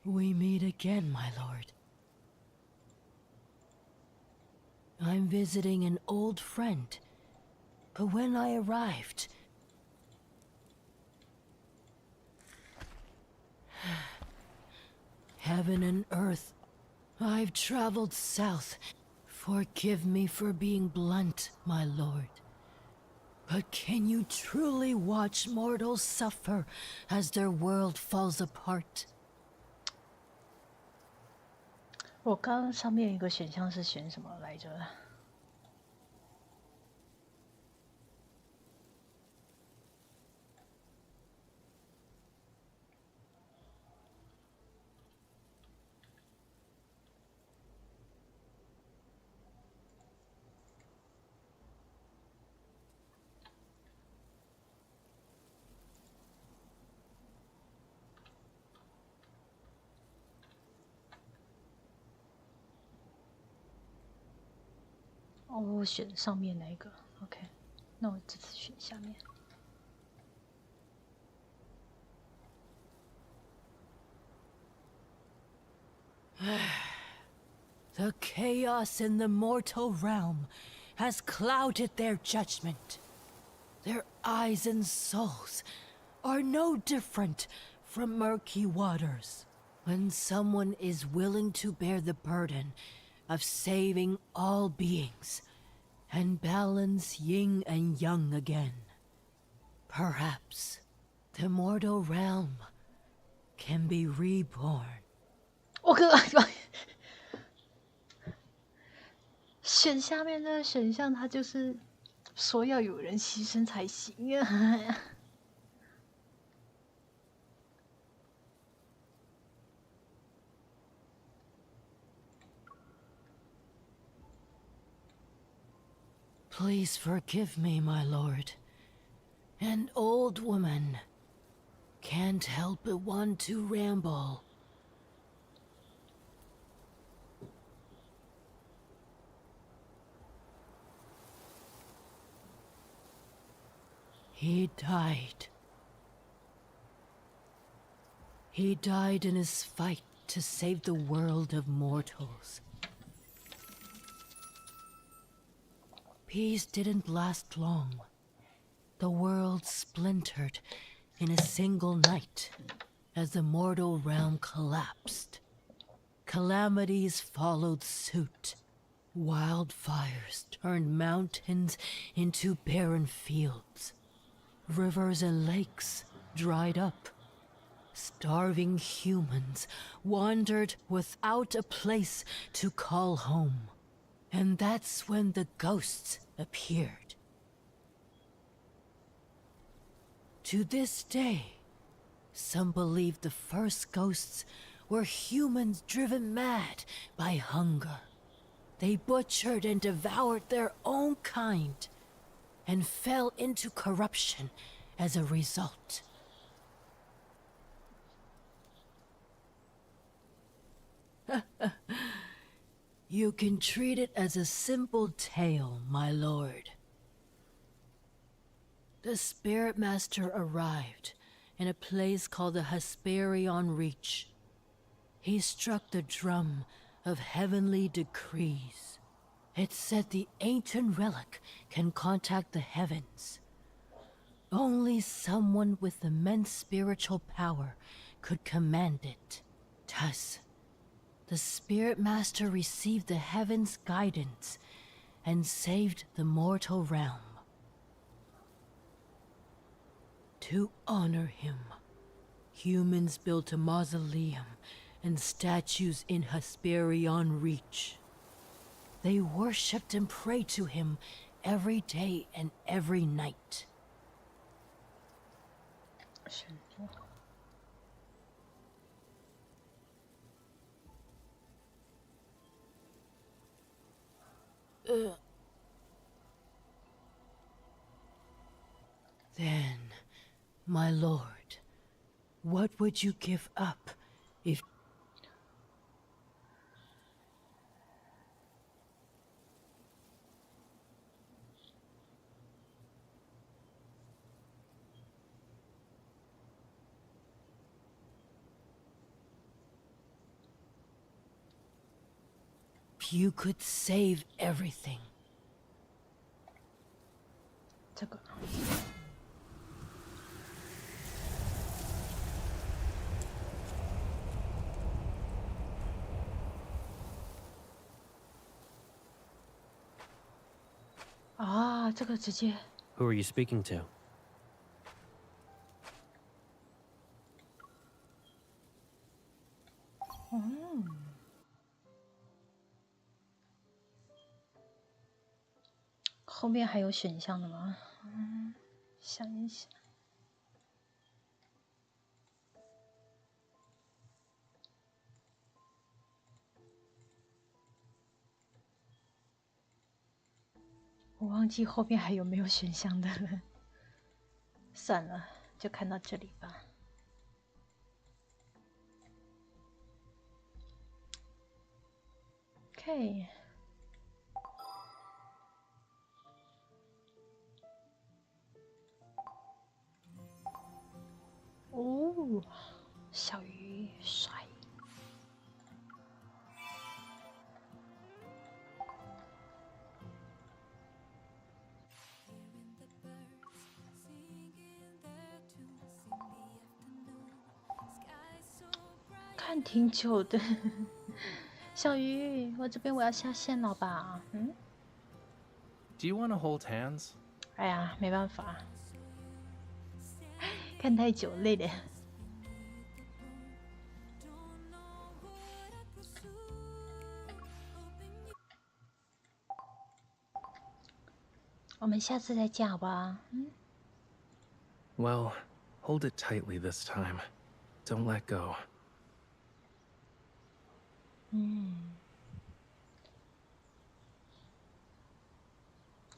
We meet again, my lord. I'm visiting an old friend, but when I arrived... Heaven and earth, I've traveled south. Forgive me for being blunt, my lord. But can you truly watch mortals suffer as their world falls apart? 我刚刚上面一个选项是选什么来着？哦，我选上面那一个 ，OK， 那我这次选下面。The chaos in the mortal realm has clouded their judgment. Their eyes and souls are no different from murky waters. When someone is willing to bear the burden of saving all beings and balance yin and yang again, perhaps the mortal realm can be reborn. 我哥，选下面的选项，它就是说要有人牺牲才行啊。Please forgive me, my lord. An old woman can't help but want to ramble. He died. He died in his fight to save the world of mortals. Peace didn't last long. The world splintered in a single night as the mortal realm collapsed. Calamities followed suit. Wildfires turned mountains into barren fields. Rivers and lakes dried up. Starving humans wandered without a place to call home. And that's when the ghosts appeared. To this day, some believe the first ghosts were humans driven mad by hunger. They butchered and devoured their own kind, and fell into corruption as a result. You can treat it as a simple tale, my lord. The Spirit Master arrived in a place called the Hesperion Reach. He struck the drum of heavenly decrees. It said the ancient relic can contact the heavens. Only someone with immense spiritual power could command it. Thus, the Spirit Master received the heavens' guidance and saved the mortal realm. To honor him, humans built a mausoleum and statues in Hesperion Reach. They worshipped and prayed to him every day and every night. Then, my lord, what would you give up if... You could save everything. 这个。啊，这个直接。Who are you speaking to? 后面还有选项的吗？想一想。我忘记后面还有没有选项的了。算了，就看到这里吧。OK。哦，小鱼帅。看挺久的，小鱼，我这边我要下线了吧？嗯。Do you want to hold hands? 哎呀，没办法。看太久累了。我们下次再见好不好？嗯。Well, hold it tightly this time. Don't let go. 嗯。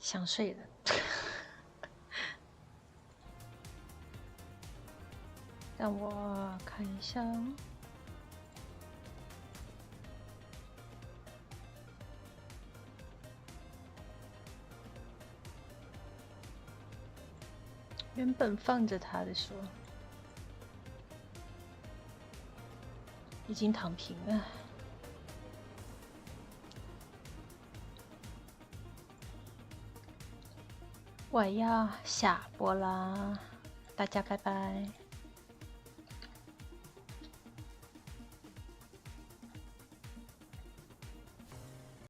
想睡了。让我看一下。原本放着他的说，已经躺平了。我要下播啦，大家拜拜。